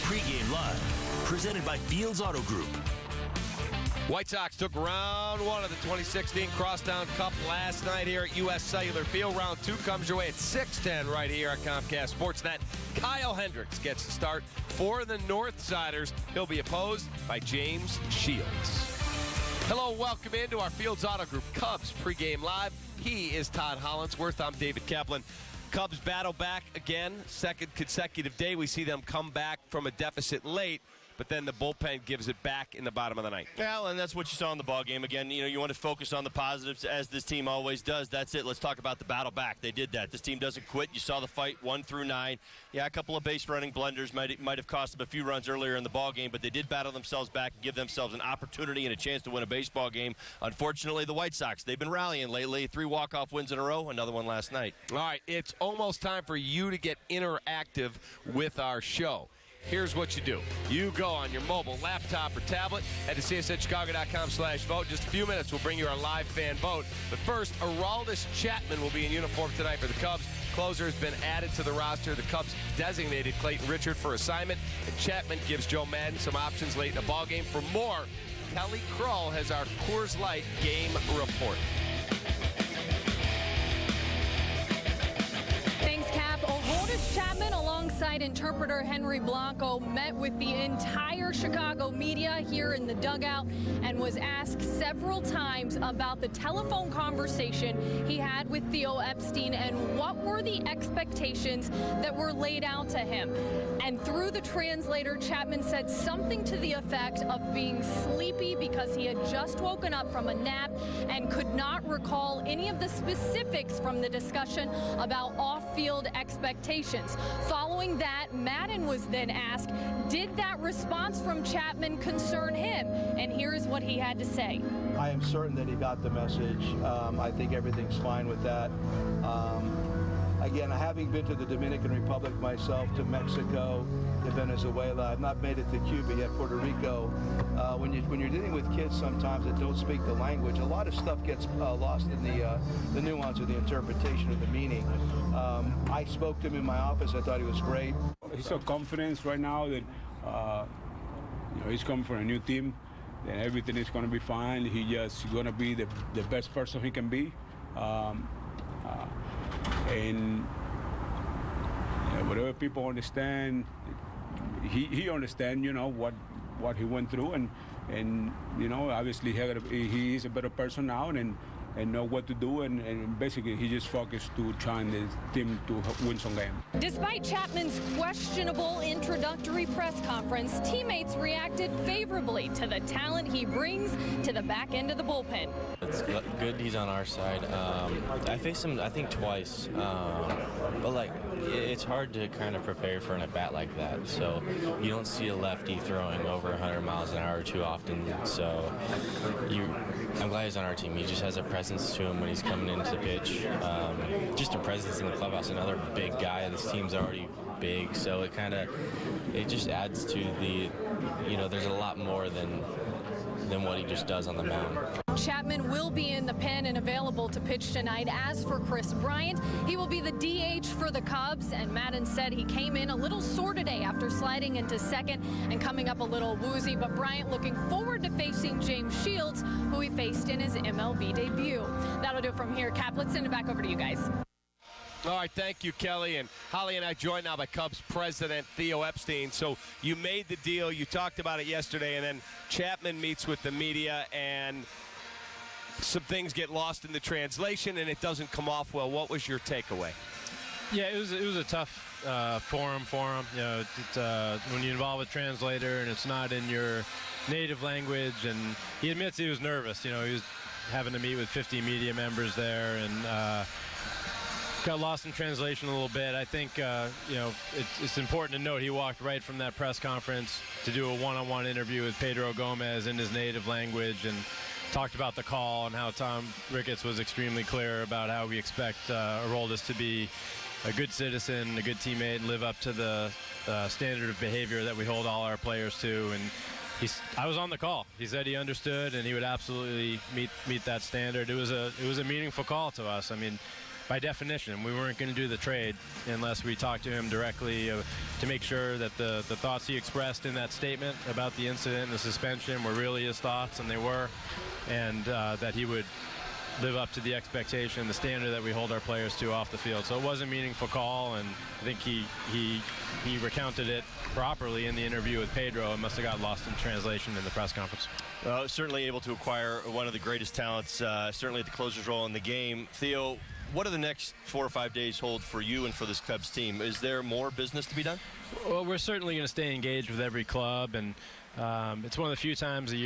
Pregame Live, presented by Fields Auto Group. White Sox took round one of the 2016 Crosstown Cup last night here at U.S. Cellular Field. Round two comes your way at 6:10 right here on Comcast Sportsnet. Kyle Hendricks gets the start for the Northsiders. He'll be opposed by James Shields. Hello, welcome into our Fields Auto Group Cubs Pregame Live. He is Todd Hollinsworth. I'm David Kaplan. Cubs battle back again, second consecutive day. We see them come back from a deficit late, but then the bullpen gives it back in the bottom of the ninth. Well, and that's what you saw in the ballgame. Again, you want to focus on the positives, as this team always does. That's it. Let's talk about the battle back. They did that. This team doesn't quit. You saw the fight 1 through 9. Yeah, a couple of base running blunders might have cost them a few runs earlier in the ballgame, but they did battle themselves back and give themselves an opportunity and a chance to win a baseball game. Unfortunately, the White Sox, they've been rallying lately. 3 walk-off wins in a row, another one last night. All right, it's almost time for you to get interactive with our show. Here's what you do. You go on your mobile, laptop, or tablet, head to csnchicago.com/vote. Just a few minutes, we'll bring you our live fan vote. But first, Aroldis Chapman will be in uniform tonight for the Cubs. Closer has been added to the roster. The Cubs designated Clayton Richard for assignment, and Chapman gives Joe Madden some options late in the ballgame. For more, Kelly Krull has our Coors Light game report. Thanks, Cap. Aroldis Chapman, alongside interpreter Henry Blanco, met with the entire Chicago media here in the dugout and was asked several times about the telephone conversation he had with Theo Epstein and what were the expectations that were laid out to him. And through the translator, Chapman said something to the effect of being sleepy because he had just woken up from a nap and could not recall any of the specifics from the discussion about off-field expectations. Following that, Madden was then asked, did that response from Chapman concern him? And here's what he had to say. I am certain that he got the message. I think everything's fine with that. Again, having been to the Dominican Republic myself, to Mexico, to Venezuela, I've not made it to Cuba yet, Puerto Rico. When you're dealing with kids sometimes that don't speak the language, a lot of stuff gets lost in the nuance of the interpretation of the meaning. I spoke to him in my office. I thought he was great. He's so confident right now that he's coming for a new team, and everything is going to be fine. He's going to be the best person he can be. And whatever people understand, he understands, what he went through, and obviously he is a better person now and know what to do, and basically he just focused to trying the team to win some game. Despite Chapman's questionable introductory press conference, teammates reacted favorably to the talent he brings to the back end of the bullpen. It's good he's on our side. I faced him, I think, twice, but it's hard to kind of prepare for an at-bat like that. So you don't see a lefty throwing over 100 miles an hour too often. So I'm glad he's on our team. He just has a presence to him when he's coming into the pitch. Just a presence in the clubhouse. Another big guy. This team's already big, so it just adds to the, there's a lot more than what he just does on the mound. Chapman will be in the pen and available to pitch tonight. As for Chris Bryant, he will be the DH for the Cubs, and Madden said he came in a little sore today after sliding into second and coming up a little woozy, but Bryant looking forward to facing James Shields, who he faced in his MLB debut. That'll do it from here. Cap, let's send it back over to you guys. All right, thank you, Kelly. And Holly and I joined now by Cubs president Theo Epstein. So you made the deal. You talked about it yesterday, and then Chapman meets with the media, and some things get lost in the translation, and it doesn't come off well. What was your takeaway? Yeah, it was a tough forum for him. When you involve a translator and it's not in your native language, and he admits he was nervous. He was having to meet with 50 media members there, and got lost in translation a little bit. I think, it's important to note he walked right from that press conference to do a one-on-one interview with Pedro Gomez in his native language, and talked about the call and how Tom Ricketts was extremely clear about how we expect Aroldis to be a good citizen, a good teammate, and live up to the standard of behavior that we hold all our players to. And I was on the call. He said he understood and he would absolutely meet that standard. It was a meaningful call to us. I mean, by definition, we weren't going to do the trade unless we talked to him directly to make sure that the thoughts he expressed in that statement about the incident and the suspension were really his thoughts, and they were, and that he would live up to the expectation, the standard that we hold our players to off the field. So it was a meaningful call, and I think he recounted it properly in the interview with Pedro. It must have got lost in translation in the press conference. Certainly able to acquire one of the greatest talents, certainly at the closer's role in the game. Theo, what do the next 4 or 5 days hold for you and for this Cubs team? Is there more business to be done? Well, we're certainly going to stay engaged with every club, and it's one of the few times of the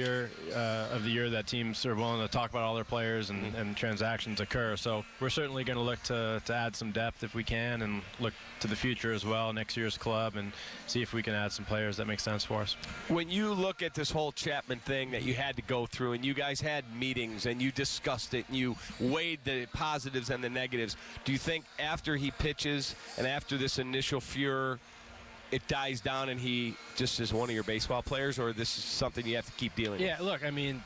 year that teams are willing to talk about all their players and transactions occur. So we're certainly going to look to add some depth if we can, and look to the future as well, next year's club, and see if we can add some players that make sense for us. When you look at this whole Chapman thing that you had to go through, and you guys had meetings and you discussed it and you weighed the positives and the negatives, do you think after he pitches and after this initial furor, it dies down and he just is one of your baseball players, or this is something you have to keep dealing with? Yeah, look, I mean,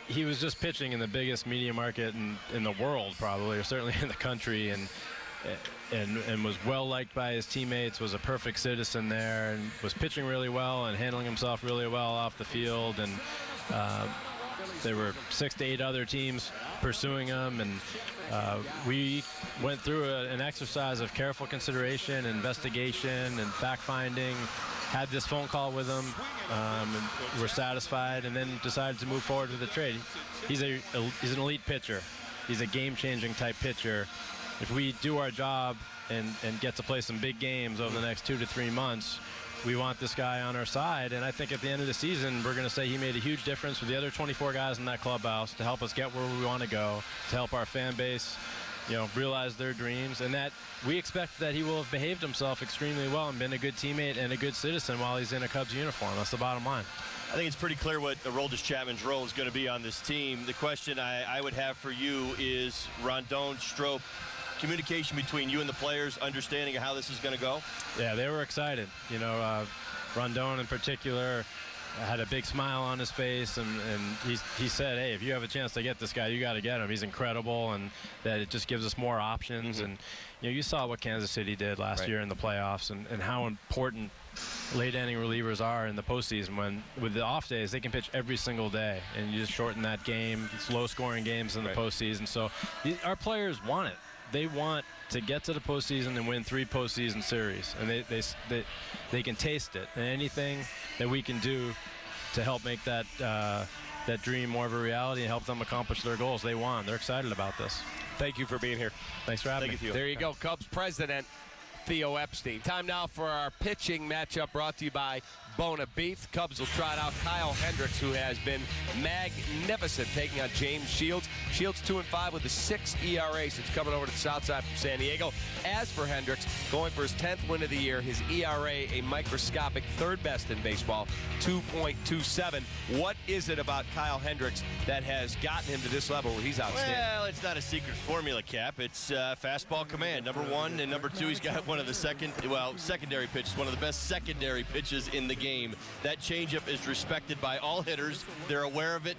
he was just pitching in the biggest media market in the world, probably, or certainly in the country, and was well liked by his teammates, was a perfect citizen there, and was pitching really well and handling himself really well off the field. And there were 6 to 8 other teams pursuing him, and we went through an exercise of careful consideration, investigation, and fact-finding. Had this phone call with him, and were satisfied, and then decided to move forward with the trade. He's an elite pitcher. He's a game-changing type pitcher. If we do our job and get to play some big games over the next 2 to 3 months, we want this guy on our side. And I think at the end of the season, we're going to say he made a huge difference with the other 24 guys in that clubhouse to help us get where we want to go, to help our fan base, realize their dreams, and that we expect that he will have behaved himself extremely well and been a good teammate and a good citizen while he's in a Cubs uniform. That's the bottom line. I think it's pretty clear what Aroldis Chapman's role is going to be on this team. The question I would have for you is Rondon, Strop, communication between you and the players, understanding of how this is going to go? Yeah, they were excited. Rondon in particular had a big smile on his face, and he said, hey, if you have a chance to get this guy, you got to get him. He's incredible, and that it just gives us more options. And you saw what Kansas City did last year in the playoffs, and how important late inning relievers are in the postseason. When with the off days, they can pitch every single day, and you just shorten that game. It's low scoring games in the postseason. So our players want it. They want to get to the postseason and win 3 postseason series, and they can taste it. And anything that we can do to help make that dream more of a reality and help them accomplish their goals, they want. They're excited about this. Thank you for being here. Thanks for having me. Theo. There you go, Cubs president Theo Epstein. Time now for our pitching matchup, brought to you by Bona Beef. Cubs will trot out Kyle Hendricks, who has been magnificent, taking on James Shields. Shields 2-5 with a 6 ERA since coming over to the south side from San Diego. As for Hendricks, going for his 10th win of the year, his ERA a microscopic 3rd best in baseball, 2.27. What is it about Kyle Hendricks that has gotten him to this level where he's outstanding? Well, it's not a secret formula, Cap. It's fastball command. Number 1 and number 2, he's got one of the secondary pitches, one of the best secondary pitches in the game. That changeup is respected by all hitters. They're aware of it,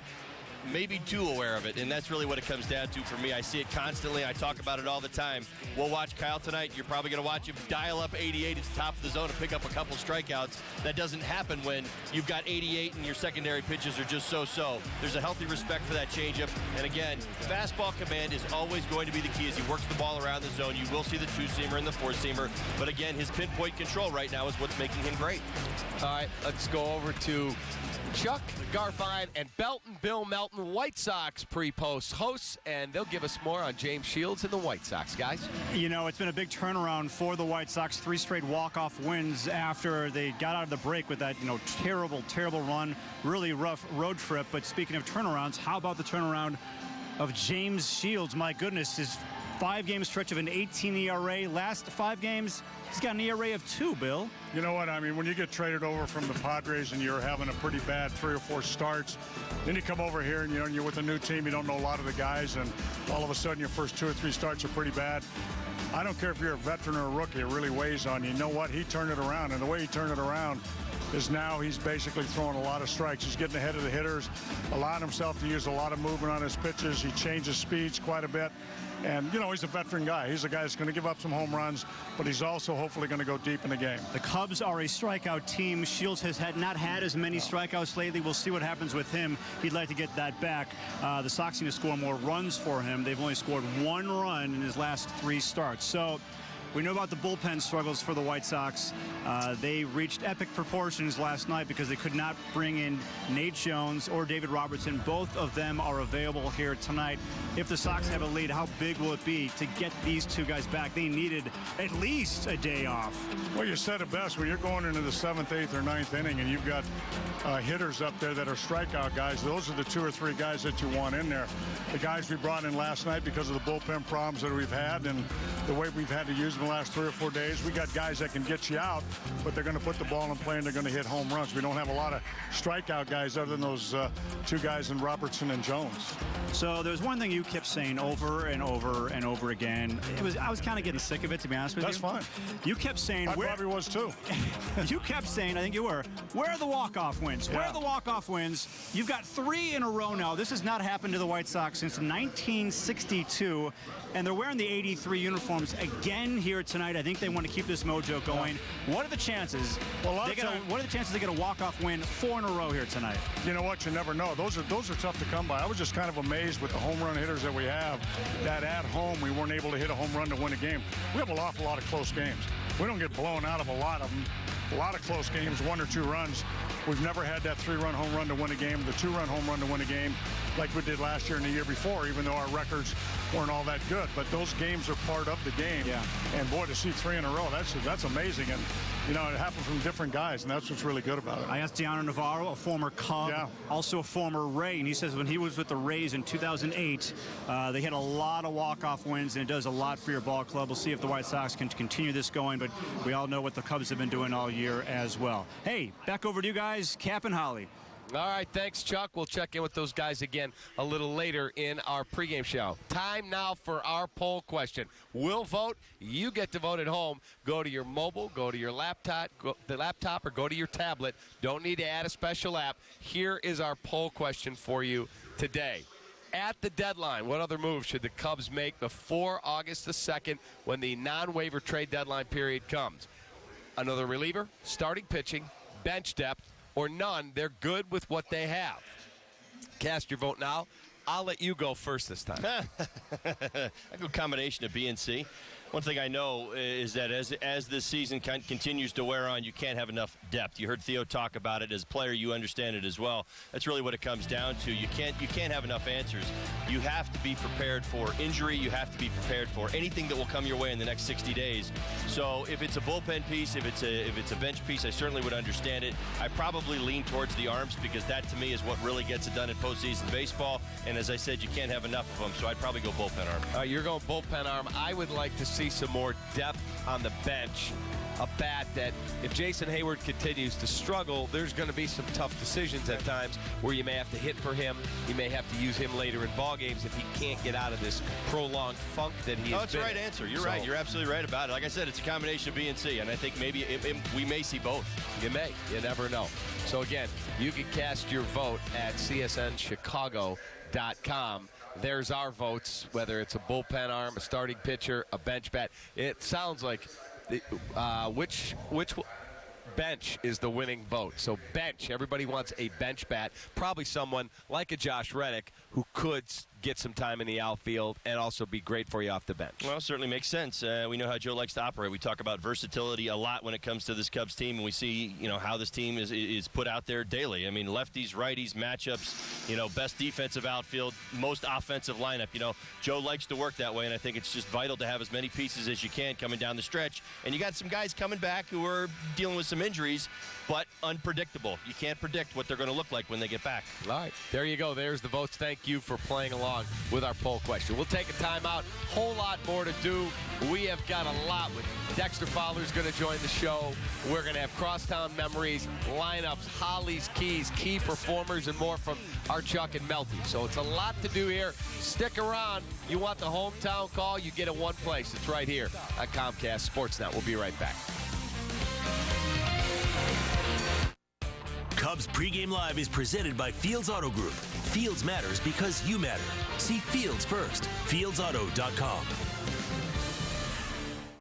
maybe too aware of it, and that's really what it comes down to for me. I see it constantly. I talk about it all the time. We'll watch Kyle tonight. You're probably going to watch him dial up 88 at the top of the zone and pick up a couple strikeouts. That doesn't happen when you've got 88 and your secondary pitches are just so-so. There's a healthy respect for that changeup, and again, fastball command is always going to be the key as he works the ball around the zone. You will see the 2-seamer and the 4-seamer, but again, his pinpoint control right now is what's making him great. All right, let's go over to Chuck Garfien and Belton Bill Melton, White Sox pre-post hosts, and they'll give us more on James Shields and the White Sox, guys. It's been a big turnaround for the White Sox. 3 straight walk-off wins after they got out of the break with that, terrible run, really rough road trip. But speaking of turnarounds, how about the turnaround of James Shields? My goodness, his 5-game stretch of an 18 ERA. Last 5 games, he's got an ERA of 2, Bill. You know what? I mean, when you get traded over from the Padres and you're having a pretty bad 3 or 4 starts, then you come over here and, you're with a new team. You don't know a lot of the guys, and all of a sudden your first 2 or 3 starts are pretty bad. I don't care if you're a veteran or a rookie. It really weighs on you. You know what? He turned it around, and the way he turned it around is now he's basically throwing a lot of strikes. He's getting ahead of the hitters, allowing himself to use a lot of movement on his pitches. He changes speeds quite a bit. And, you know, he's a veteran guy. He's a guy that's going to give up some home runs, but he's also hopefully going to go deep in the game. The Cubs are a strikeout team. Shields has not had as many strikeouts lately. We'll see what happens with him. He'd like to get that back. The Sox need to score more runs for him. They've only scored 1 run in his last 3 starts. So we know about the bullpen struggles for the White Sox. They reached epic proportions last night because they could not bring in Nate Jones or David Robertson. Both of them are available here tonight. If the Sox have a lead, how big will it be to get these 2 guys back? They needed at least a day off. Well, you said it best. When you're going into the 7th, 8th, or 9th inning and you've got hitters up there that are strikeout guys, those are the 2 or 3 guys that you want in there. The guys we brought in last night because of the bullpen problems that we've had and the way we've had to use them the last 3 or 4 days, we got guys that can get you out, but they're going to put the ball in play and they're going to hit home runs. We don't have a lot of strikeout guys other than those 2 guys in Robertson and Jones. So there's one thing you kept saying over and over and over again. I was kind of getting sick of it, to be honest with you. That's fine. You kept saying... I probably was too. You kept saying, I think you were, where are the walk-off wins? Where are the walk-off wins? You've got 3 in a row now. This has not happened to the White Sox since 1962, and they're wearing the 83 uniforms again here tonight. I think they want to keep this mojo going. What are the chances? Well, what are the chances they get a walk-off win 4 in a row here tonight? You know what? You never know. Those are tough to come by. I was just kind of amazed with the home run hitters that we have, that at home we weren't able to hit a home run to win a game. We have an awful lot of close games. We don't get blown out of a lot of them. A lot of close games, 1 or 2 runs. We've never had that 3-run home run to win a game, the 2-run home run to win a game like we did last year and the year before, even though our records weren't all that good. But those games are part of the game. Yeah. And boy, to see 3 in a row, that's amazing. And, you know, it happened from different guys, and that's what's really good about it. I asked Deanna Navarro, a former Cub, also a former Ray, and he says when he was with the Rays in 2008, they had a lot of walk-off wins, and it does a lot for your ball club. We'll see if the White Sox can continue this going, but we all know what the Cubs have been doing all year as well. Hey, back over to you guys, Cap and Holly. All right, thanks, Chuck. We'll check in with those guys again a little later in our pregame show. Time now for our poll question. We'll vote. You get to vote at home. Go to your mobile, go to your laptop, or go to your tablet. Don't need to add a special app. Here is our poll question for you today. At the deadline, what other moves should the Cubs make before August the 2nd when the non-waiver trade deadline period comes? Another reliever, starting pitching, bench depth, or none. They're good with what they have. Cast your vote now. I'll let you go first this time. I go combination of B and C. One thing I know is that as this season continues to wear on, you can't have enough depth. You heard Theo talk about it. As a player, you understand it as well. That's really what it comes down to. You can't have enough answers. You have to be prepared for injury. You have to be prepared for anything that will come your way in the next 60 days. So if it's a bullpen piece, if it's a bench piece, I certainly would understand it. I probably lean towards the arms because that to me is what really gets it done in postseason baseball. And as I said, you can't have enough of them. So I'd probably go bullpen arm. All right, you're going bullpen arm. I would like to see some more depth on the bench. A bat that, if Jason Hayward continues to struggle, there's going to be some tough decisions at times where you may have to hit for him. You may have to use him later in ball games if he can't get out of this prolonged funk that he has been. That's the right answer. You're right. You're absolutely right about it. Like I said, it's a combination of B and C, and I think maybe we may see both. You may. You never know. So, again, you can cast your vote at csnchicago.com. There's our votes, whether it's a bullpen arm, a starting pitcher, a bench bat. It sounds like which bench is the winning vote. So bench, everybody wants a bench bat. Probably someone like a Josh Reddick who could get some time in the outfield and also be great for you off the bench. Well, certainly makes sense. We know how Joe likes to operate. We talk about versatility a lot when it comes to this Cubs team, and we see, how this team is put out there daily. I mean, lefties, righties, matchups, best defensive outfield, most offensive lineup. Joe likes to work that way, and I think it's just vital to have as many pieces as you can coming down the stretch. And you got some guys coming back who are dealing with some injuries, but unpredictable. You can't predict what they're going to look like when they get back. All right. There you go. There's the votes. Thank you for playing along with our poll question. We'll take a timeout. Whole lot more to do. We have got a lot with Dexter Fowler's going to join the show. We're going to have Crosstown memories, lineups, Holly's keys, key performers, and more from our Chuck and Melty. So it's a lot to do here. Stick around. You want the hometown call? You get it one place. It's right here on Comcast Sportsnet. We'll be right back. Cubs Pregame Live is presented by Fields Auto Group. Fields matters because you matter. See Fields first. FieldsAuto.com.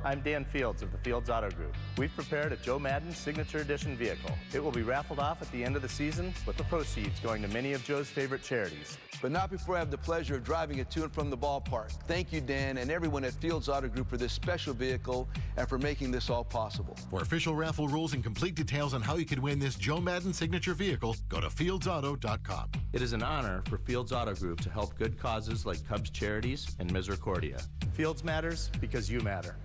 I'm Dan Fields of the Fields Auto Group. We've prepared a Joe Madden Signature Edition vehicle. It will be raffled off at the end of the season with the proceeds going to many of Joe's favorite charities. But not before I have the pleasure of driving it to and from the ballpark. Thank you, Dan, and everyone at Fields Auto Group for this special vehicle and for making this all possible. For official raffle rules and complete details on how you can win this Joe Madden Signature vehicle, go to FieldsAuto.com. It is an honor for Fields Auto Group to help good causes like Cubs Charities and Misericordia. Fields matters because you matter.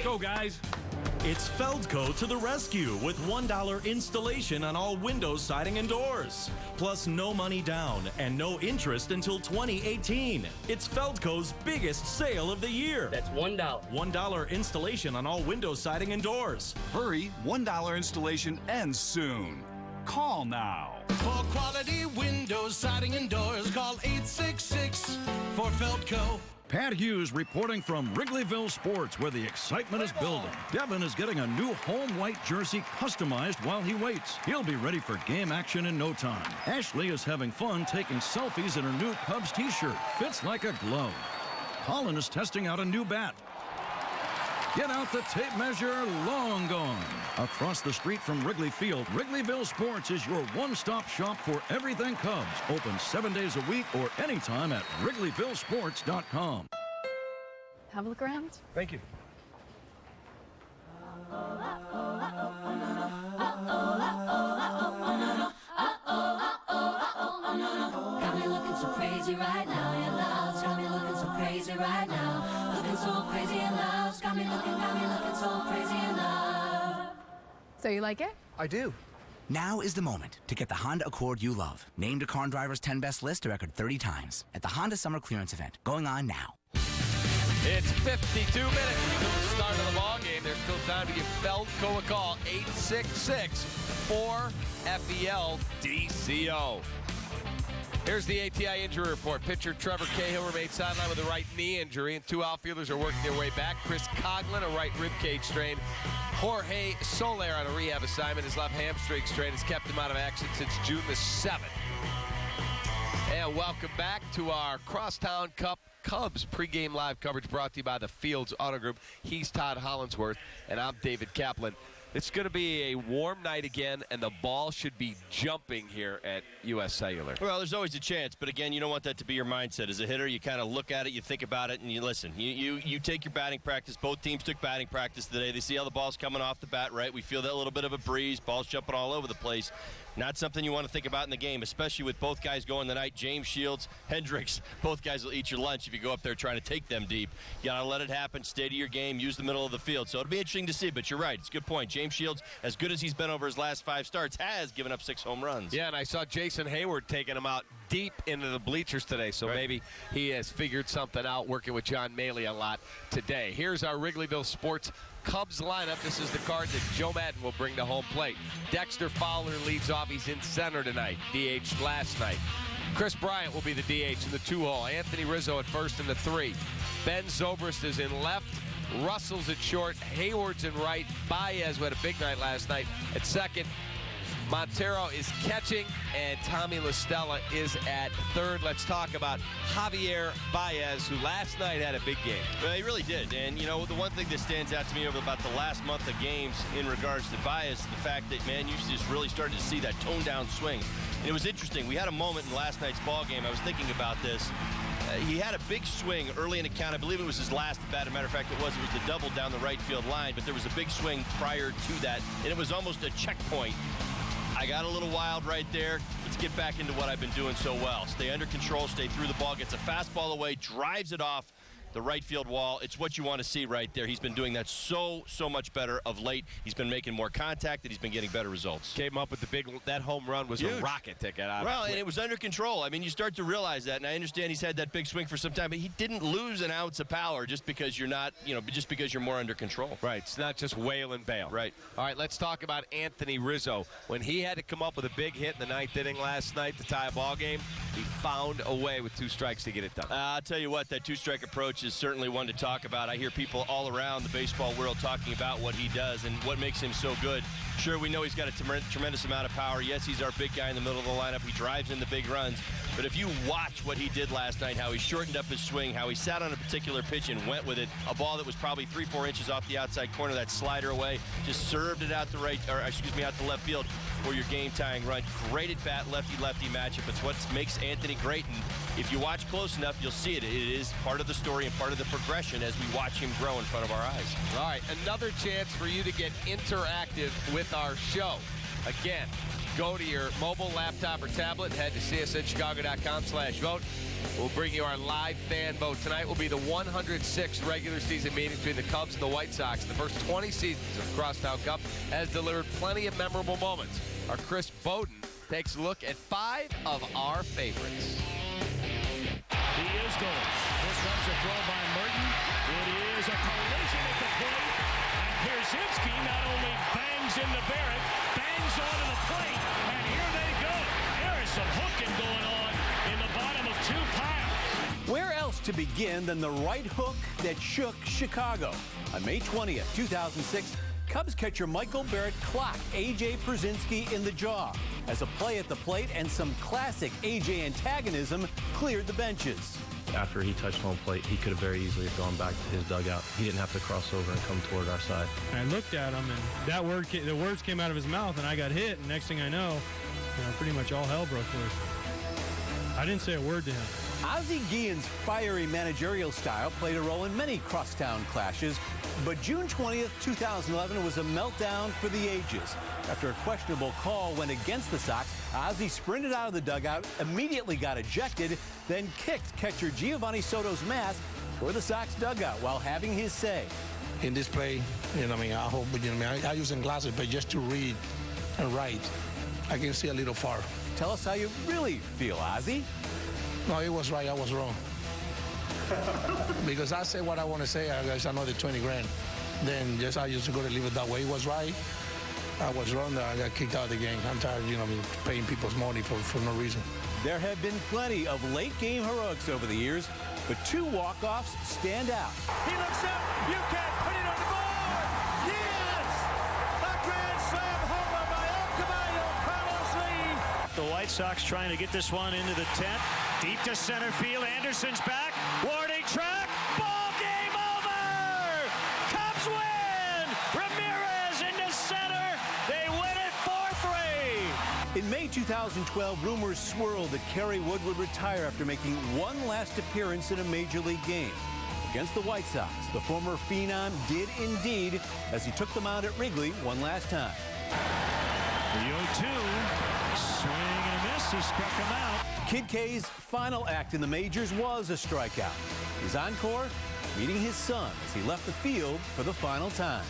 Go, guys. It's Feldco to the rescue with $1 installation on all windows, siding, and doors. Plus no money down and no interest until 2018. It's Feldco's biggest sale of the year. That's $1. $1 installation on all windows, siding, and doors. Hurry, $1 installation ends soon. Call now. For quality windows, siding, and doors, call 866 for Feldco. Pat Hughes reporting from Wrigleyville Sports, where the excitement is building. Devin is getting a new home white jersey customized while he waits. He'll be ready for game action in no time. Ashley is having fun taking selfies in her new Cubs t-shirt. Fits like a glove. Colin is testing out a new bat. Get out the tape measure, long gone. Across the street from Wrigley Field, Wrigleyville Sports is your one-stop shop for everything Cubs. Open 7 days a week or anytime at WrigleyvilleSports.com. Have a look around. Thank you. Got me looking so crazy right now, your love's got me looking so crazy right now. Looking so crazy in love, got me looking so crazy in love. So you like it? I do. Now is the moment to get the Honda Accord you love. Named a Car and Driver's 10 Best list a record 30 times at the Honda Summer Clearance Event, going on now. It's 52 minutes until the start of the ball game. There's still time to give Feldco a call. 866-4FELDCO. Here's the ATI injury report. Pitcher Trevor Cahill remains sidelined with a right knee injury, and two outfielders are working their way back. Chris Coughlin, a right rib cage strain. Jorge Soler on a rehab assignment. His left hamstring strain has kept him out of action since June the 7th. And welcome back to our Crosstown Cup Cubs pregame live coverage brought to you by the Fields Auto Group. He's Todd Hollinsworth, and I'm David Kaplan. It's going to be a warm night again, and the ball should be jumping here at U.S. Cellular. Well, there's always a chance, but again, you don't want that to be your mindset. As a hitter, you kind of look at it, you think about it, and you listen. You take your batting practice. Both teams took batting practice today. They see how the ball's coming off the bat, right? We feel that little bit of a breeze. Ball's jumping all over the place. Not something you want to think about in the game, especially with both guys going tonight. James Shields, Hendricks, both guys will eat your lunch if you go up there trying to take them deep. You got to let it happen, stay to your game, use the middle of the field. So it'll be interesting to see, but you're right. It's a good point. James Shields, as good as he's been over his last 5 starts, has given up 6 home runs. Yeah, and I saw Jason Hayward taking him out deep into the bleachers today, so maybe he has figured something out working with John Maley a lot today. Here's our Wrigleyville Sports Cubs lineup. This is the card that Joe Madden will bring to home plate. Dexter Fowler leads off. He's in center tonight. DH'd last night. Chris Bryant will be the DH in the 2-hole. Anthony Rizzo at first in the 3. Ben Zobrist is in left. Russell's at short. Hayward's in right. Baez, who had a big night last night, at second. Montero is catching, and Tommy LaStella is at third. Let's talk about Javier Baez, who last night had a big game. Well, he really did. And, you know, the one thing that stands out to me over about the last month of games in regards to Baez is the fact that, man, you just really started to see that toned-down swing. And it was interesting. We had a moment in last night's ball game. I was thinking about this. He had a big swing early in the count. I believe it was his last at bat. As a matter of fact, it was the double down the right field line. But there was a big swing prior to that, and it was almost a checkpoint. I got a little wild right there. Let's get back into what I've been doing so well. Stay under control, stay through the ball, gets a fastball away, drives it off, the right field wall. It's what you want to see right there. He's been doing that so much better of late. He's been making more contact, and he's been getting better results. Came up with that home run was huge. A rocket ticket. Well, and it was under control. I mean, you start to realize that, and I understand he's had that big swing for some time, but he didn't lose an ounce of power just because you're not, just because you're more under control. Right. It's not just wail and bail. Right. All right, let's talk about Anthony Rizzo. When he had to come up with a big hit in the 9th inning last night to tie a ball game, he found a way with 2 strikes to get it done. I'll tell you what, that 2-strike approach is certainly one to talk about. I hear people all around the baseball world talking about what he does and what makes him so good. Sure, we know he's got a tremendous amount of power. Yes, he's our big guy in the middle of the lineup. He drives in the big runs. But if you watch what he did last night, how he shortened up his swing, how he sat on a particular pitch and went with it, a ball that was probably 3-4 inches off the outside corner, that slider away, just served it out to left field for your game-tying run. Great at bat, lefty-lefty matchup. It's what makes Anthony great, and if you watch close enough, you'll see it. It is part of the story and part of the progression as we watch him grow in front of our eyes. All right, another chance for you to get interactive with our show. Again, go to your mobile, laptop, or tablet. Head to csnchicago.com/vote. We'll bring you our live fan vote. Tonight will be the 106th regular season meeting between the Cubs and the White Sox. The first 20 seasons of Crosstown Cup has delivered plenty of memorable moments. Our Chris Bowden takes a look at 5 of our favorites. He is going. Here comes a throw by Merton. It is a collision at the plate. And Pierzynski not only bangs into Barrett, bangs onto the plate, and here they go. There is some hooking going on in the bottom of 2 piles. Where else to begin than the right hook that shook Chicago? On May 20th, 2006, Cubs catcher Michael Barrett clocked A.J. Pierzynski in the jaw as a play at the plate and some classic A.J. antagonism cleared the benches. After he touched home plate, he could have very easily gone back to his dugout. He didn't have to cross over and come toward our side. I looked at him, and the words came out of his mouth, and I got hit. And next thing I know, pretty much all hell broke loose. I didn't say a word to him. Ozzie Guillen's fiery managerial style played a role in many crosstown clashes, but June 20th, 2011 was a meltdown for the ages. After a questionable call went against the Sox, Ozzie sprinted out of the dugout, immediately got ejected, then kicked catcher Giovanni Soto's mask for the Sox dugout while having his say. In this play, I hope, I use glasses, but just to read and write, I can see a little far. Tell us how you really feel, Ozzie. No, it was right. I was wrong. Because I say what I want to say. I got another 20 grand. Then I used to go to leave it that way. It was right. I was wrong. I got kicked out of the game. I'm tired, paying people's money for no reason. There have been plenty of late-game heroics over the years, but 2 walk-offs stand out. He looks up. You can't put it on the board. Yes! A grand slam homer by El Caballo, Carlos Lee. The White Sox trying to get this one into the 10th. Deep to center field. Anderson's back. Warning track. Ball game over. Cubs win. Ramirez into center. They win it 4-3. In May 2012, rumors swirled that Kerry Wood would retire after making one last appearance in a major league game. Against the White Sox, the former phenom did indeed, as he took the mound at Wrigley one last time. The 0-2. Swing and a miss. He struck him out. Kid K's final act in the majors was a strikeout. His encore, meeting his son as he left the field for the final time.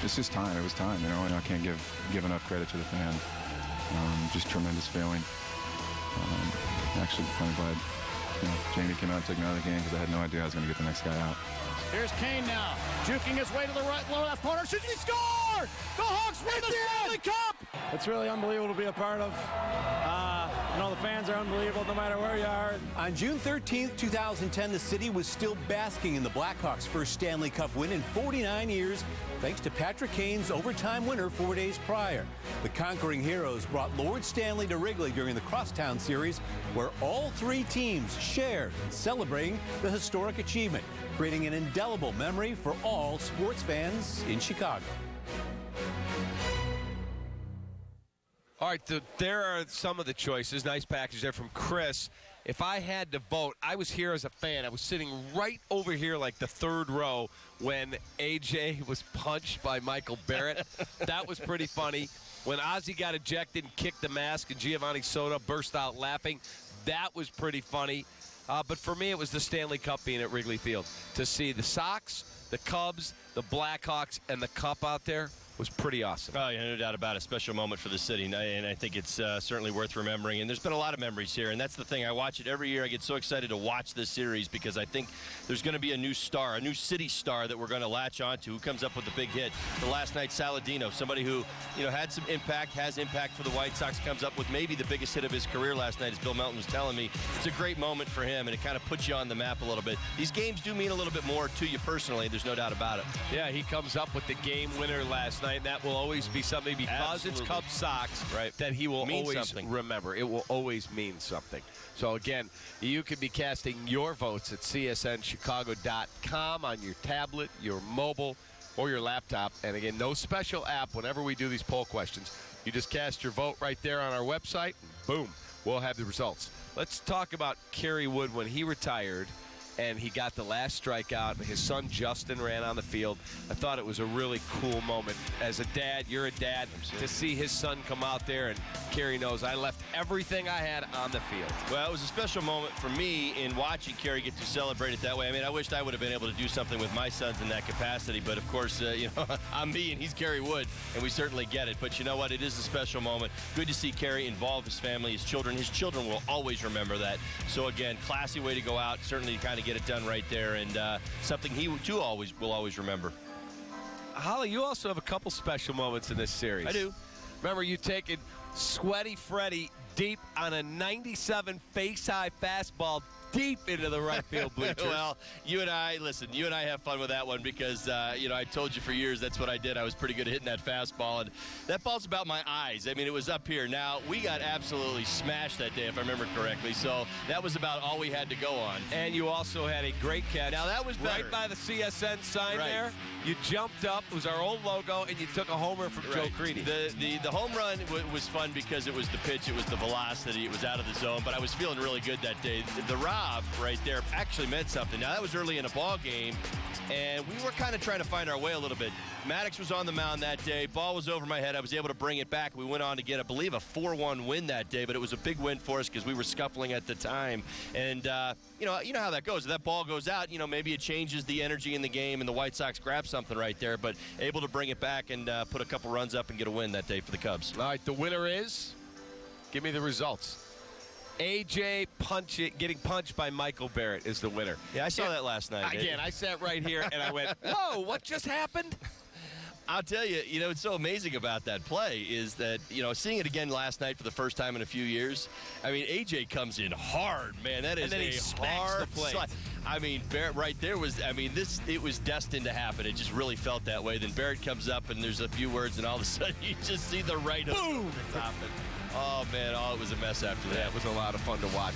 It's just time. It was time, and I can't give enough credit to the fans. Just tremendous feeling. Actually, kind of glad Jamie came out and took me out of the game because I had no idea I was going to get the next guy out. Here's Kane now, juking his way to the right, lower left corner. Should he score? The Hawks win the Stanley Cup! It's really unbelievable to be a part of. The fans are unbelievable no matter where you are. On June 13th, 2010, the city was still basking in the Blackhawks' first Stanley Cup win in 49 years, thanks to Patrick Kane's overtime winner 4 days prior. The conquering heroes brought Lord Stanley to Wrigley during the Crosstown series, where all 3 teams shared in celebrating the historic achievement, creating an indelible memory for all sports fans in Chicago. All right, there are some of the choices. Nice package there from Chris. If I had to vote, I was here as a fan. I was sitting right over here like the 3rd row when A.J. was punched by Michael Barrett. That was pretty funny. When Ozzie got ejected and kicked the mask and Giovanni Soto burst out laughing, that was pretty funny. But for me, it was the Stanley Cup being at Wrigley Field. To see the Sox, the Cubs, the Blackhawks, and the Cup out there was pretty awesome. Oh, yeah, no doubt about it. Special moment for the city, and I think it's certainly worth remembering. And there's been a lot of memories here, and that's the thing. I watch it every year. I get so excited to watch this series because I think there's going to be a new star, a new city star that we're going to latch onto. Who comes up with the big hit? The last night, Saladino, somebody who had some impact, has impact for the White Sox, comes up with maybe the biggest hit of his career last night, as Bill Melton was telling me. It's a great moment for him, and it kind of puts you on the map a little bit. These games do mean a little bit more to you personally. There's no doubt about it. Yeah, he comes up with the game winner last night. That will always be something because Absolutely. it's Cubs Sox that he will always remember. It will always mean something. So again, you can be casting your votes at csnchicago.com on your tablet, your mobile, or your laptop. And again, no special app whenever we do these poll questions. You just cast your vote right there on our website, and boom, we'll have the results. Let's talk about Kerry Wood when he retired and he got the last strikeout. His son Justin ran on the field. I thought it was a really cool moment. As a dad, you're a dad, to see his son come out there, and Kerry knows I left everything I had on the field. Well, it was a special moment for me in watching Kerry get to celebrate it that way. I mean, I wished I would have been able to do something with my sons in that capacity, but of course, I'm me and he's Kerry Wood, and we certainly get it. But you know what? It is a special moment. Good to see Kerry involve his family, his children. His children will always remember that. So again, classy way to go out. Certainly kind of get it done right there, and something he too will always remember. Holly, you also have a couple special moments in this series. I do. Remember you taking Sweaty Freddie deep on a 97 face-high fastball deep into the right field bleachers. Well, you and I have fun with that one because, I told you for years that's what I did. I was pretty good at hitting that fastball, and that ball's about my eyes. I mean, it was up here. Now, we got absolutely smashed that day, if I remember correctly, so that was about all we had to go on. And you also had a great catch. Now, that was better. Right by the CSN sign there. You jumped up. It was our old logo, and you took a homer from Joe Creedy. The home run was fun because it was the pitch, it was the velocity, it was out of the zone, but I was feeling really good that day. The Rob right there actually meant something. Now, that was early in a ball game, and we were kind of trying to find our way a little bit. Maddox was on the mound that day. Ball was over my head. I was able to bring it back. We went on to get, I believe, a 4-1 win that day, but it was a big win for us because we were scuffling at the time. And, you know how that goes. If that ball goes out, maybe it changes the energy in the game, and the White Sox grab something right there, but able to bring it back and put a couple runs up and get a win that day for the Cubs. All right, the winner is, give me the results. AJ getting punched by Michael Barrett is the winner. Yeah, I saw that last night. Again, I sat right here and I went, whoa, what just happened? I'll tell you, what's so amazing about that play is that, seeing it again last night for the first time in a few years, I mean, AJ comes in hard, man. That is a hard play. I mean, Barrett right there it was destined to happen. It just really felt that way. Then Barrett comes up and there's a few words and all of a sudden you just see the right hook. Boom! It's happened. Oh, man, it was a mess after that. Yeah, it was a lot of fun to watch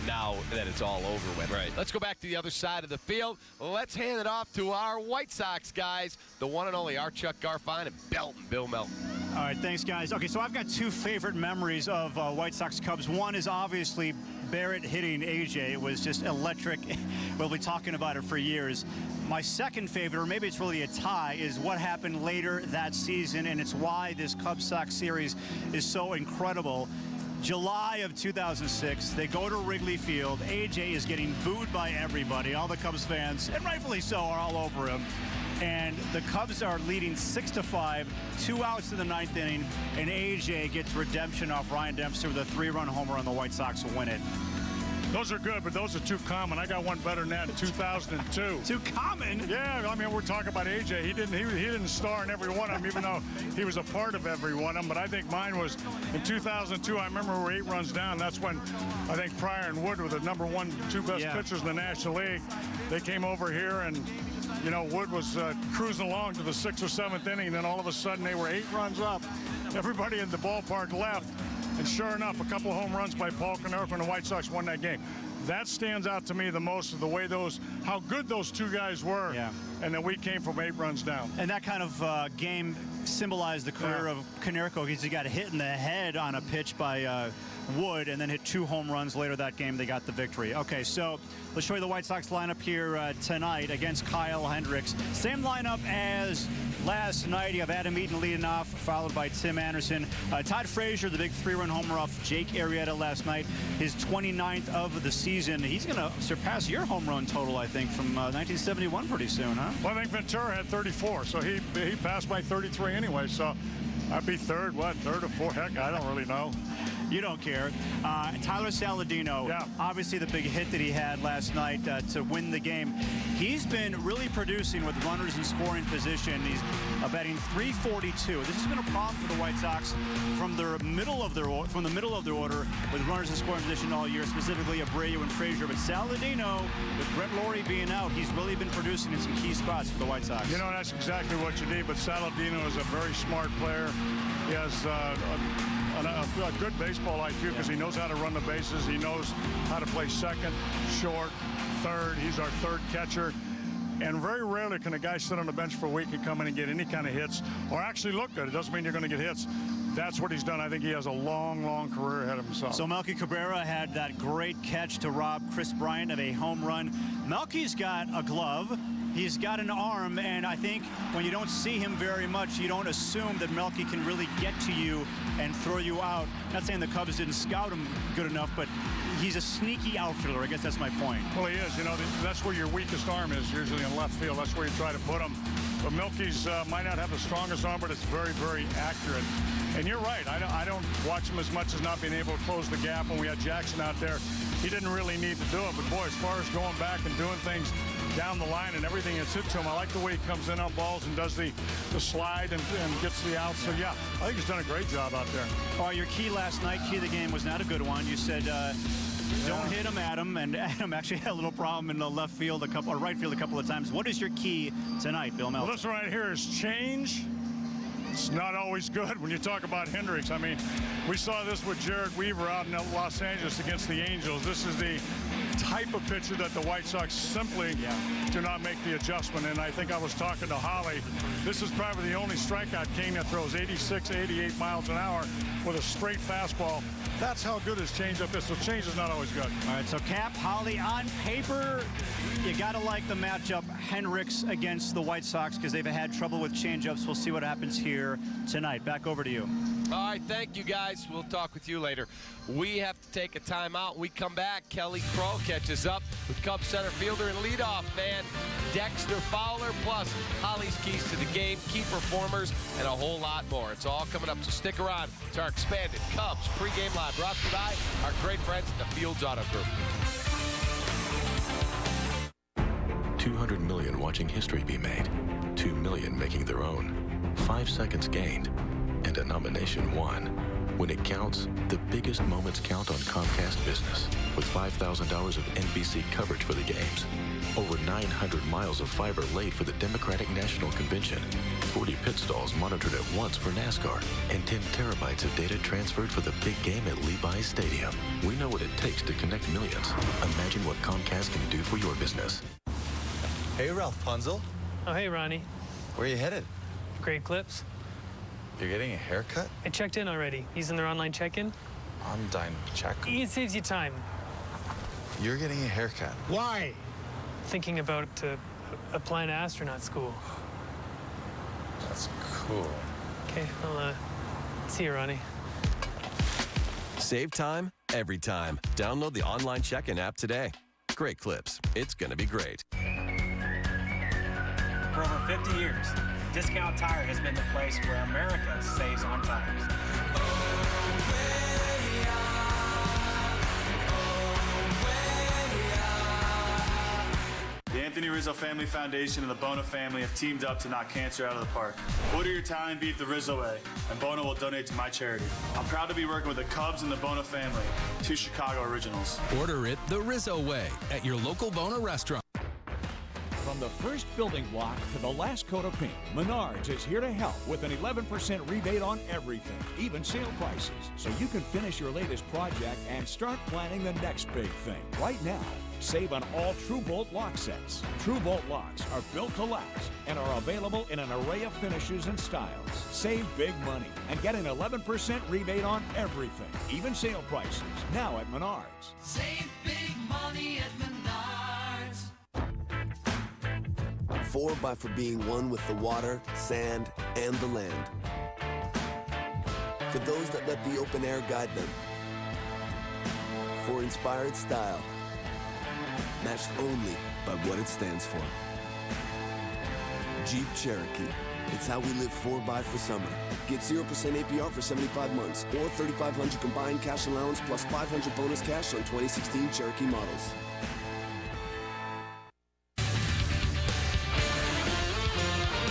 now that it's all over with. Right. Let's go back to the other side of the field. Let's hand it off to our White Sox guys, the one and only our Chuck Garfien and Bill Melton. All right, thanks, guys. Okay, so I've got two favorite memories of White Sox Cubs. One is obviously Barrett hitting AJ. It was just electric. We'll be talking about it for years. My second favorite, or maybe it's really a tie, is what happened later that season, and it's why this Cubs-Sox series is so incredible. July of 2006, they go to Wrigley Field. AJ is getting booed by everybody. All the Cubs fans, and rightfully so, are all over him. And the Cubs are leading 6-5, 2 outs in the ninth inning, and AJ gets redemption off Ryan Dempster with a 3-run homer, and the White Sox win it. Those are good, but those are too common. I got one better than that in 2002. Too common? Yeah, I mean, we're talking about AJ. He didn't star in every one of them, even though he was a part of every one of them. But I think mine was in 2002. I remember we were 8 runs down. That's when I think Pryor and Wood were the number 1, 2 best pitchers in the National League. They came over here, and Wood was cruising along to the 6th or 7th inning. And then all of a sudden, they were 8 runs up. Everybody in the ballpark left. And sure enough, a couple of home runs by Paul Konerko, and the White Sox won that game. That stands out to me the most, of the way how good those two guys were. Yeah. And then we came from 8 runs down. And that kind of game symbolized the career of Konerko, because he got hit in the head on a pitch by Wood, and then hit 2 home runs later that game. They got the victory. Okay, so let's show you the White Sox lineup here tonight against Kyle Hendricks. Same lineup as last night. You have Adam Eaton leading off, followed by Tim Anderson. Todd Frazier, the big 3-run homer off Jake Arrieta last night, his 29th of the season. He's going to surpass your home run total, I think, from 1971 pretty soon, huh? Well, I think Ventura had 34, so he passed by 33 anyway, so I'd be third or fourth. Heck, I don't really know. You don't care. Tyler Saladino, obviously the big hit that he had last night to win the game. He's been really producing with runners in scoring position. He's batting .342. This has been a problem for the White Sox from the middle of their order with runners in scoring position all year, specifically Abreu and Frazier. But Saladino, with Brett Laurie being out, he's really been producing in some key spots for the White Sox. You know, that's exactly what you need. But Saladino is a very smart player. He has a good baseball IQ because he knows how to run the bases. He knows how to play second, short, third. He's our third catcher. And very rarely can a guy sit on the bench for a week and come in and get any kind of hits or actually look good. It doesn't mean you're going to get hits. That's what he's done. I think he has a long, long career ahead of himself. So Melky Cabrera had that great catch to rob Chris Bryant of a home run. Melky's got a glove. He's got an arm, and I think when you don't see him very much, you don't assume that Melky can really get to you and throw you out. Not saying the Cubs didn't scout him good enough, but he's a sneaky outfielder. I guess that's my point. Well, he is. You know, that's where your weakest arm is, usually in left field. That's where you try to put him. But Melky's might not have the strongest arm, but it's very, very accurate. And you're right. I don't watch him as much as not being able to close the gap. When we had Jackson out there, he didn't really need to do it. But, boy, as far as going back and doing things down the line and everything that's hit to him, I like the way he comes in on balls and does the slide and gets the out. So, yeah, I think he's done a great job out there. Oh, your key last night, key of the game, was not a good one. You said don't hit him, Adam, and Adam actually had a little problem in the left field or right field a couple of times. What is your key tonight, Bill Meltzer? Well, this one right here is change. It's not always good when you talk about Hendricks. I mean, we saw this with Jared Weaver out in Los Angeles against the Angels. This is the type of pitcher that the White Sox simply do not make the adjustment. And I think I was talking to Holly. This is probably the only strikeout king that throws 86, 88 miles an hour with a straight fastball. That's how good his changeup is. So change is not always good. All right, so Cap, Holly, on paper, you got to like the matchup Hendricks against the White Sox because they've had trouble with changeups. We'll see what happens here tonight. Back over to you. All right, thank you, guys. We'll talk with you later. We have to take a timeout. We come back. Kelly Crow catches up with Cubs center fielder and leadoff man Dexter Fowler, plus Holly's keys to the game, key performers, and a whole lot more. It's all coming up, so stick around to our expanded Cubs pregame live, brought to you by our great friends at the Fields Auto Group. 200 million watching history be made, 2 million making their own, 5 seconds gained, and a nomination won. When it counts, the biggest moments count on Comcast Business, with $5,000 of NBC coverage for the games, over 900 miles of fiber laid for the Democratic National Convention, 40 pit stalls monitored at once for NASCAR, and 10 terabytes of data transferred for the big game at Levi's Stadium. We know what it takes to connect millions. Imagine what Comcast can do for your business. Hey, Ralph Punzel. Oh, hey, Ronnie. Where are you headed? Great Clips. You're getting a haircut? I checked in already. Using their online check-in. Online check? It saves you time. You're getting a haircut. Why? Thinking about applying to astronaut school. That's cool. Okay, I'll see you, Ronnie. Save time every time. Download the online check-in app today. Great Clips. It's going to be great. For over 50 years, Discount Tire has been the place where America saves on tires. The Anthony Rizzo Family Foundation and the Bono family have teamed up to knock cancer out of the park. Order your talent, beat the Rizzo way, and Bono will donate to my charity. I'm proud to be working with the Cubs and the Bono family, 2 Chicago originals. Order it the Rizzo way at your local Bono restaurant. From the first building block to the last coat of paint, Menards is here to help with an 11% rebate on everything, even sale prices, so you can finish your latest project and start planning the next big thing. Right now, save on all TrueBolt lock sets. TrueBolt locks are built to last and are available in an array of finishes and styles. Save big money and get an 11% rebate on everything, even sale prices, now at Menards. Save big money at Menards. 4x for being one with the water, sand, and the land. For those that let the open air guide them. For inspired style, matched only by what it stands for. Jeep Cherokee. It's how we live 4x for summer. Get 0% APR for 75 months or $3,500 combined cash allowance plus $500 bonus cash on 2016 Cherokee models.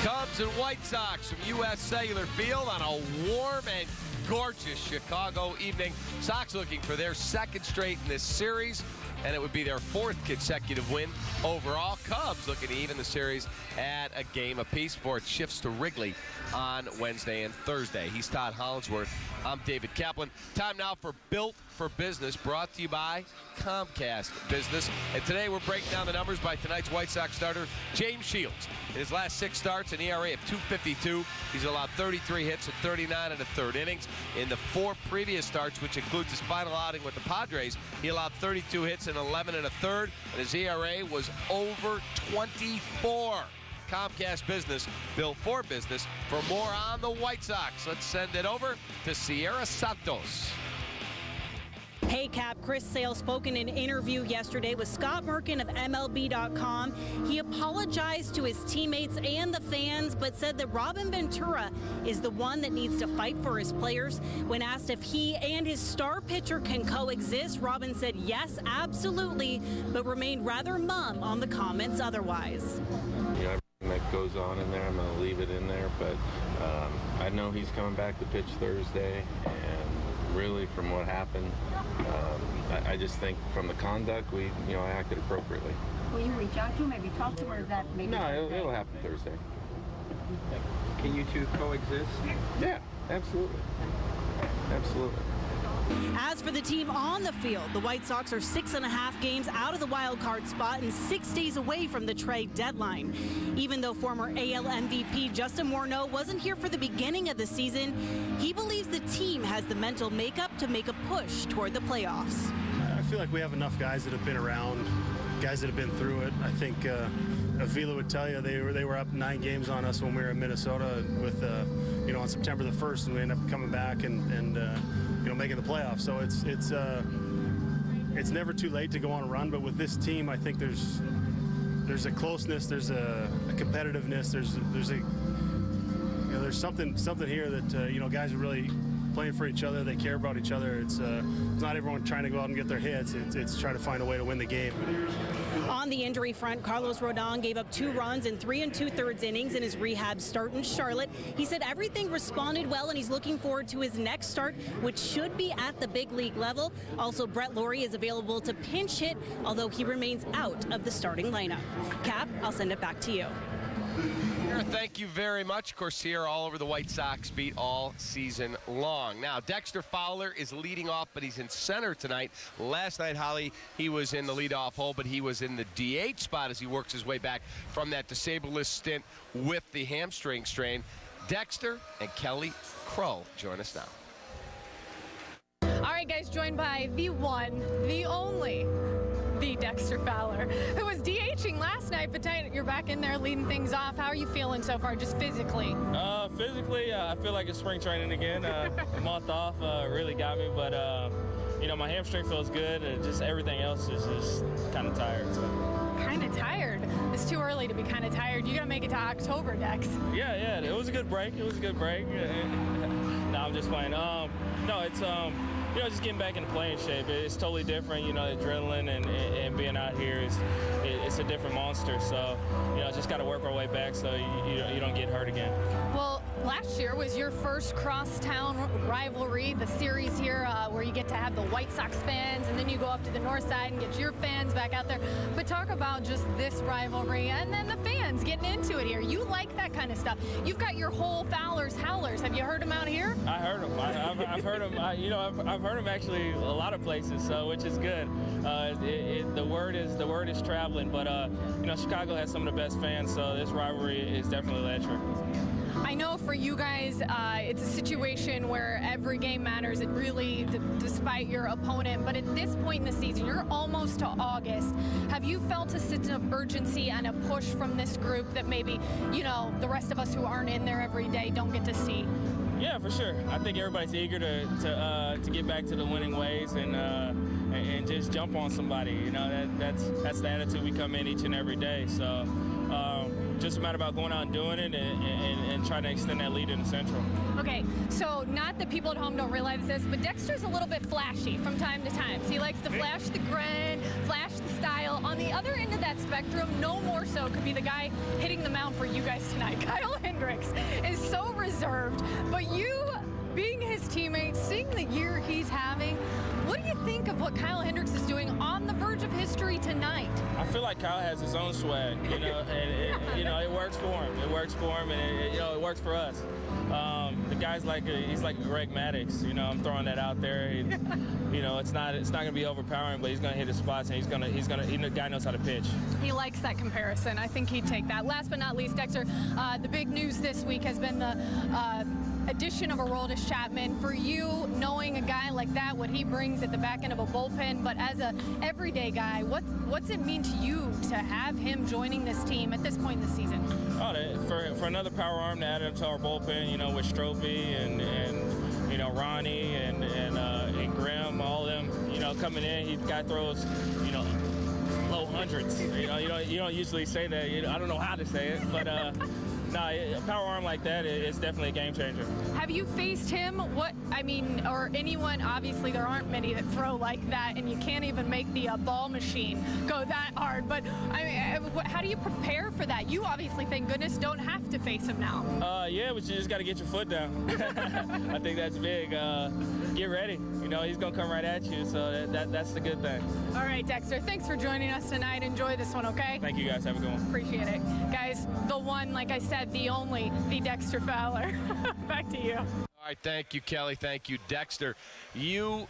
Cubs and White Sox from U.S. Cellular Field on a warm and gorgeous Chicago evening. Sox looking for their second straight in this series, and it would be their fourth consecutive win overall. Cubs looking to even the series at a game apiece before it shifts to Wrigley on Wednesday and Thursday. He's Todd Hollingsworth. I'm David Kaplan. Time now for Built for Business, brought to you by Comcast Business. And today we're breaking down the numbers by tonight's White Sox starter, James Shields. In his last 6 starts, an ERA of .252. He's allowed 33 hits and 39 in the third innings. In the 4 previous starts, which includes his final outing with the Padres, he allowed 32 hits and 11 in a third, and his ERA was over 24. Comcast Business, built for business. For more on the White Sox, let's send it over to Sierra Santos. Hey, Cap. Chris Sale spoke in an interview yesterday with Scott Merkin of MLB.com. He apologized to his teammates and the fans, but said that Robin Ventura is the one that needs to fight for his players. When asked if he and his star pitcher can coexist, Robin said yes, absolutely, but remained rather mum on the comments otherwise. Yeah, everything that goes on in there, I'm going to leave it in there, but I know he's coming back to pitch Thursday, and really from what happened, I just think from the conduct, I acted appropriately. Will you reach out to him, maybe talk to him, or is that maybe? No, it'll happen Thursday. Can you two coexist? Yeah, absolutely. Absolutely. As for the team on the field, the White Sox are 6.5 games out of the wild card spot and 6 days away from the trade deadline. Even though former AL MVP Justin Morneau wasn't here for the beginning of the season, he believes the team has the mental makeup to make a push toward the playoffs. I feel like we have enough guys that have been around, guys that have been through it. I think Avila would tell you they were up 9 games on us when we were in Minnesota with on September the 1st, and we ended up coming back and making the playoffs. So it's never too late to go on a run. But with this team, I think there's a closeness, there's a competitiveness, there's something here that guys are really playing for each other. They care about each other. It's not everyone trying to go out and get their hits. It's trying to find a way to win the game. On the injury front, Carlos Rodon gave up 2 runs in 3 2/3 innings in his rehab start in Charlotte. He said everything responded well, and he's looking forward to his next start, which should be at the big league level. Also, Brett Laurie is available to pinch hit, although he remains out of the starting lineup. Cap, I'll send it back to you. Thank you very much. Of course, here all over the White Sox beat all season long. Now, Dexter Fowler is leading off, but he's in center tonight. Last night, Holly, he was in the leadoff hole, but he was in the DH spot as he works his way back from that disabled list stint with the hamstring strain. Dexter and Kelly Crow join us now. All right, guys, joined by the one, the only, the Dexter Fowler, who was DHing last night, but tonight you're back in there leading things off. How are you feeling so far, just physically? Physically, I feel like it's spring training again. A month off really got me, but my hamstring feels good, and just everything else is just kind of tired. So. Kind of tired? It's too early to be kind of tired. You got to make it to October, Dex. Yeah, it was a good break. No, I'm just playing. No, it's just getting back into playing shape. It's totally different, the adrenaline and being out here is a different monster. So, just got to work our way back so you don't get hurt again. Well, last year was your first Crosstown rivalry, the series here where you get to have the White Sox fans, and then you go up to the north side and get your fans back out there. But talk about just this rivalry and then the fans getting into it here. You like that kind of stuff. You've got your whole Fowler's Howlers. Have you heard them out here? I heard them. I've heard them. I've heard them actually a lot of places, so which is good. The word is traveling, but Chicago has some of the best fans, so this rivalry is definitely electric. I know for you guys, it's a situation where every game matters. It really, despite your opponent. But at this point in the season, you're almost to August. Have you felt a sense of urgency and a push from this group that maybe, the rest of us who aren't in there every day don't get to see? Yeah, for sure. I think everybody's eager to get back to the winning ways and just jump on somebody. That's the attitude we come in each and every day. So just a matter about going out and doing it and trying to extend that lead in the Central. Okay, so not that people at home don't realize this, but Dexter's a little bit flashy from time to time. So he likes to flash the grin, flash the style. On the other end of that spectrum, no more so could be the guy hitting the mound for you guys tonight. Kyle Hendricks is so reserved, but you, being his teammate, seeing the year he's having, what do you think of what Kyle Hendricks is doing on the verge of history tonight? I feel like Kyle has his own swag, and it works for him. It works for him, and it works for us. The guy's he's like a Greg Maddux. I'm throwing that out there. It's not going to be overpowering, but he's going to hit his spots, and the guy knows how to pitch. He likes that comparison. I think he'd take that. Last but not least, Dexter, the big news this week has been the addition of Aroldis Chapman. For you, knowing a guy like that, what he brings at the back end of a bullpen, but as a everyday guy, what's it mean to you to have him joining this team at this point in the season? For another power arm to add to our bullpen, with Stropey and Ronnie and Graham, all of them, coming in, he guy throws, low hundreds. You don't usually say that. I don't know how to say it, but a power arm like that is definitely a game changer. Have you faced him? Or anyone? Obviously, there aren't many that throw like that, and you can't even make the ball machine go that hard. But how do you prepare for that? You obviously, thank goodness, don't have to face him now. But you just got to get your foot down. I think that's big. Get ready. He's gonna come right at you, so that's the good thing. All right, Dexter. Thanks for joining us tonight. Enjoy this one, okay? Thank you, guys. Have a good one. Appreciate it, guys. The one, like I said, the only, the Dexter Fowler. Back to you. All right, thank you, Kelly. Thank you, Dexter. You,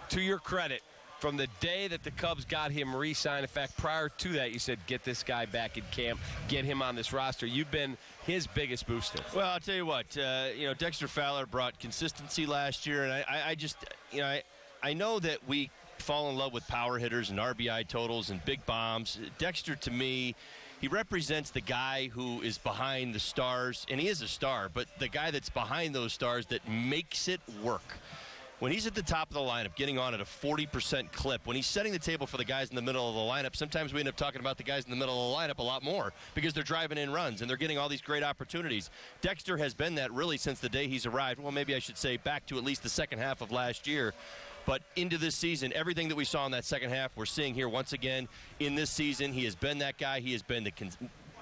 to your credit, from the day that the Cubs got him re-signed, in fact, prior to that, you said, get this guy back in camp, get him on this roster. You've been his biggest booster. Well, I'll tell you what, Dexter Fowler brought consistency last year, and I know that we fall in love with power hitters and RBI totals and big bombs. Dexter, to me, he represents the guy who is behind the stars, and he is a star, but the guy that's behind those stars that makes it work. When he's at the top of the lineup, getting on at a 40% clip, when he's setting the table for the guys in the middle of the lineup, sometimes we end up talking about the guys in the middle of the lineup a lot more because they're driving in runs and they're getting all these great opportunities. Dexter has been that really since the day he's arrived. Well, maybe I should say back to at least the second half of last year. But into this season, everything that we saw in that second half, we're seeing here once again in this season. He has been that guy. He has been the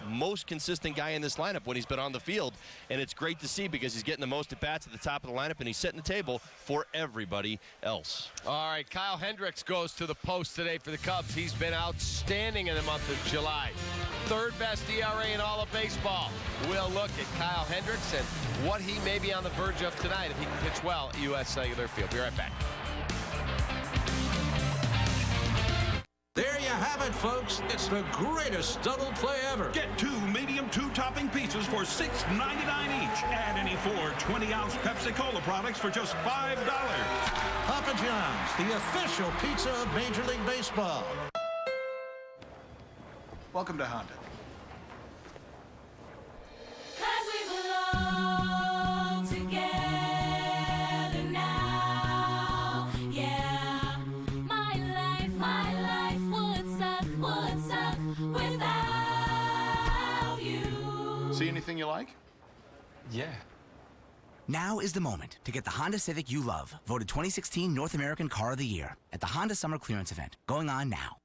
most consistent guy in this lineup when he's been on the field, and it's great to see because he's getting the most at-bats at the top of the lineup, and he's setting the table for everybody else. All right, Kyle Hendricks goes to the post today for the Cubs. He's been outstanding in the month of July. Third best ERA in all of baseball. We'll look at Kyle Hendricks and what he may be on the verge of tonight if he can pitch well at U.S. Cellular Field. Be right back. There you have it, folks. It's the greatest double play ever. Get 2 medium 2-topping pizzas for $6.99 each. Add any 4 20-ounce Pepsi-Cola products for just $5. Papa John's, the official pizza of Major League Baseball. Welcome to Honda. See anything you like? Yeah. Now is the moment to get the Honda Civic you love, voted 2016 North American Car of the Year at the Honda Summer Clearance Event, going on now.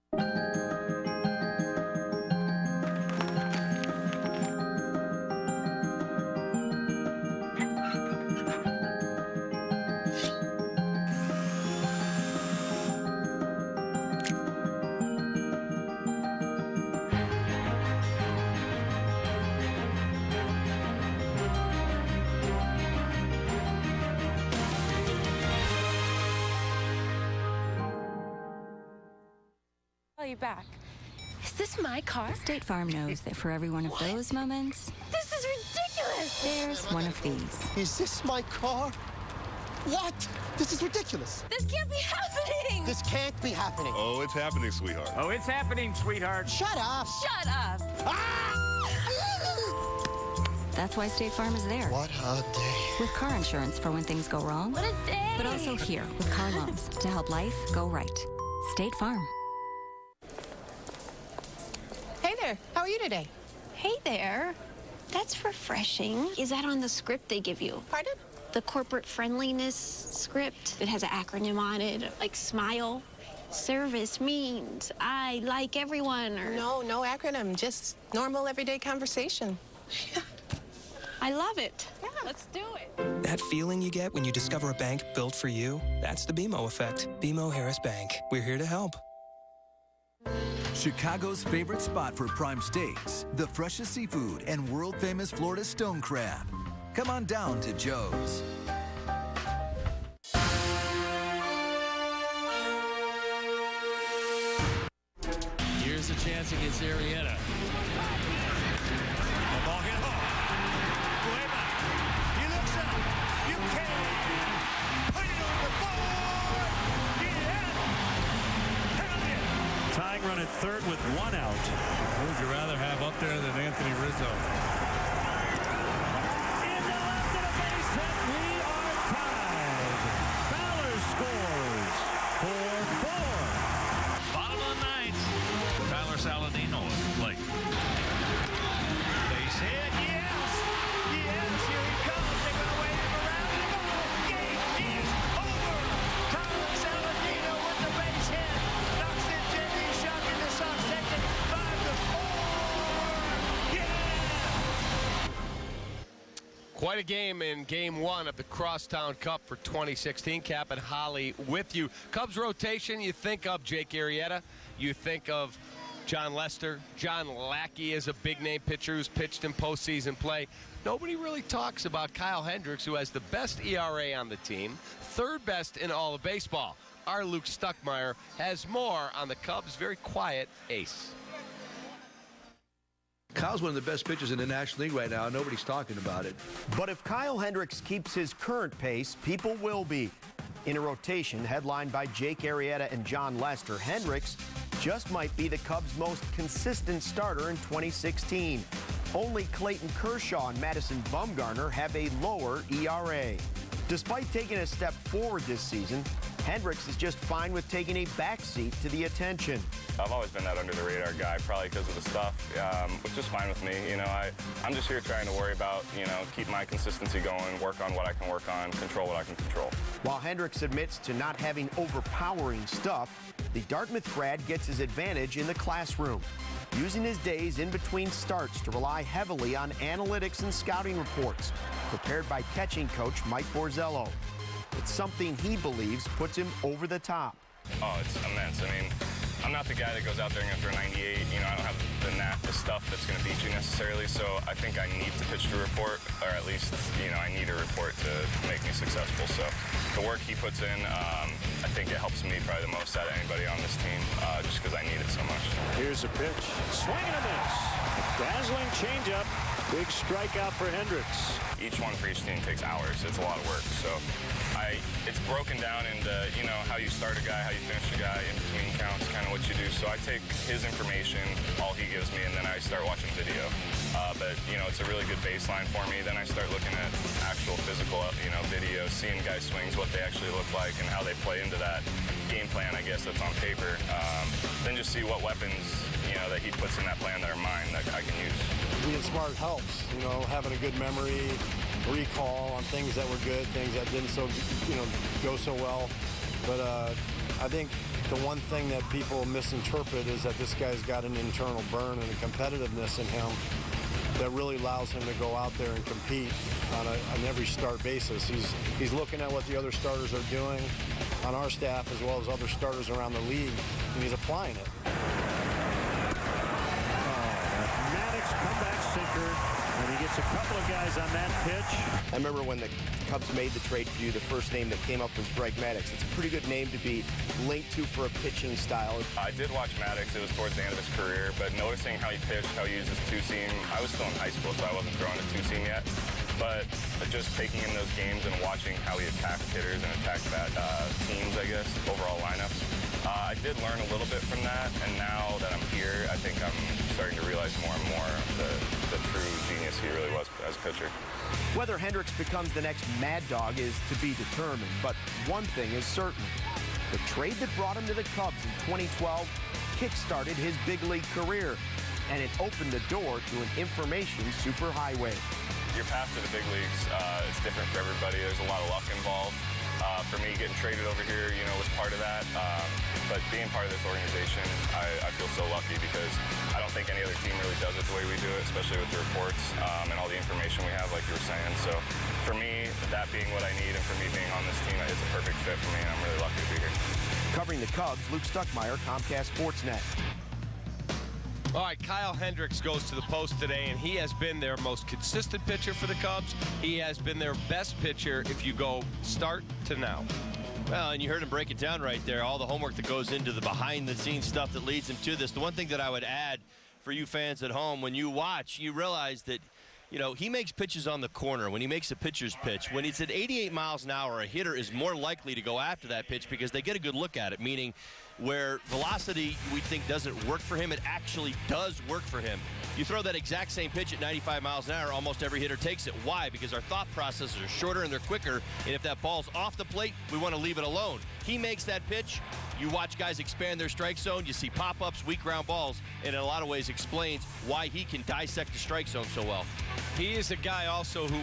you back. Is this my car? State Farm knows that for every one of those moments, This is ridiculous! there's one of these. Is this my car? What? This is ridiculous. This can't be happening! This can't be happening. Oh, it's happening, sweetheart. Oh, it's happening, sweetheart. Shut up. Shut up! That's why State Farm is there. What a day. With car insurance for when things go wrong. What a day! But also here with car loans to help life go right. State Farm. Hey there, how are you today? Hey there. That's refreshing. Is that on the script they give you? Pardon? The corporate friendliness script. It has an acronym on it, like SMILE. Service means I like everyone, or... No acronym, just normal everyday conversation. I love it. Yeah, let's do it. That feeling you get when you discover a bank built for you, that's the BMO effect. BMO Harris Bank. We're here to help. Chicago's favorite spot for prime steaks, the freshest seafood, and world-famous Florida stone crab. Come on down to Joe's. Here's a chance against Arrieta. The ball hit home. He looks up. You can put it on the board. Yeah. Tying run at third with one out. Who would you rather have up there than Anthony Rizzo? In the left of the base hit, we are tied. Fowler scores 4-4. Bottom of the ninth. Tyler Saladino is late. Base hit, yes! Yes, here he comes. They're going to wave him around the ball. Game is over. Tyler Saladino with the base hit. Knocks in JB Shuck, and the Sox take it 5-4. Yeah! Quite a game in Game 1 of the Crosstown Cup for 2016. Cap and Holly with you. Cubs rotation, you think of Jake Arrieta. You think of John Lester. John Lackey is a big-name pitcher who's pitched in postseason play. Nobody really talks about Kyle Hendricks, who has the best ERA on the team, third best in all of baseball. Our Luke Stuckmeyer has more on the Cubs' very quiet ace. Kyle's one of the best pitchers in the National League right now. Nobody's talking about it. But if Kyle Hendricks keeps his current pace, people will be. In a rotation headlined by Jake Arrieta and John Lester, Hendricks just might be the Cubs' most consistent starter in 2016. Only Clayton Kershaw and Madison Bumgarner have a lower ERA. Despite taking a step forward this season, Hendricks is just fine with taking a backseat to the attention. I've always been that under-the-radar guy, probably because of the stuff, which is fine with me. You know, I'm just here trying to worry about, keep my consistency going, work on what I can work on, control what I can control. While Hendricks admits to not having overpowering stuff, the Dartmouth grad gets his advantage in the classroom, using his days in between starts to rely heavily on analytics and scouting reports prepared by catching coach Mike Borzello. It's something he believes puts him over the top. Oh, it's immense. I mean, I'm not the guy that goes out there and goes for a 98. I don't have the stuff that's going to beat you necessarily, so I think I need to pitch the report, or at least, I need a report to make me successful. So the work he puts in, I think it helps me probably the most out of anybody on this team, just because I need it so much. Here's a pitch. Swing and a miss. Dazzling changeup. Big strikeout for Hendricks. Each one for each team takes hours. It's a lot of work. So it's broken down into, how you start a guy, how you finish a guy, in between counts, kind of what you do. So I take his information, all he gives me, and then I start watching video. But, it's a really good baseline for me. Then I start looking at actual physical, video, seeing guys' swings, what they actually look like, and how they play into that game plan, I guess, that's on paper. Then just see what weapons, that he puts in that plan that are mine that I can use. Being smart helps, having a good memory, recall on things that were good, things that didn't go so well. But I think the one thing that people misinterpret is that this guy's got an internal burn and a competitiveness in him that really allows him to go out there and compete on every start basis. He's looking at what the other starters are doing on our staff as well as other starters around the league, and he's applying it. Maddox comeback sinker, and he gets a couple of guys on that pitch. I remember when the Cubs made the trade for you, the first name that came up was Greg Maddux. It's a pretty good name to be linked to for a pitching style. I did watch Maddux. It was towards the end of his career, but noticing how he pitched, how he used his two-seam, I was still in high school, so I wasn't throwing a two-seam yet. But just taking in those games and watching how he attacked hitters and attacked bad teams, I guess, overall lineups, I did learn a little bit from that. And now that I'm here, I think I'm starting to realize more and more the true genius he really was as a pitcher. Whether Hendricks becomes the next Mad Dog is to be determined, but one thing is certain. The trade that brought him to the Cubs in 2012 kick-started his big league career, and it opened the door to an information superhighway. Your path to the big leagues is different for everybody. There's a lot of luck involved. For me, getting traded over here, was part of that. But being part of this organization, I feel so lucky because I don't think any other team really does it the way we do it, especially with the reports and all the information we have, like you were saying. So for me, that being what I need and for me being on this team, it's a perfect fit for me, and I'm really lucky to be here. Covering the Cubs, Luke Stuckmeyer, Comcast Sportsnet. All right, Kyle Hendricks goes to the post today, and he has been their most consistent pitcher for the Cubs. He has been their best pitcher if you go start to now. Well, and you heard him break it down right there, all the homework that goes into the behind-the-scenes stuff that leads him to this. The one thing that I would add for you fans at home, when you watch, you realize that, he makes pitches on the corner when he makes a pitcher's pitch. When it's at 88 miles an hour, a hitter is more likely to go after that pitch because they get a good look at it, meaning where velocity we think doesn't work for him, it actually does work for him. You throw that exact same pitch at 95 miles an hour, almost every hitter takes it. Why? Because our thought processes are shorter and they're quicker, and if that ball's off the plate, we want to leave it alone. He makes that pitch. You watch guys expand their strike zone. You see pop-ups, weak ground balls, and in a lot of ways explains why he can dissect the strike zone so well. He is a guy also who,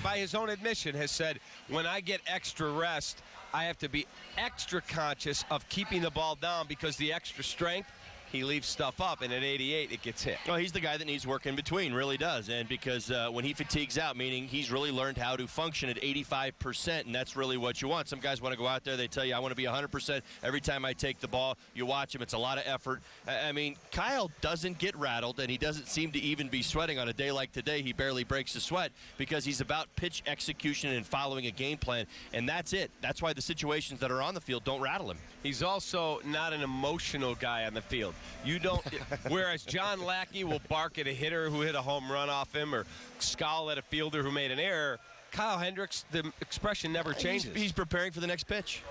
by his own admission, has said, when I get extra rest, I have to be extra conscious of keeping the ball down because the extra strength, he leaves stuff up, and at 88, it gets hit. Well, he's the guy that needs work in between, really does. And because when he fatigues out, meaning he's really learned how to function at 85%, and that's really what you want. Some guys want to go out there, they tell you, I want to be 100% every time I take the ball. You watch him, it's a lot of effort. I mean, Kyle doesn't get rattled, and he doesn't seem to even be sweating. On a day like today, he barely breaks a sweat because he's about pitch execution and following a game plan, and that's it. That's why the situations that are on the field don't rattle him. He's also not an emotional guy on the field. You don't, whereas John Lackey will bark at a hitter who hit a home run off him or scowl at a fielder who made an error, Kyle Hendricks, the expression never changes. He's preparing for the next pitch.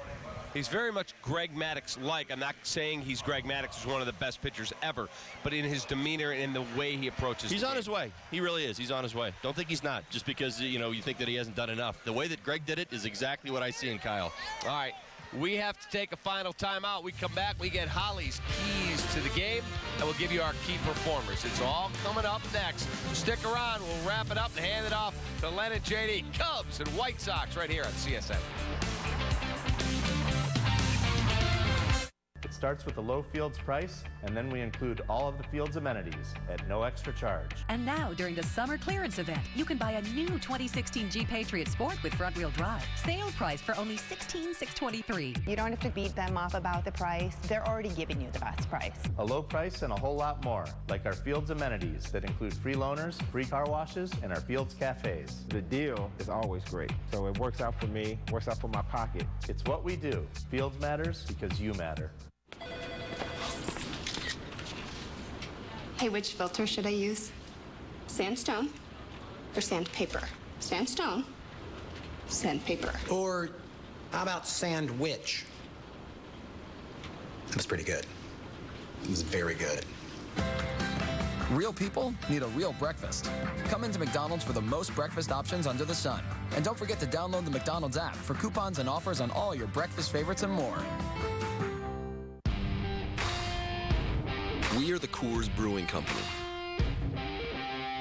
He's very much Greg Maddux-like. I'm not saying he's Greg Maddux, who's one of the best pitchers ever, but in his demeanor and in the way he approaches He's on his way. He really is. He's on his way. Don't think he's not, just because, you think that he hasn't done enough. The way that Greg did it is exactly what I see in Kyle. All right. We have to take a final timeout. We come back, we get Holly's keys to the game, and we'll give you our key performers. It's all coming up next. Stick around. We'll wrap it up and hand it off to Len and JD. Cubs and White Sox right here on CSN. It starts with the low field's price, and then we include all of the field's amenities at no extra charge. And now, during the summer clearance event, you can buy a new 2016 Jeep Patriot Sport with front-wheel drive. Sale priced for only $16,623. You don't have to beat them up about the price. They're already giving you the best price. A low price and a whole lot more, like our field's amenities that include free loaners, free car washes, and our field's cafes. The deal is always great, so it works out for me, works out for my pocket. It's what we do. Fields matters because you matter. Hey, which filter should I use? Sandstone or sandpaper? Sandstone, sandpaper. Or how about sandwich? That was pretty good. It was very good. Real people need a real breakfast. Come into McDonald's for the most breakfast options under the sun. And don't forget to download the McDonald's app for coupons and offers on all your breakfast favorites and more. We are the Coors Brewing Company,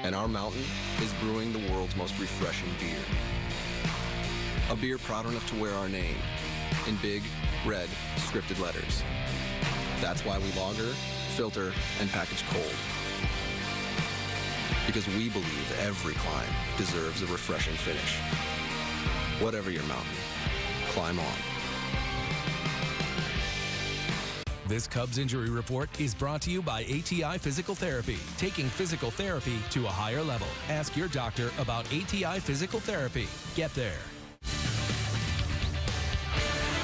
and our mountain is brewing the world's most refreshing beer. A beer proud enough to wear our name in big, red, scripted letters. That's why we lager, filter, and package cold. Because we believe every climb deserves a refreshing finish. Whatever your mountain, climb on. This Cubs Injury Report is brought to you by ATI Physical Therapy, taking physical therapy to a higher level. Ask your doctor about ATI Physical Therapy. Get there.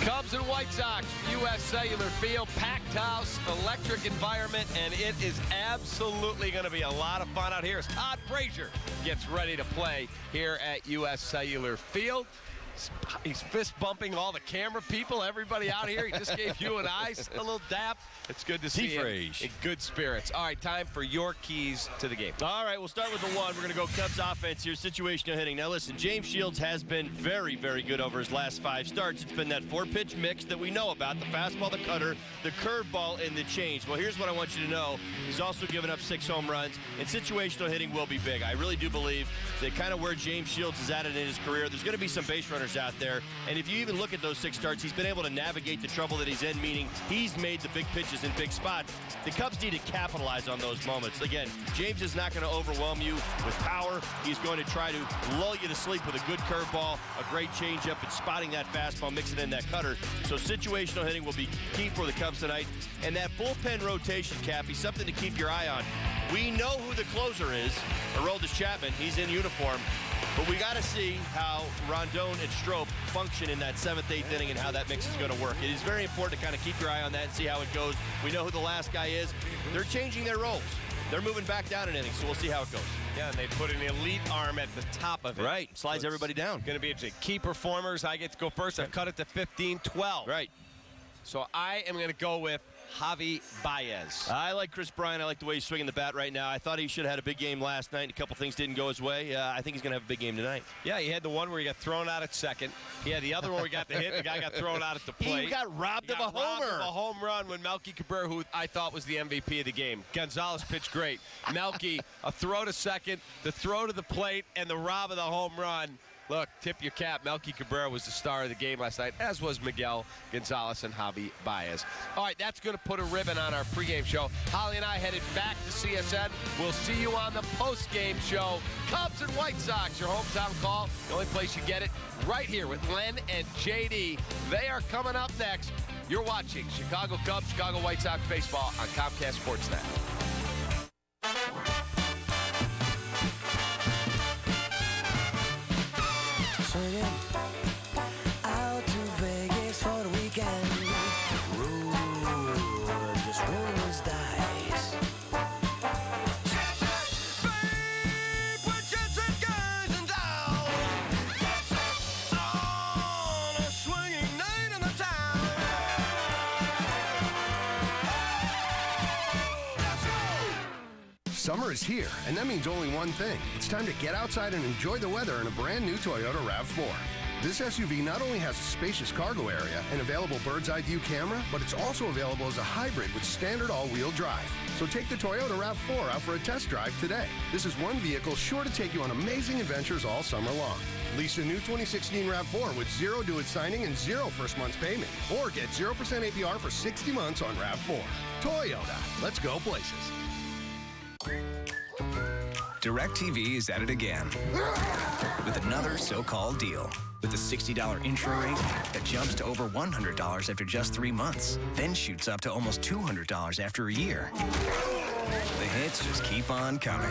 Cubs and White Sox, U.S. Cellular Field, packed house, electric environment, and it is absolutely going to be a lot of fun out here as Todd Frazier gets ready to play here at U.S. Cellular Field. He's fist bumping all the camera people, everybody out here. He just gave you and I a little dap. It's good to see him in good spirits. All right, time for your keys to the game. All right, we'll start with the one. We're going to go Cubs offense here, situational hitting. Now listen, James Shields has been very, very good over his last 5 starts. It's been that 4-pitch mix that we know about, the fastball, the cutter, the curveball, and the change. Well, here's what I want you to know. He's also given up 6 home runs, and situational hitting will be big. I really do believe that kind of where James Shields is at it in his career, there's going to be some base runners out there. And if you even look at those 6 starts, he's been able to navigate the trouble that he's in, meaning he's made the big pitches in big spots. The Cubs need to capitalize on those moments. Again, James is not going to overwhelm you with power. He's going to try to lull you to sleep with a good curveball, a great changeup, and spotting that fastball, mixing in that cutter. So situational hitting will be key for the Cubs tonight. And that bullpen rotation, Cappy, something to keep your eye on. We know who the closer is, Aroldis Chapman. He's in uniform. But we got to see how Rondon and Strop function in that 7th, 8th inning and how that mix is going to work. It is very important to kind of keep your eye on that and see how it goes. We know who the last guy is. They're changing their roles. They're moving back down an inning, so we'll see how it goes. Yeah, and they put an elite arm at the top of it. Right, slides so everybody down. Going to be interesting. Key performers, I get to go first. I've cut it to 15-12. Right. So I am going to go with Javi Baez. I like Chris Bryant. I like the way he's swinging the bat right now. I thought he should have had a big game last night. A couple things didn't go his way. I think he's going to have a big game tonight. Yeah, he had the one where he got thrown out at second. He had the other one where he got the hit. The guy got thrown out at the plate. He got robbed of a homer. A home run when Melky Cabrera, who I thought was the MVP of the game. Gonzalez pitched great. Melky, a throw to second, the throw to the plate, and the rob of the home run. Look, tip your cap. Melky Cabrera was the star of the game last night, as was Miguel Gonzalez and Javi Baez. All right, that's going to put a ribbon on our pregame show. Holly and I headed back to CSN. We'll see you on the postgame show. Cubs and White Sox, your hometown call. The only place you get it, right here with Len and JD. They are coming up next. You're watching Chicago Cubs, Chicago White Sox baseball on Comcast Sportsnet. Out to Vegas for the weekend. Just roll those dice. Put jets and guns and dolls. On a swinging night in the town. Let's go! Summer is here, and that means only one thing. It's time to get outside and enjoy the weather in a brand new Toyota RAV4. This SUV not only has a spacious cargo area and available bird's eye view camera, but it's also available as a hybrid with standard all-wheel drive. So take the Toyota RAV4 out for a test drive today. This is one vehicle sure to take you on amazing adventures all summer long. Lease a new 2016 RAV4 with 0 due signing and 0 first month's payment. Or get 0% APR for 60 months on RAV4. Toyota. Let's go places. DirecTV is at it again with another so-called deal. With a $60 intro rate that jumps to over $100 after just 3 months, then shoots up to almost $200 after a year. The hits just keep on coming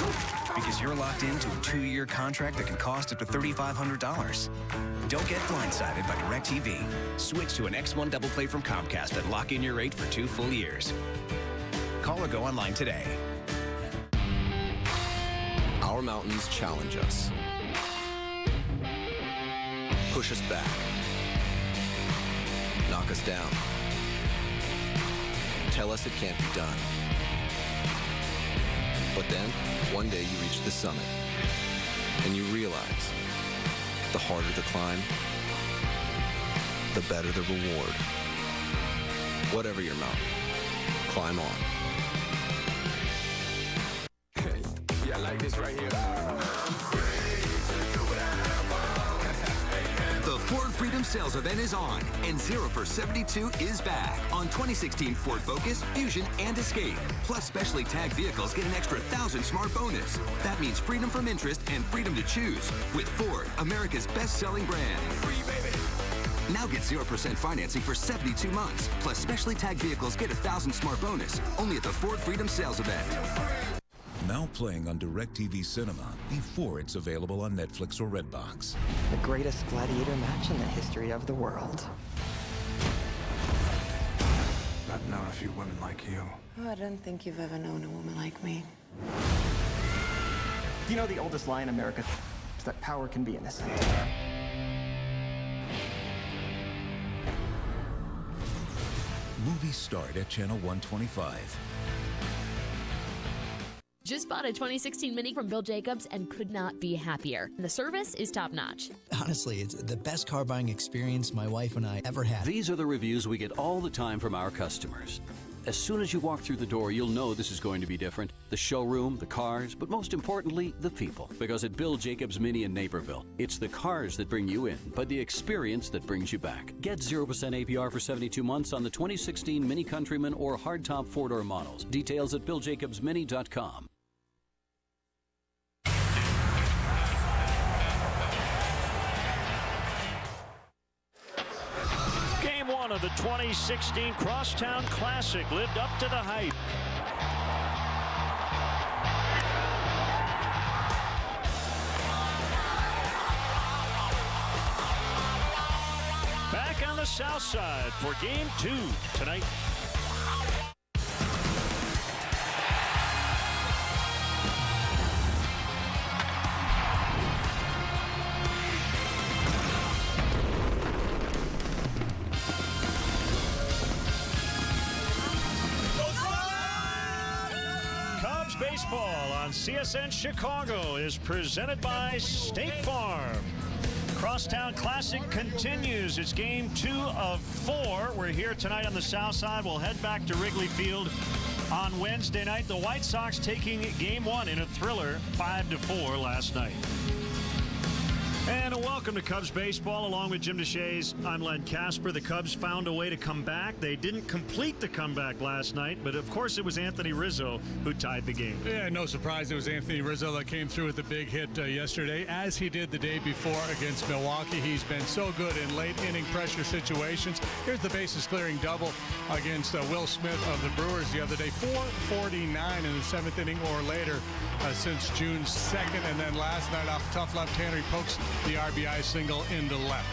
because you're locked into a 2-year contract that can cost up to $3,500. Don't get blindsided by DirecTV. Switch to an X1 Double Play from Comcast and lock in your rate for 2 full years. Call or go online today. Our mountains challenge us. Push us back. Knock us down. Tell us it can't be done. But then, one day you reach the summit, and you realize the harder the climb, the better the reward. Whatever your mountain, climb on. Yeah, I like this right here. The Ford Freedom Sales Event is on, and 0 for 72 is back on 2016 Ford Focus, Fusion, and Escape. Plus, specially tagged vehicles get an extra 1,000 smart bonus. That means freedom from interest and freedom to choose with Ford, America's best-selling brand. Free, baby. Now get 0% financing for 72 months. Plus, specially tagged vehicles get 1,000 smart bonus. Only at the Ford Freedom Sales Event. Now playing on DirecTV Cinema before it's available on Netflix or Redbox. The greatest gladiator match in the history of the world. few women like you. Oh, I don't think you've ever known a woman like me. Do you know the oldest lie in America is that power can be innocent? Movies start at Channel 125. Just bought a 2016 Mini from Bill Jacobs and could not be happier. The service is top-notch. Honestly, it's the best car buying experience my wife and I ever had. These are the reviews we get all the time from our customers. As soon as you walk through the door, you'll know this is going to be different. The showroom, the cars, but most importantly, the people. Because at Bill Jacobs Mini in Naperville, it's the cars that bring you in, but the experience that brings you back. Get 0% APR for 72 months on the 2016 Mini Countryman or hardtop four-door models. Details at BillJacobsMini.com. Game one of the 2016 Crosstown Classic lived up to the hype. Back on the south side for game two tonight. Baseball on CSN Chicago is presented by State Farm. Crosstown Classic continues. It's game 2 of 4. We're here tonight on the south side. We'll head back to Wrigley Field on Wednesday night. The White Sox taking game 1 in a thriller, 5-4 last night. And welcome to Cubs baseball. Along with Jim DeShays, I'm Len Casper. The Cubs found a way to come back. They didn't complete the comeback last night, but of course it was Anthony Rizzo who tied the game. Yeah, no surprise it was Anthony Rizzo that came through with the big hit yesterday, as he did the day before against Milwaukee. He's been so good in late inning pressure situations. Here's the bases clearing double against Will Smith of the Brewers the other day. 449 in the 7th inning or later since June 2nd. And then last night off tough left-hander, he pokes the RBI single into left.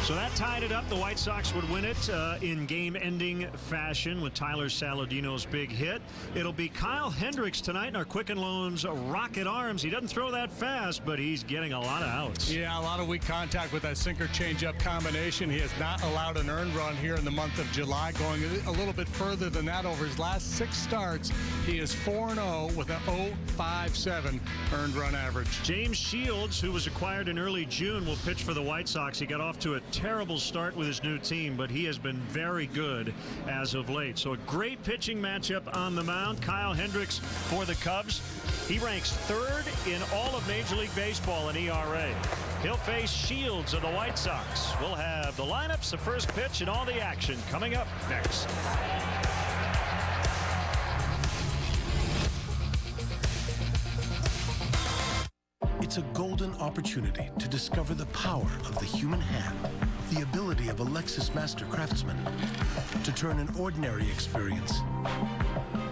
So that tied it up. The White Sox would win it in game-ending fashion with Tyler Saladino's big hit. It'll be Kyle Hendricks tonight in our Quicken Loans rocket arms. He doesn't throw that fast, but he's getting a lot of outs. Yeah, a lot of weak contact with that sinker changeup combination. He has not allowed an earned run here in the month of July, going a little bit further than that. Over his last 6 starts, he is 4-0 with an 0.57 earned run average. James Shields, who was acquired in early June, will pitch for the White Sox. He got off to a terrible start with his new team, but he has been very good as of late. So a great pitching matchup on the mound. Kyle Hendricks for the Cubs. He ranks 3rd in all of Major League Baseball in ERA. He'll face Shields of the White Sox. We'll have the lineups, the first pitch, and all the action coming up next. It's a golden opportunity to discover the power of the human hand, the ability of a Lexus Master Craftsman to turn an ordinary experience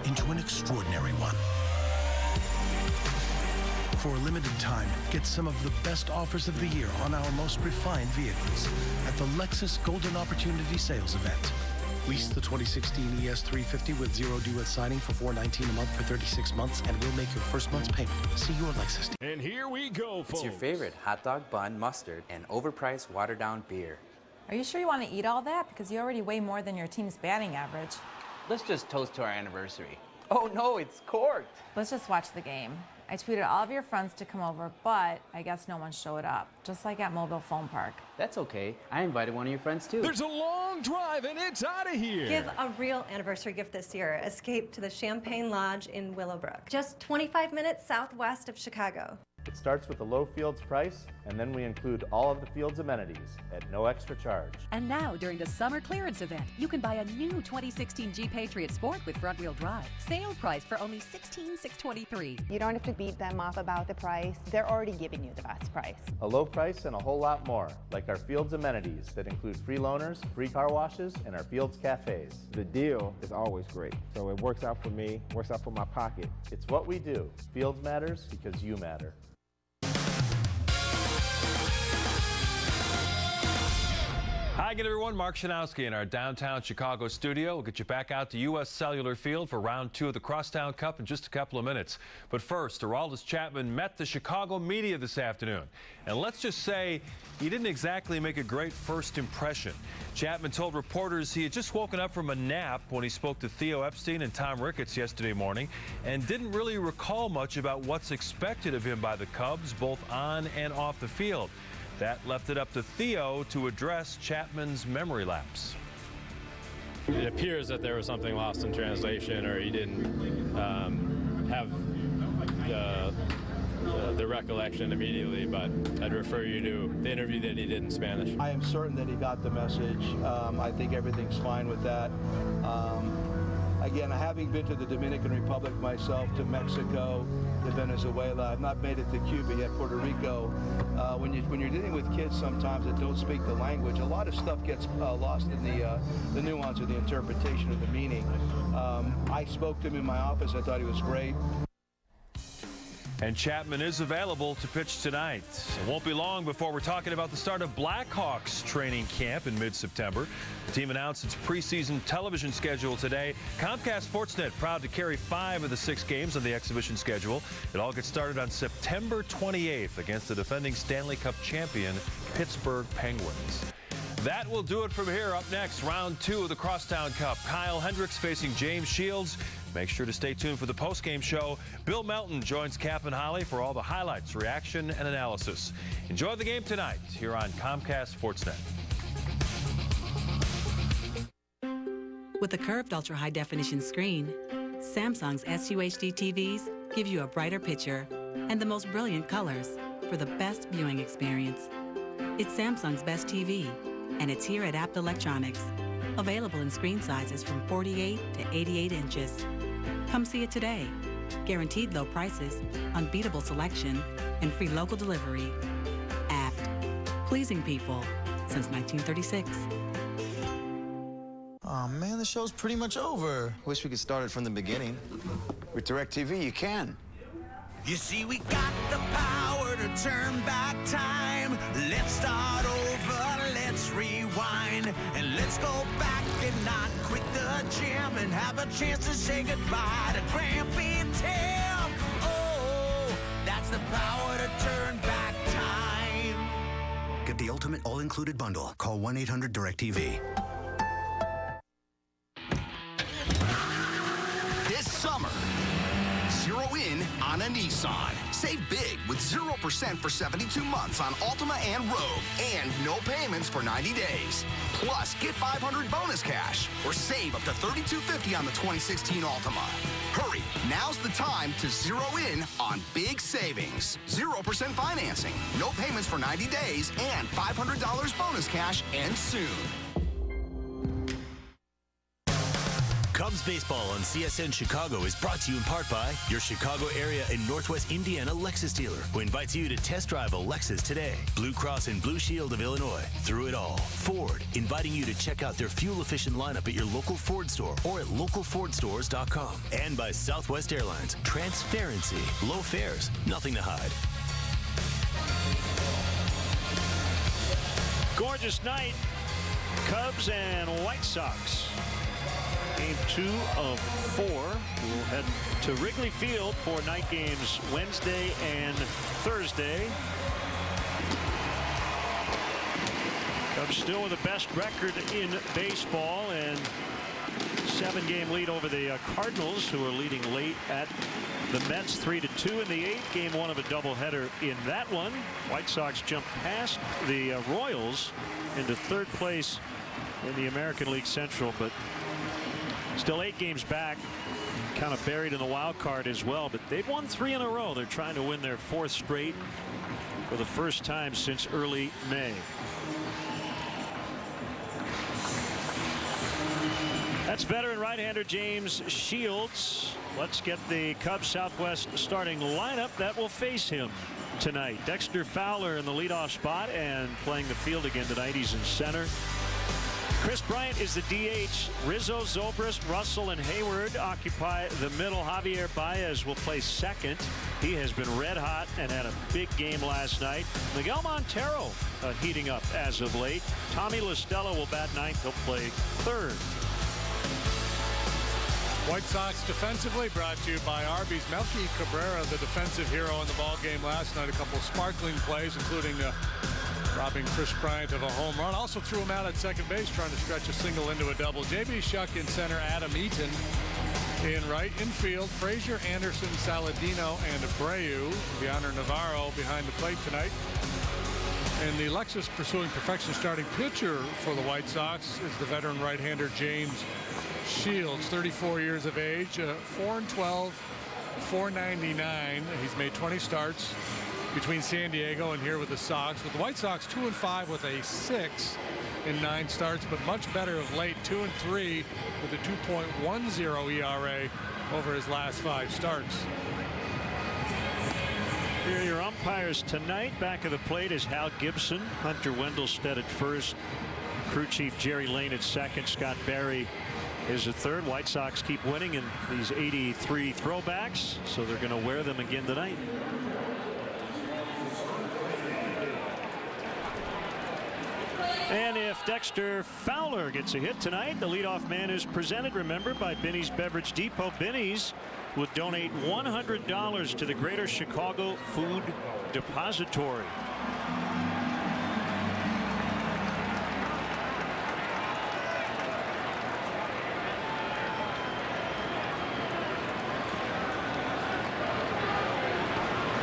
into an extraordinary one. For a limited time, get some of the best offers of the year on our most refined vehicles at the Lexus Golden Opportunity Sales Event. Lease the 2016 ES350 with 0 due at signing for $419 a month for 36 months, and we'll make your first month's payment. See your Lexus dealer. And here we go, folks. It's your favorite hot dog bun, mustard, and overpriced watered-down beer. Are you sure you want to eat all that? Because you already weigh more than your team's batting average. Let's just toast to our anniversary. Oh no, it's corked. Let's just watch the game. I tweeted all of your friends to come over, but I guess no one showed up, just like at Mobile Phone Park. That's okay. I invited one of your friends too. There's a long drive and it's out of here. Give a real anniversary gift this year. Escape to the Champagne Lodge in Willowbrook, just 25 minutes southwest of Chicago. It starts with a low Fields price, and then we include all of the Fields amenities at no extra charge. And now, during the summer clearance event, you can buy a new 2016 Jeep Patriot Sport with front-wheel drive. Sale price for only $16,623. You don't have to beat them up about the price. They're already giving you the best price. A low price and a whole lot more, like our Fields amenities that include free loaners, free car washes, and our Fields cafes. The deal is always great, so it works out for me, works out for my pocket. It's what we do. Fields matters because you matter. Hi again, everyone. Mark Shanowski in our downtown Chicago studio. We'll get you back out to U.S. Cellular Field for round 2 of the Crosstown Cup in just a couple of minutes. But first, Aroldis Chapman met the Chicago media this afternoon. And let's just say he didn't exactly make a great first impression. Chapman told reporters he had just woken up from a nap when he spoke to Theo Epstein and Tom Ricketts yesterday morning and didn't really recall much about what's expected of him by the Cubs, both on and off the field. That left it up to Theo to address Chapman's memory lapse. It appears that there was something lost in translation, or he didn't have the recollection immediately, but I'd refer you to the interview that he did in Spanish. I am certain that he got the message. I think everything's fine with that. Again, having been to the Dominican Republic myself, to Mexico, to Venezuela, I've not made it to Cuba yet, Puerto Rico. When you're dealing with kids sometimes that don't speak the language, a lot of stuff gets lost in the nuance or the interpretation of the meaning. I spoke to him in my office. I thought he was great. And Chapman is available to pitch tonight. It won't be long before we're talking about the start of Blackhawks training camp in mid-September. The team announced its preseason television schedule today. Comcast Sportsnet proud to carry 5 of the 6 games on the exhibition schedule. It all gets started on September 28th against the defending Stanley Cup champion Pittsburgh Penguins. That will do it from here. Up next, round 2 of the Crosstown Cup. Kyle Hendricks facing James Shields. Make sure to stay tuned for the postgame show. Bill Melton joins Cap and Holly for all the highlights, reaction, and analysis. Enjoy the game tonight here on Comcast Sportsnet. With a curved ultra-high-definition screen, Samsung's SUHD TVs give you a brighter picture and the most brilliant colors for the best viewing experience. It's Samsung's best TV, and it's here at Apt Electronics. Available in screen sizes from 48 to 88 inches. Come see it today. Guaranteed low prices, unbeatable selection, and free local delivery. Apt. Pleasing people since 1936. Oh man, the show's pretty much over. Wish we could start it from the beginning. With DirecTV, you can. You see, we got the power to turn back time. Let's start over, let's rewind, and let's go back and not quit the gym and have a chance to say goodbye to Grampy and Tim. Oh, that's the power to turn back time. Get the ultimate all-included bundle. Call 1-800-DIRECTV. This summer, zero in on a Nissan. Save big with 0% for 72 months on Altima and Rogue, and no payments for 90 days. Plus, get $500 bonus cash, or save up to $3,250 on the 2016 Altima. Hurry, now's the time to zero in on big savings. 0% financing, no payments for 90 days, and $500 bonus cash, and soon. Cubs baseball on CSN Chicago is brought to you in part by your Chicago area and Northwest Indiana Lexus dealer, who invites you to test drive a Lexus today. Blue Cross and Blue Shield of Illinois. Through it all. Ford, inviting you to check out their fuel-efficient lineup at your local Ford store or at localfordstores.com. And by Southwest Airlines. Transparency. Low fares. Nothing to hide. Gorgeous night. Cubs and White Sox. Game 2 of 4. We'll head to Wrigley Field for night games Wednesday and Thursday. Cubs still with the best record in baseball and 7-game lead over the Cardinals, who are leading late at the Mets 3-2 in the 8th. Game 1 of a doubleheader in that one. White Sox jump past the Royals into 3rd place in the American League Central, but still 8 games back, kind of buried in the wild card as well. But they've won 3 in a row. They're trying to win their 4th straight for the first time since early May. That's veteran right-hander James Shields. Let's get the Cubs Southwest starting lineup that will face him tonight. Dexter Fowler in the leadoff spot and playing the field again tonight. He's in center. Chris Bryant is the DH. Rizzo, Zobrist, Russell, and Hayward occupy the middle. Javier Baez will play second. He has been red hot and had a big game last night. Miguel Montero heating up as of late. Tommy LaStella will bat ninth. He'll play third. White Sox defensively brought to you by Arby's. Melky Cabrera, the defensive hero in the ball game last night. A couple sparkling plays, including robbing Chris Bryant of a home run. Also threw him out at second base, trying to stretch a single into a double. J.B. Shuck in center, Adam Eaton in right. Infield, Frazier, Anderson, Saladino, and Abreu. Leonard Navarro behind the plate tonight. And the Lexus pursuing perfection starting pitcher for the White Sox is the veteran right-hander James Shields, 34 years of age, 4-12, 499. He's made 20 starts between San Diego and here with the Sox. With the White Sox 2-5 with a 6 in 9 starts, but much better of late, 2-3 with a 2.10 ERA over his last 5 starts. Here are your umpires tonight. Back of the plate is Hal Gibson, Hunter Wendelstedt at first, crew chief Jerry Lane at second, Scott Barry is at third. White Sox keep winning in these 83 throwbacks, so they're going to wear them again tonight. And if Dexter Fowler gets a hit tonight, the leadoff man is presented, remember, by Binny's Beverage Depot. Binny's will donate $100 to the Greater Chicago Food Depository.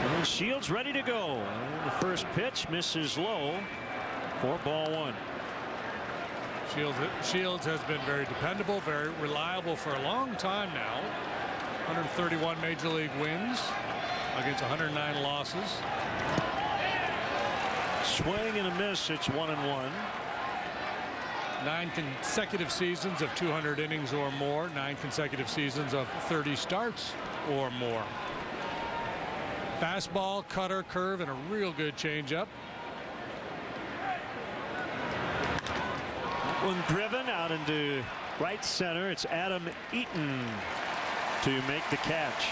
And Shields ready to go. And the first pitch misses low. 4-1. Shields has been very dependable, very reliable for a long time now. 131 major league wins against 109 losses. Swing and a miss. It's 1-1. 9 consecutive seasons of 200 innings or more. 9 consecutive seasons of 30 starts or more. Fastball, cutter, curve, and a real good changeup. One driven out into right center. It's Adam Eaton to make the catch.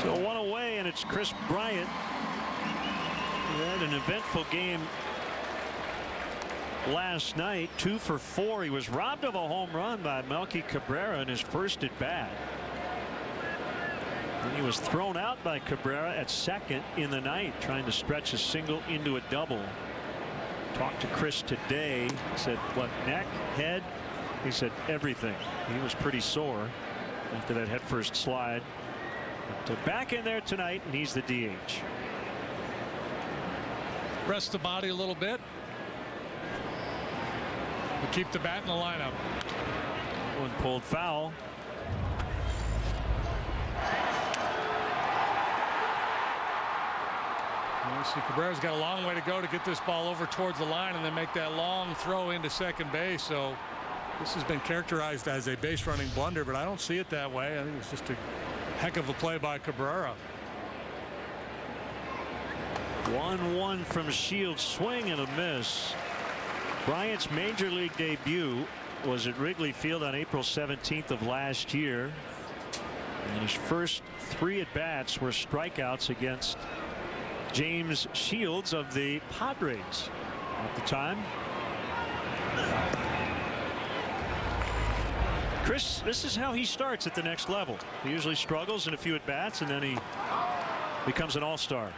So one away, and it's Chris Bryant. He had an eventful game last night. 2 for 4. He was robbed of a home run by Melky Cabrera in his first at bat. And he was thrown out by Cabrera at second in the ninth, trying to stretch a single into a double. Talked to Chris today. He said, what, neck, head? He said everything. He was pretty sore after that headfirst slide. But back in there tonight, and he's the DH. Rest the body a little bit. But keep the bat in the lineup. One pulled foul. See, Cabrera's got a long way to go to get this ball over towards the line and then make that long throw into second base. So this has been characterized as a base running blunder, but I don't see it that way. I think it's just a heck of a play by Cabrera. 1-1 from Shields. Swing and a miss. Bryant's major league debut was at Wrigley Field on April 17th of last year. And his first 3 at-bats were strikeouts against James Shields of the Padres at the time. Chris, this is how he starts at the next level. He usually struggles in a few at-bats, and then he becomes an all-star.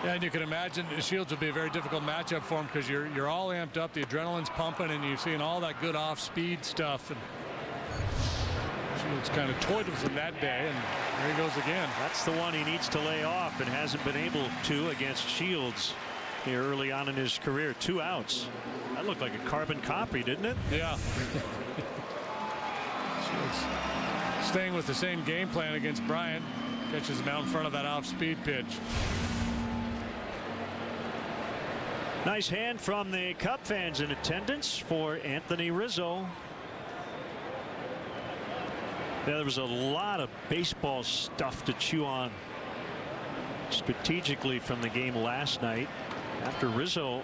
Yeah, and you can imagine Shields would be a very difficult matchup for him because you're all amped up, the adrenaline's pumping, and you're seeing all that good off-speed stuff. And Shields kind of toyed with him that day, and there he goes again. That's the one he needs to lay off and hasn't been able to against Shields here early on in his career. 2 outs. That looked like a carbon copy, didn't it? Yeah. Shields staying with the same game plan against Bryant. Catches him out in front of that off-speed pitch. Nice hand from the Cub fans in attendance for Anthony Rizzo. Yeah, there was a lot of baseball stuff to chew on strategically from the game last night after Rizzo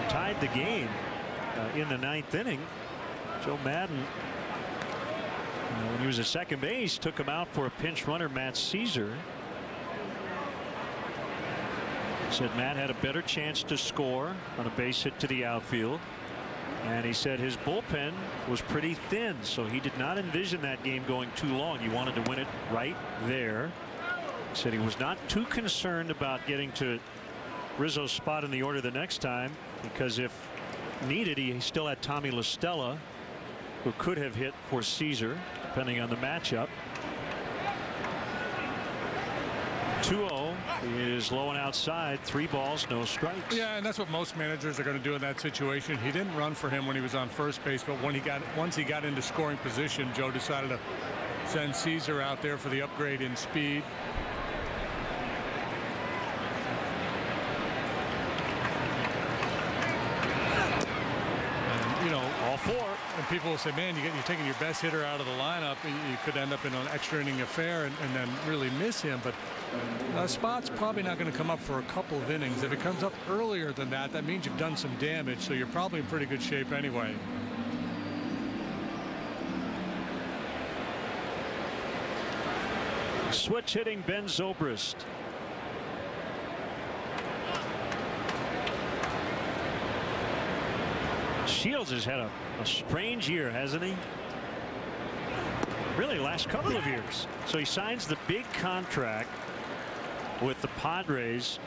tied the game in the 9th inning. Joe Madden, when he was at second base, took him out for a pinch runner, Matt Caesar. Said Matt had a better chance to score on a base hit to the outfield. And he said his bullpen was pretty thin, so he did not envision that game going too long. He wanted to win it right there. He said he was not too concerned about getting to Rizzo's spot in the order the next time, because if needed, he still had Tommy La Stella, who could have hit for Caesar, depending on the matchup. 2-0 is low and outside, 3 balls, no strikes. Yeah, and that's what most managers are going to do in that situation. He didn't run for him when he was on first base, but once he got into scoring position, Joe decided to send Caesar out there for the upgrade in speed. And, you know, all 4. And people will say, man, you're taking your best hitter out of the lineup. You could end up in an extra inning affair and then really miss him. But Spot's probably not going to come up for a couple of innings. If it comes up earlier than that, that means you've done some damage. So you're probably in pretty good shape anyway. Switch hitting Ben Zobrist. Shields has had a strange year, hasn't he? Really, last couple of years. So he signs the big contract with the Padres.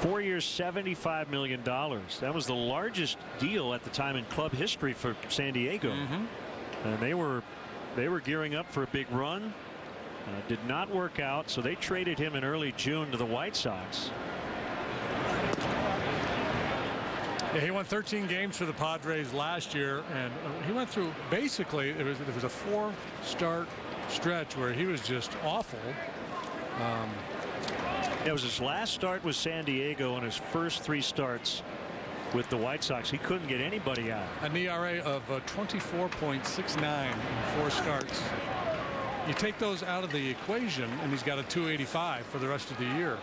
4 years, $75 million. That was the largest deal at the time in club history for San Diego. And they were gearing up for a big run. Did not work out, so they traded him in early June to the White Sox. Yeah, he won 13 games for the Padres last year, and he went through basically there was a 4-start stretch where he was just awful. It was his last start with San Diego, and his first 3 starts with the White Sox. He couldn't get anybody out. An ERA of 24.69 in 4 starts. You take those out of the equation, and he's got a 285 for the rest of the year.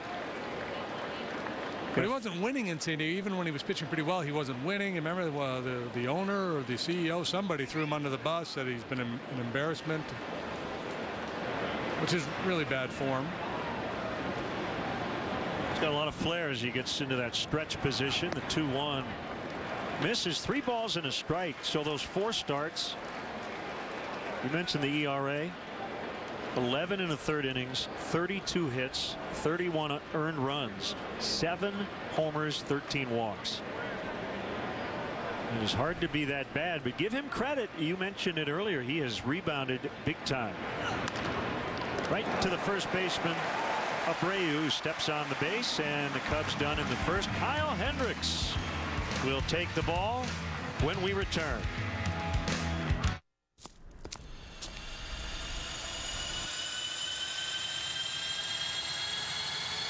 But he wasn't winning in San Diego. Even when he was pitching pretty well, he wasn't winning. Remember the owner or the CEO, somebody threw him under the bus, said he's been an embarrassment, which is really bad form. He's got a lot of flair as he gets into that stretch position. The 2-1 misses, 3 balls and a strike. So those 4 starts, you mentioned the ERA, 11 1/3 innings, 32 hits, 31 earned runs, 7 homers, 13 walks. It is hard to be that bad, but give him credit. You mentioned it earlier. He has rebounded big time. Right to the first baseman, Abreu, steps on the base, and the Cubs done in the first. Kyle Hendricks will take the ball when we return.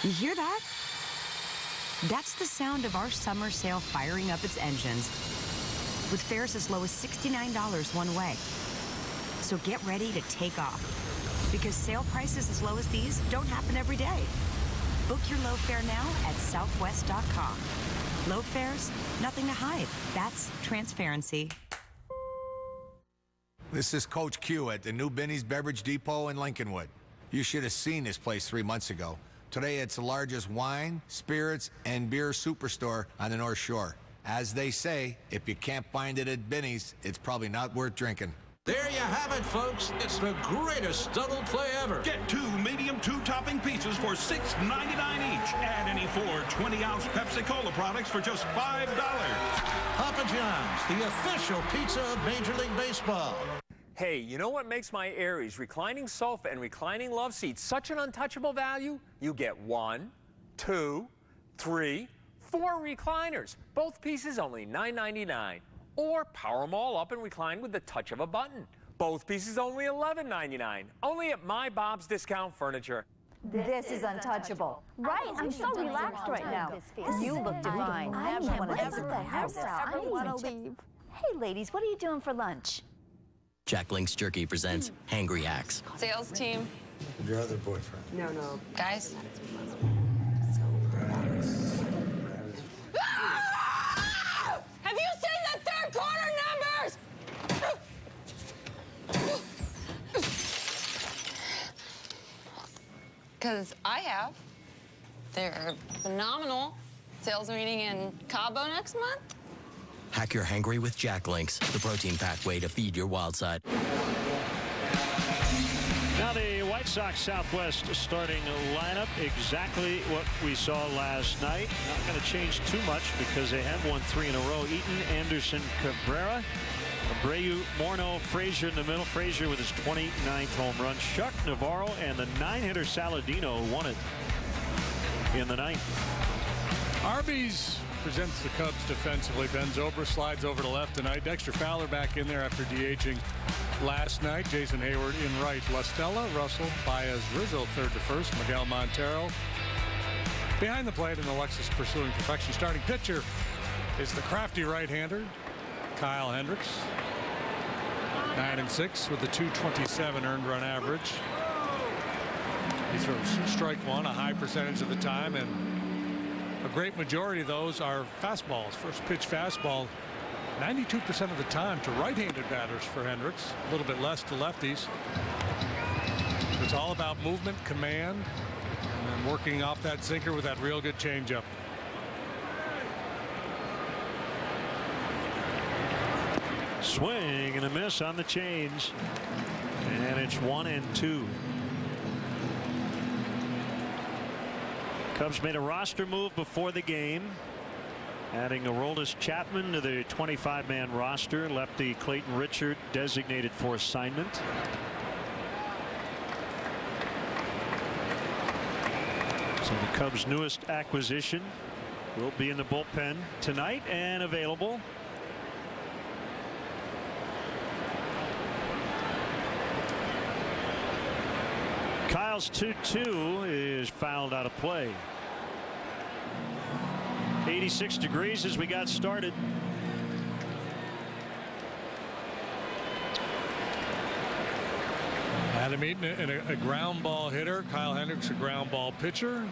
You hear that? That's the sound of our summer sale firing up its engines, with fares as low as $69 one way. So get ready to take off, because sale prices as low as these don't happen every day. Book your low fare now at southwest.com. Low fares, nothing to hide. That's transparency. This is Coach Q at the new Binny's Beverage Depot in Lincolnwood. You should have seen this place 3 months ago. Today, it's the largest wine, spirits, and beer superstore on the North Shore. As they say, if you can't find it at Binny's, it's probably not worth drinking. There you have it, folks. It's the greatest double play ever. Get 2 medium 2-topping pizzas for $6.99 each. Add any 4 20-ounce Pepsi-Cola products for just $5. Papa John's, the official pizza of Major League Baseball. Hey, you know what makes my Aries reclining sofa and reclining love seat such an untouchable value? You get 1, 2, 3, 4 recliners. Both pieces only $9.99. Or power them all up and recline with the touch of a button. Both pieces only $11.99. Only at My Bob's Discount Furniture. This is untouchable. Right, I'm so relaxed right now. You look divine. I never want to leave the house. I don't want to leave. Hey, ladies, what are you doing for lunch? Jack Link's Jerky presents Hangry Hacks. Sales team, Your other boyfriend. No. Guys? Have you seen the third quarter numbers? Because I have. They're phenomenal. Sales meeting in Cabo next month. Hack your hangry with Jack Links, the protein-packed way to feed your wild side. Now the White Sox Southwest starting lineup, exactly what we saw last night. Not going to change too much because they have won 3 in a row. Eaton, Anderson, Cabrera, Abreu, Morneau, Frazier in the middle. Frazier with his 29th home run. Shuck, Navarro, and the 9-hitter Saladino won it in the 9th. Arby's presents the Cubs defensively. Ben Zobrist slides over to left tonight. Dexter Fowler back in there after DHing last night. Jason Hayward in right. La Stella, Russell, Baez, Rizzo third to first. Miguel Montero behind the plate, and Alexis pursuing perfection. Starting pitcher is the crafty right-hander Kyle Hendricks. 9-6 with a .227 earned run average. He throws strike one a high percentage of the time, and a great majority of those are fastballs. First pitch fastball 92% of the time to right-handed batters for Hendricks. A little bit less to lefties. It's all about movement, command, and then working off that sinker with that real good changeup. Swing and a miss on the change. And it's 1-2. Cubs made a roster move before the game, adding Aroldis Chapman to the 25-man roster. Lefty Clayton Richard designated for assignment. So the Cubs' newest acquisition will be in the bullpen tonight and available. Kyle's 2-2 is fouled out of play. 86 degrees as we got started. Adam Eaton a ground ball hitter. Kyle Hendricks a ground ball pitcher.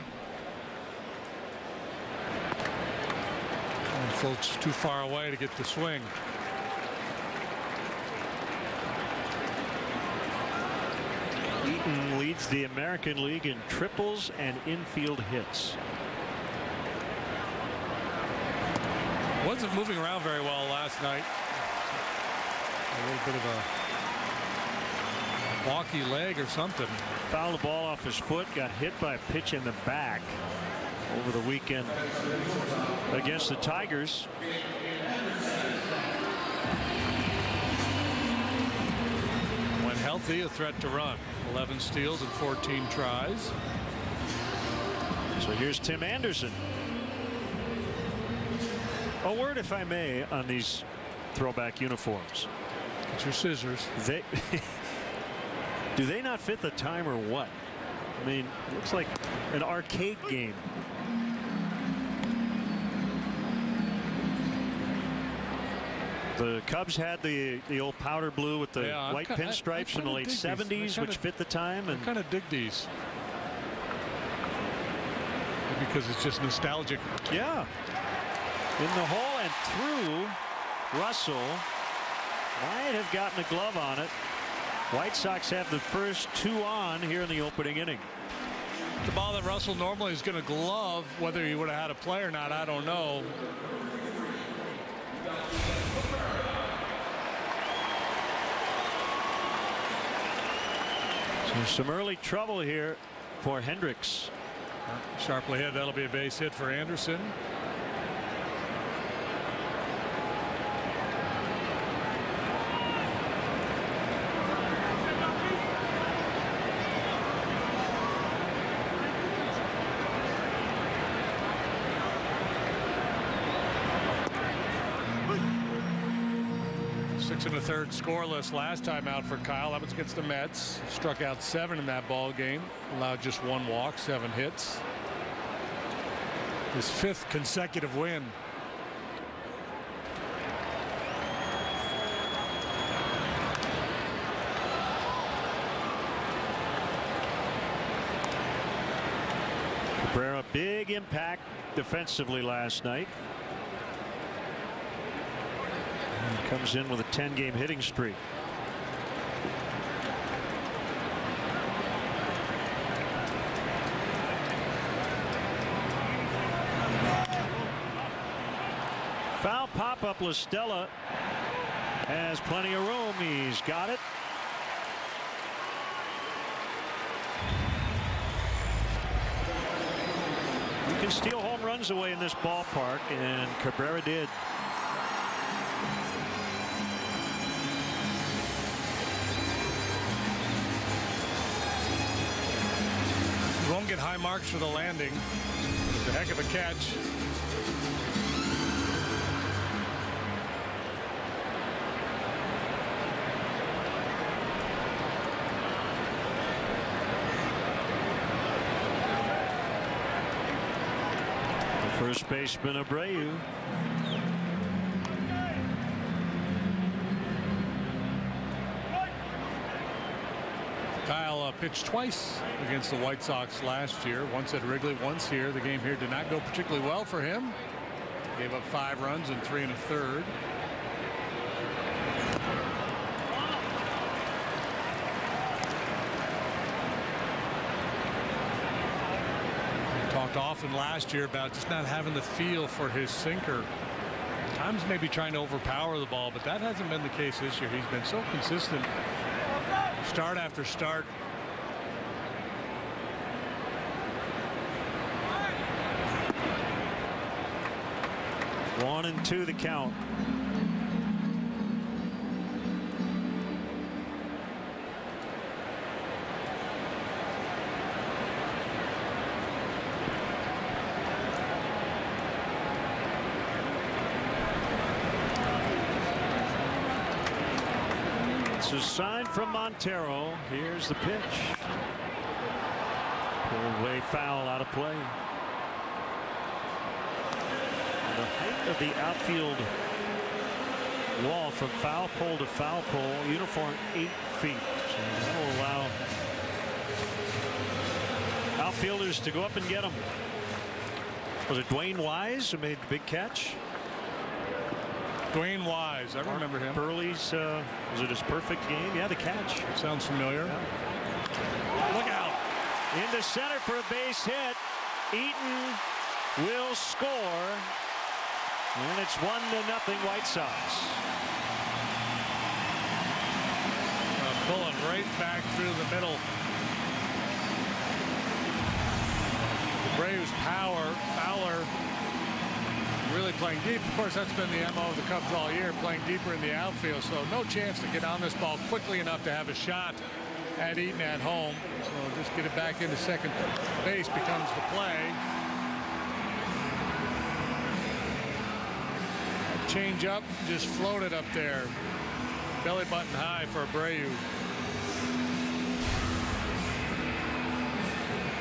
And Fultz too far away to get the swing. Eaton leads the American League in triples and infield hits. Wasn't moving around very well last night. A little bit of a walky leg or something. Fouled the ball off his foot, got hit by a pitch in the back over the weekend against the Tigers. When healthy, a threat to run. 11 steals and 14 tries. So here's Tim Anderson. A word, if I may, on these throwback uniforms. Get your scissors. Do they not fit the time or what? I mean, it looks like an arcade game. The Cubs had the old powder blue with the white pinstripes in the late 70s, which fit the time. And I kind of dig these. Because it's just nostalgic. Yeah. In the hole and through. Russell might have gotten a glove on it. White Sox have the first 2 on here in the opening inning. The ball that Russell normally is going to glove, whether he would have had a play or not, I don't know. So some early trouble here for Hendricks. Sharply hit. That'll be a base hit for Anderson. Six and a third scoreless last time out for Kyle. That was against the Mets. Struck out 7 in that ball game. Allowed just 1 walk, 7 hits. His 5th consecutive win. big impact defensively last night. He comes in with a 10-game hitting streak. Foul pop-up. LaStella has plenty of room. He's got it. You can steal home runs away in this ballpark, and Cabrera did. Won't get high marks for the landing. It's a heck of a catch. First baseman Abreu. Kyle pitched twice against the White Sox last year. Once at Wrigley, once here. The game here did not go particularly well for him. Gave up 5 runs in 3 1/3. Talked often last year about just not having the feel for his sinker. Times maybe trying to overpower the ball, but that hasn't been the case this year. He's been so consistent start after start. One and two the count. It's a sign from Montero. Here's the pitch. Pulled away, foul, out of play. The height of the outfield wall from foul pole to foul pole, uniform 8 feet. So that will allow outfielders to go up and get them. Was it Dwayne Wise who made the big catch? Dwayne Wise, I remember him. Burley's, was it his perfect game? Yeah, the catch. Sounds familiar. Yeah. Look out. Into center for a base hit. Eaton will score. And it's 1-0 White Sox. Pulling right back through the middle. Abreu's power. Fowler really playing deep. Of course, that's been the MO of the Cubs all year, playing deeper in the outfield. So no chance to get on this ball quickly enough to have a shot at Eaton at home. So just get it back into second base becomes the play. Change up, just floated up there. Belly button high for Abreu.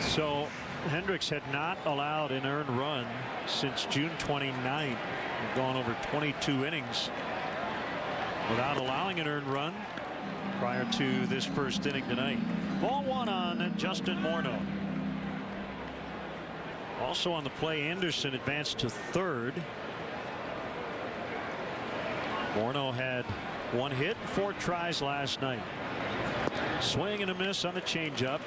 So Hendricks had not allowed an earned run since June 29th. We've gone over 22 innings without allowing an earned run prior to this first inning tonight. Ball 1 on Justin Morneau. Also on the play, Anderson advanced to third. Morneau had 1 hit, 4 tries last night. Swing and a miss on the changeup.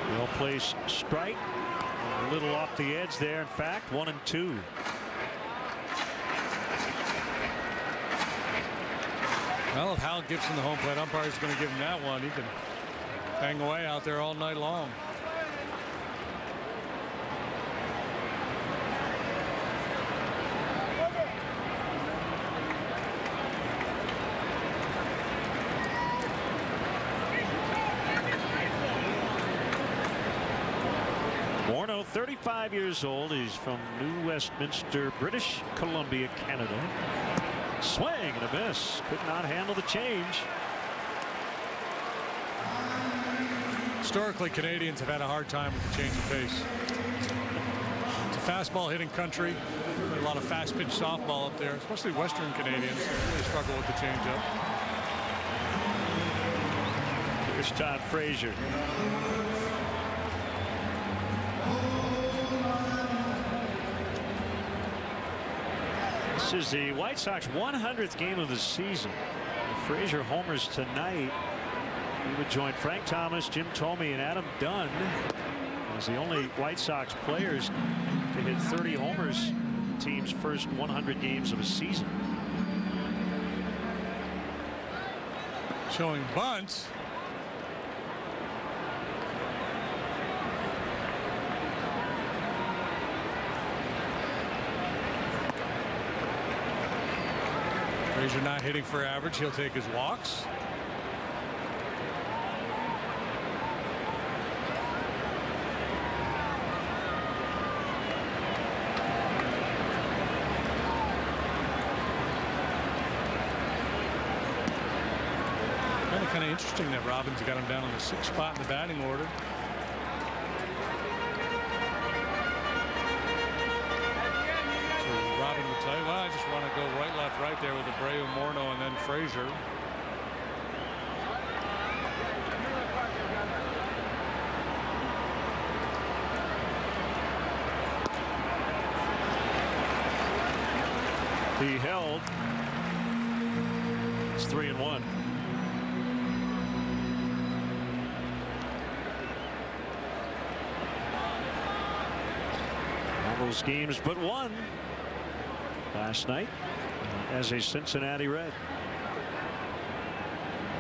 Well placed strike. A little off the edge there. In fact, 1-2. Well, if Hal Gibson, the home plate umpire, is going to give him that one, he can hang away out there all night long. Morneau, 35 years old. He's from New Westminster, British Columbia, Canada. Swing and a miss. Could not handle the change. Historically, Canadians have had a hard time with the change of pace. It's a fastball hitting country. A lot of fast pitch softball up there, especially Western Canadians. Really struggle with the changeup. Here's Todd Frazier. This is the White Sox 100th game of the season. If Frazier homers tonight, he would join Frank Thomas, Jim Thome, and Adam Dunn as the only White Sox players to hit 30 homers in the team's first 100 games of a season. Showing bunts. Frazier not hitting for average. He'll take his walks. Kind of interesting that Robbins got him down on the 6th spot in the batting order. So Robin would tell you, well, I just want to go right, left, right there with Abreu, Morneau, and then Frazier. He held. It's 3-1. Those games but one last night as a Cincinnati Red.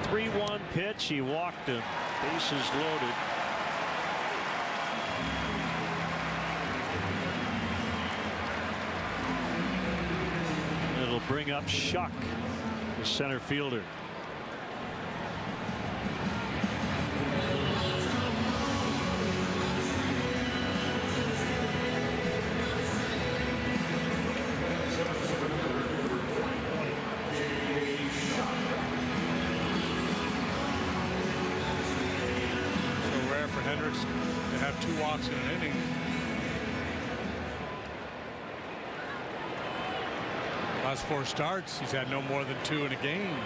3-1 pitch. He walked him. Bases loaded. It'll bring up Shuck, the center fielder. Hendricks to have 2 walks in an inning. Last 4 starts, he's had no more than 2 in a game.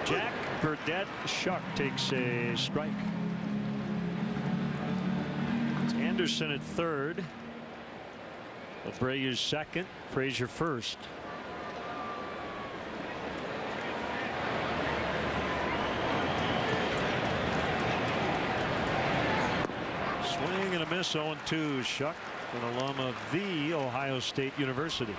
Jack Burdette Shuck takes a strike. It's Anderson at 3rd. Abreu's 2nd. Frazier 1st. Swing and a miss. 0-2. Shuck, an alum of the Ohio State University.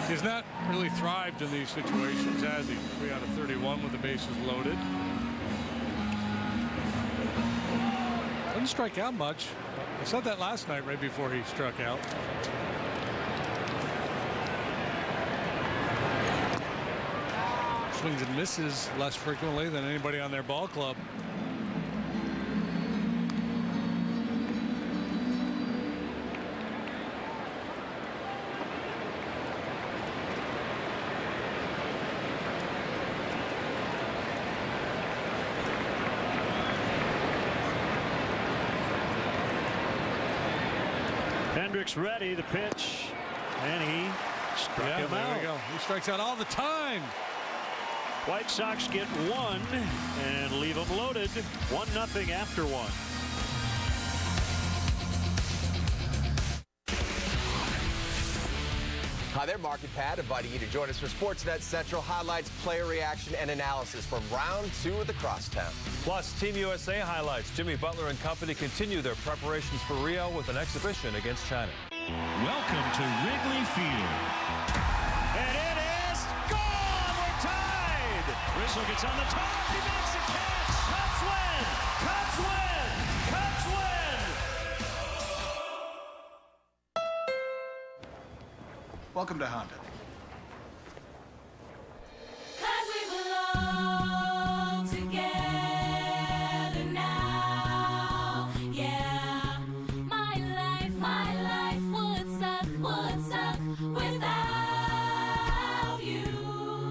He's not really thrived in these situations, has he? 3 out of 31 with the bases loaded. Doesn't strike out much. I said that last night right before he struck out. Swings and misses less frequently than anybody on their ball club. Hendricks ready, the pitch, and he struck him out. There we go. He strikes out all the time. White Sox get 1 and leave them loaded. 1-0 after 1. Hi there, Mark and Pat, inviting you to join us for Sportsnet Central highlights, player reaction, and analysis from round 2 of the Crosstown. Plus, Team USA highlights. Jimmy Butler and company continue their preparations for Rio with an exhibition against China. Welcome to Wrigley Field. And it is gone. We're tied. Rizzo gets on the top. He makes a catch. Cubs win. Cubs win. Cubs win. Welcome to Honda.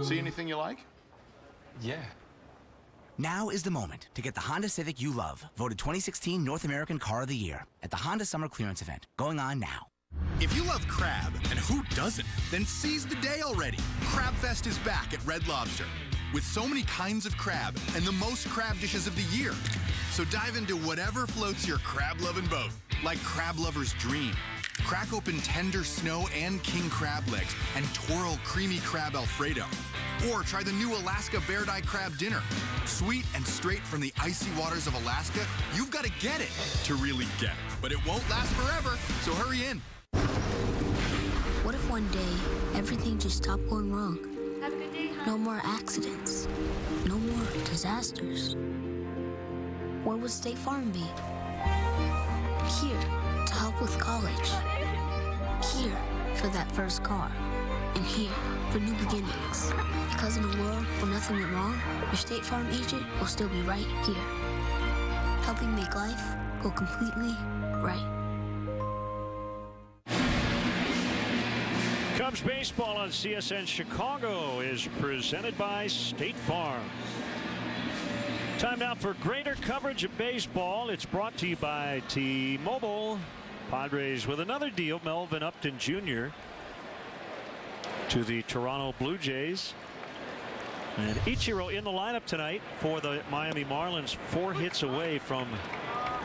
See anything you like? Yeah. Now is the moment to get the Honda Civic you love, voted 2016 North American Car of the Year at the Honda Summer Clearance Event, going on now. If you love crab, and who doesn't, then seize the day already. Crab Fest is back at Red Lobster with so many kinds of crab and the most crab dishes of the year. So dive into whatever floats your crab-loving boat, like Crab Lover's Dream. Crack open tender snow and king crab legs and twirl creamy crab Alfredo. Or try the new Alaska Bear Dye Crab Dinner. Sweet and straight from the icy waters of Alaska, you've got to get it to really get it. But it won't last forever, so hurry in. What if one day everything just stopped going wrong? Have a good day, hon. No more accidents. No more disasters. Where would State Farm be? Here to help with college. Here for that first car. And here for new beginnings. Because in a world where nothing went wrong, your State Farm agent will still be right here. Helping make life go completely right. Cubs baseball on CSN Chicago is presented by State Farm. Time now for greater coverage of baseball. It's brought to you by T-Mobile. Padres with another deal. Melvin Upton Jr. to the Toronto Blue Jays. And Ichiro in the lineup tonight for the Miami Marlins. 4 hits away from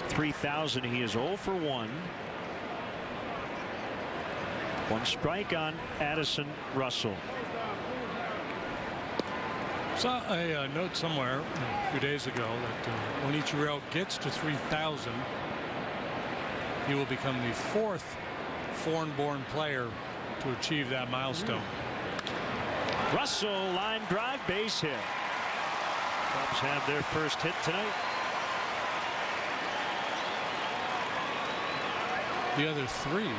3,000. He is 0 for 1. 1 strike on Addison Russell. Saw a note somewhere a few days ago that when Ichiro gets to 3,000, he will become the 4th foreign-born player to achieve that milestone. Russell, line drive, base hit. Cubs have their first hit tonight. The other 3,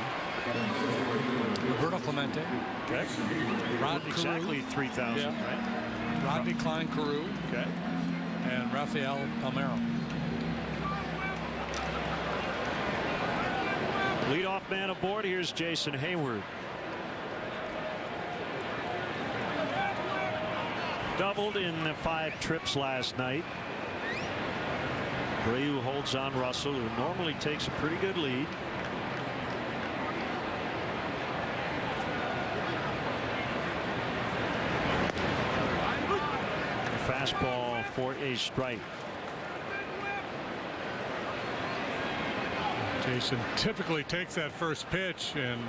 Roberto Clemente, okay. Rodney exactly 3,000, yeah. right? Rodney Klein Carew, okay, and Rafael Palmeiro. Leadoff man aboard. Here's Jason Hayward. Doubled in the 5 trips last night. Abreu holds on Russell, who normally takes a pretty good lead. A fastball for a strike. Jason typically takes that first pitch, and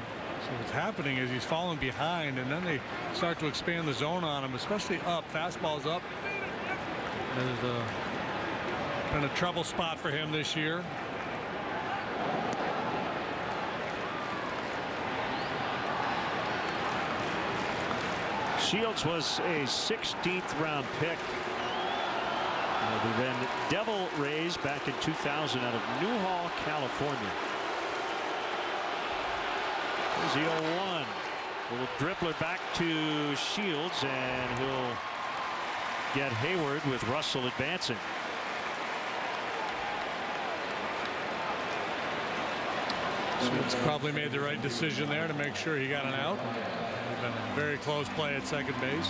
so what's happening is he's falling behind, and then they start to expand the zone on him, especially up. Fastball's up. There's been a trouble spot for him this year. Shields was a 16th round pick of the then Devil Rays back in 2000 out of Newhall, California. There's the 0-1. Little dribbler back to Shields, and he'll get Hayward with Russell advancing. Shields probably made the right decision there to make sure he got an out. It's been a very close play at second base.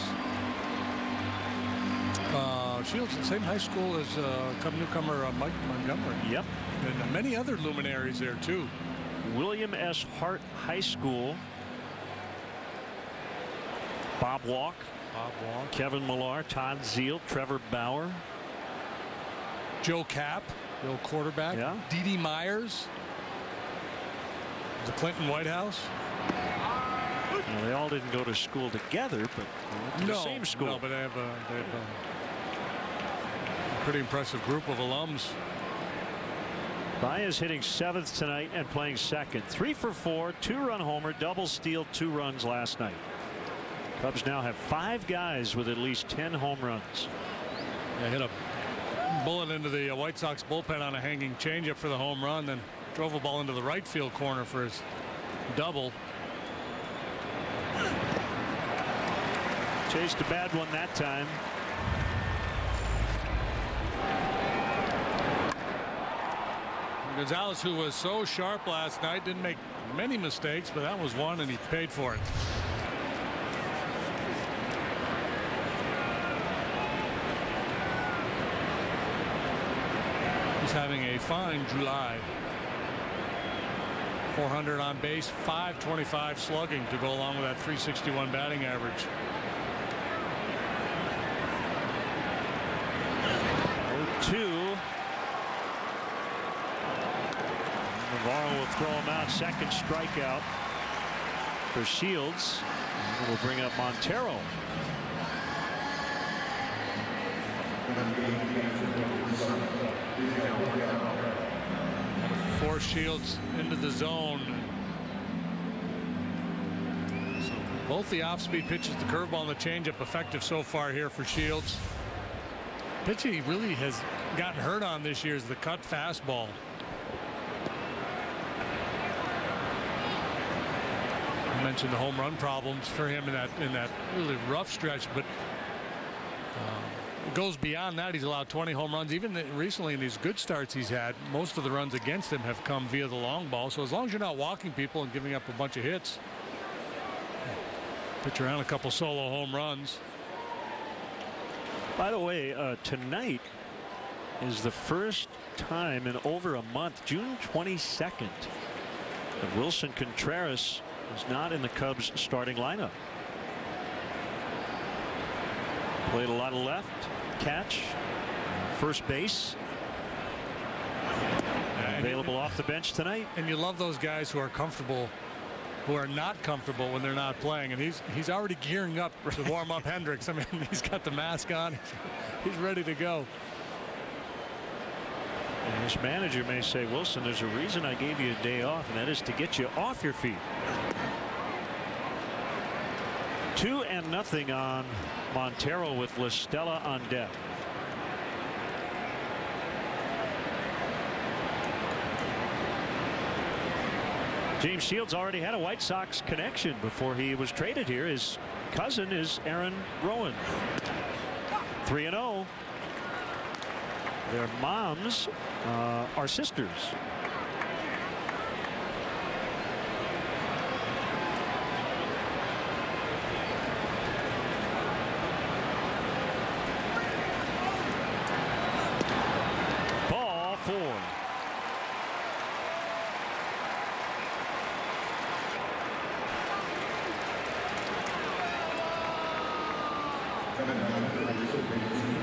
Shields, the same high school as newcomer Mike Montgomery. Yep. And many other luminaries there, too. William S. Hart High School. Bob Walk. Kevin Millar, Todd Zeal, Trevor Bauer. Joe Kapp, the old quarterback. Yeah. Dee Myers. The Clinton White House. Well, they all didn't go to school together, but they went to the same school. No, but they have a pretty impressive group of alums. Baez hitting 7th tonight and playing 2nd. 3 for 4, 2-run homer, double steal, 2 runs last night. Cubs now have 5 guys with at least 10 home runs. They hit a bullet into the White Sox bullpen on a hanging changeup for the home run, then drove a ball into the right field corner for his double. Chased a bad one that time. Gonzalez, who was so sharp last night, didn't make many mistakes, but that was one, and he paid for it. having a fine July. 400 on base, 525 slugging to go along with that 361 batting average. 0-2. Navarro will throw him out. Second strikeout for Shields. And we'll bring up Montero. Force Shields into the zone. So both the off-speed pitches, the curveball and the changeup, effective so far here for Shields. Pitch he really has gotten hurt on this year is the cut fastball. I mentioned the home run problems for him in that really rough stretch, but it goes beyond that. He's allowed 20 home runs. Even recently in these good starts he's had, most of the runs against him have come via the long ball. So as long as you're not walking people and giving up a bunch of hits, pitch around a couple solo home runs. By the way, tonight is the first time in over a month, June 22nd, that Wilson Contreras is not in the Cubs starting lineup. Played a lot of left, catch, first base. Available off the bench tonight. And you love those guys who are comfortable, who are not comfortable when they're not playing. And he's already gearing up to warm up Hendricks. I mean, he's got the mask on. He's ready to go. And his manager may say, Wilson, there's a reason I gave you a day off, and that is to get you off your feet. 2-0 on Montero with La Stella on deck. James Shields already had a White Sox connection before he was traded here. His cousin is Aaron Rowan. 3-0. Their moms are sisters. Ball 4.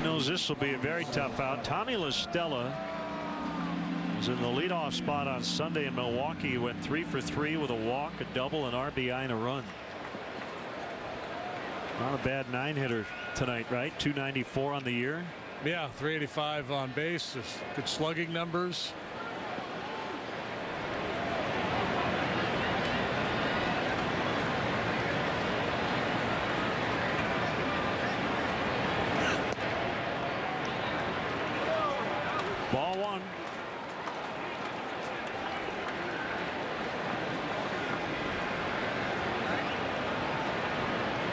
Knows this will be a very tough out. Tommy La Stella was in the leadoff spot on Sunday in Milwaukee. He went 3 for 3 with a walk, a double, an RBI, and a run. Not a bad 9-hitter tonight, right? 294 on the year. Yeah, 385 on base. Good slugging numbers. Ball 1.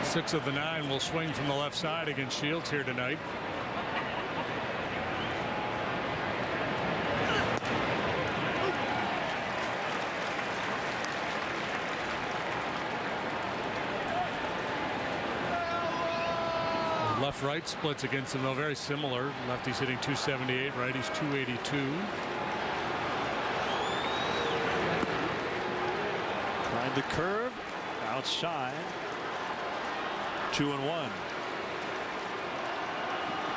Six of the 9 will swing from the left side against Shields here tonight. Left-right splits against him, though, very similar. Lefty's hitting 278, righty's 282. Tried the curve outside. 2-1.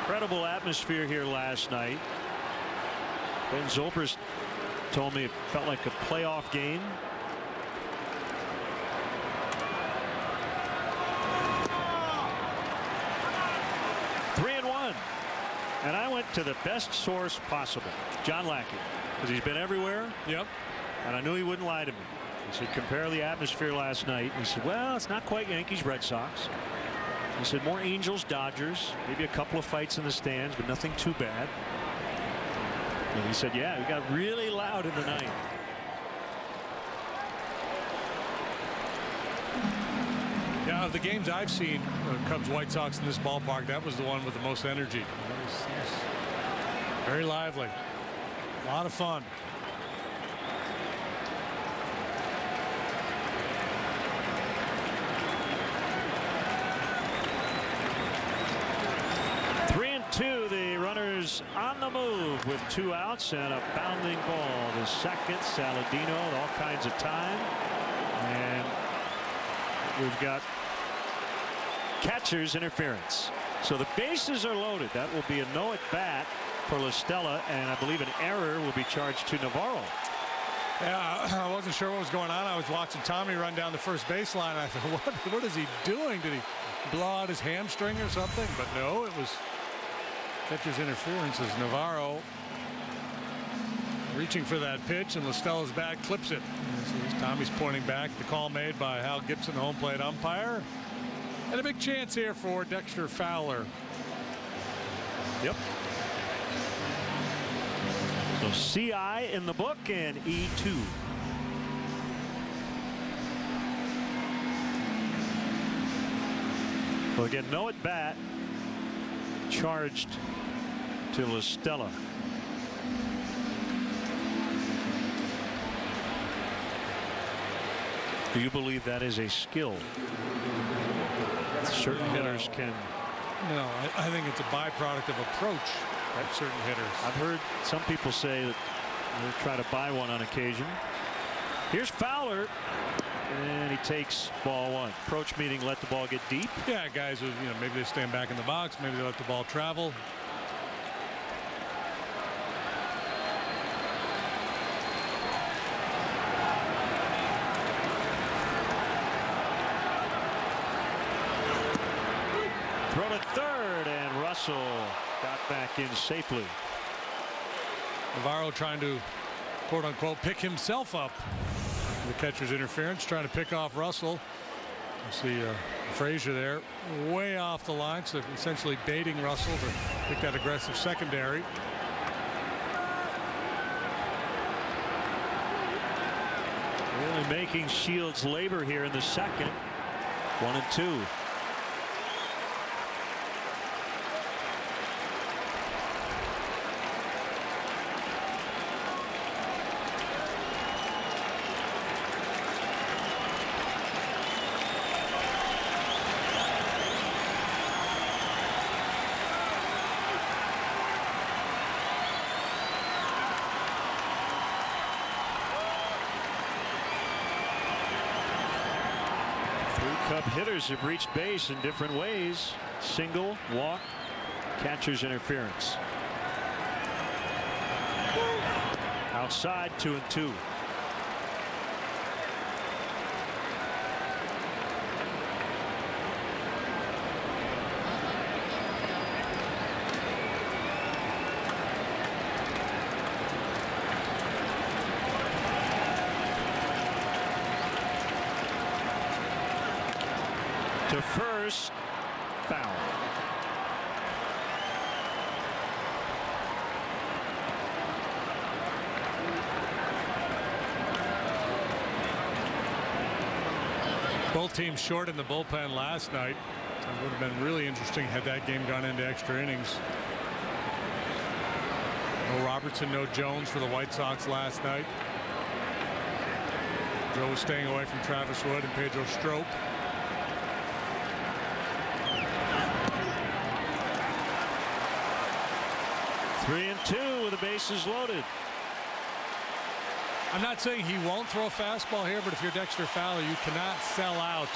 Incredible atmosphere here last night. Ben Zobrist told me it felt like a playoff game. And I went to the best source possible, John Lackey, because he's been everywhere. Yep. And I knew he wouldn't lie to me. He said, compare the atmosphere last night. And he said, well, it's not quite Yankees, Red Sox. He said, more Angels, Dodgers, maybe a couple of fights in the stands, but nothing too bad. And he said, yeah, we got really loud in the ninth. Yeah, of the games I've seen, Cubs White Sox in this ballpark, that was the one with the most energy. Very lively. A lot of fun. Two, the runners on the move. alive with 2 outs and a bounding ball to second. Saladino at all kinds of time. And we've got catcher's interference. So the bases are loaded. That will be a no at bat for La Stella, and I believe an error will be charged to Navarro. Yeah, I wasn't sure what was going on. I was watching Tommy run down the first baseline. I thought, what is he doing? Did he blow out his hamstring or something? But no, it was catcher's interference as Navarro reaching for that pitch, and La Stella's bat clips it. So Tommy's pointing back. The call made by Hal Gibson, the home plate umpire. And a big chance here for Dexter Fowler. Yep. So CI in the book and E2. Well, again, no at bat charged to La Stella. Do you believe that is a skill? Certain hitters can. No, I think it's a byproduct of approach at certain hitters. I've heard some people say that they'll try to buy one on occasion. Here's Fowler, and he takes ball 1. Approach meaning let the ball get deep. Yeah, guys who, maybe they stand back in the box, maybe they let the ball travel. Throw to third, and Russell got back in safely. Navarro trying to, quote unquote, pick himself up. The catcher's interference, trying to pick off Russell. You see Frazier there, way off the line, so essentially baiting Russell to pick that aggressive secondary. Really making Shields labor here in the second. 1-2. Cub hitters have reached base in different ways. Single, walk, catcher's interference. Outside, 2-2. To first, foul. Both teams short in the bullpen last night. So it would have been really interesting had that game gone into extra innings. No Robertson, no Jones for the White Sox last night. Joe was staying away from Travis Wood and Pedro Strop. Three and two with the bases loaded. I'm not saying he won't throw a fastball here, but if you're Dexter Fowler, you cannot sell out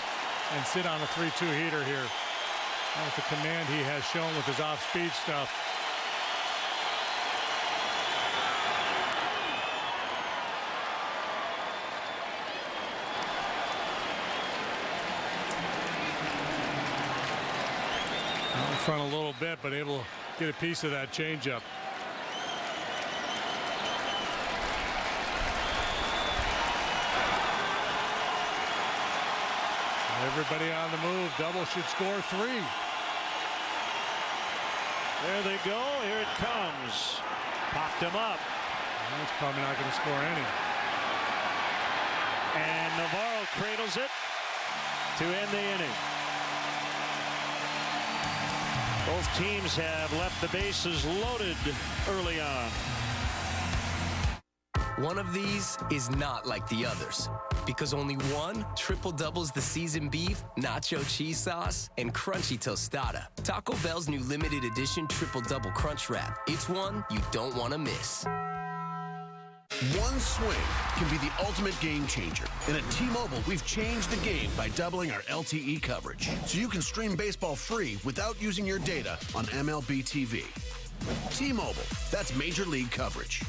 and sit on a 3-2 heater here. And with the command he has shown with his off-speed stuff. In front a little bit, but able to get a piece of that changeup. Everybody on the move. Double should score 3. There they go. Here it comes. Popped him up. He's probably not going to score any. And Navarro cradles it to end the inning. Both teams have left the bases loaded early on. One of these is not like the others. Because only one triple doubles the seasoned beef, nacho cheese sauce, and crunchy tostada. Taco Bell's new limited edition triple double crunch wrap. It's one you don't want to miss. One swing can be the ultimate game changer. And at T-Mobile, we've changed the game by doubling our LTE coverage, so you can stream baseball free without using your data on MLB TV. T-Mobile, that's Major League coverage.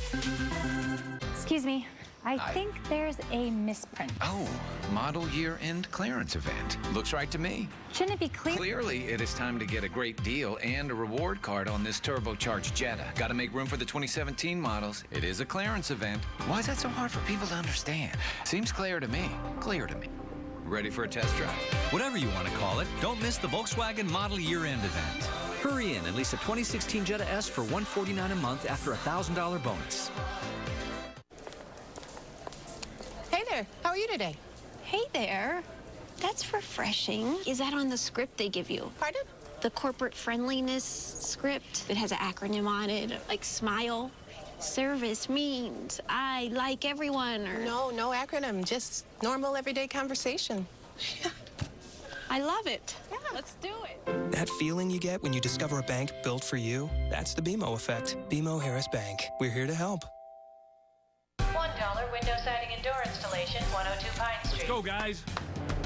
Excuse me. I think there's a misprint. Oh, model year-end clearance event. Looks right to me. Shouldn't it be clear? Clearly, it is time to get a great deal and a reward card on this turbocharged Jetta. Got to make room for the 2017 models. It is a clearance event. Why is that so hard for people to understand? Seems clear to me. Clear to me. Ready for a test drive? Whatever you want to call it, don't miss the Volkswagen Model Year-End event. Hurry in and lease a 2016 Jetta S for $149 a month after a $1,000 bonus. Hey there, how are you today? Hey there. That's refreshing. Is that on the script they give you? Pardon? The corporate friendliness script. It has an acronym on it, like SMILE. Service means I like everyone, or... No acronym, just normal everyday conversation. I love it. Yeah, let's do it. That feeling you get when you discover a bank built for you, that's the BMO effect. BMO Harris Bank. We're here to help. $1 window siding and door installation, 102 Pine Street. Let's go, guys.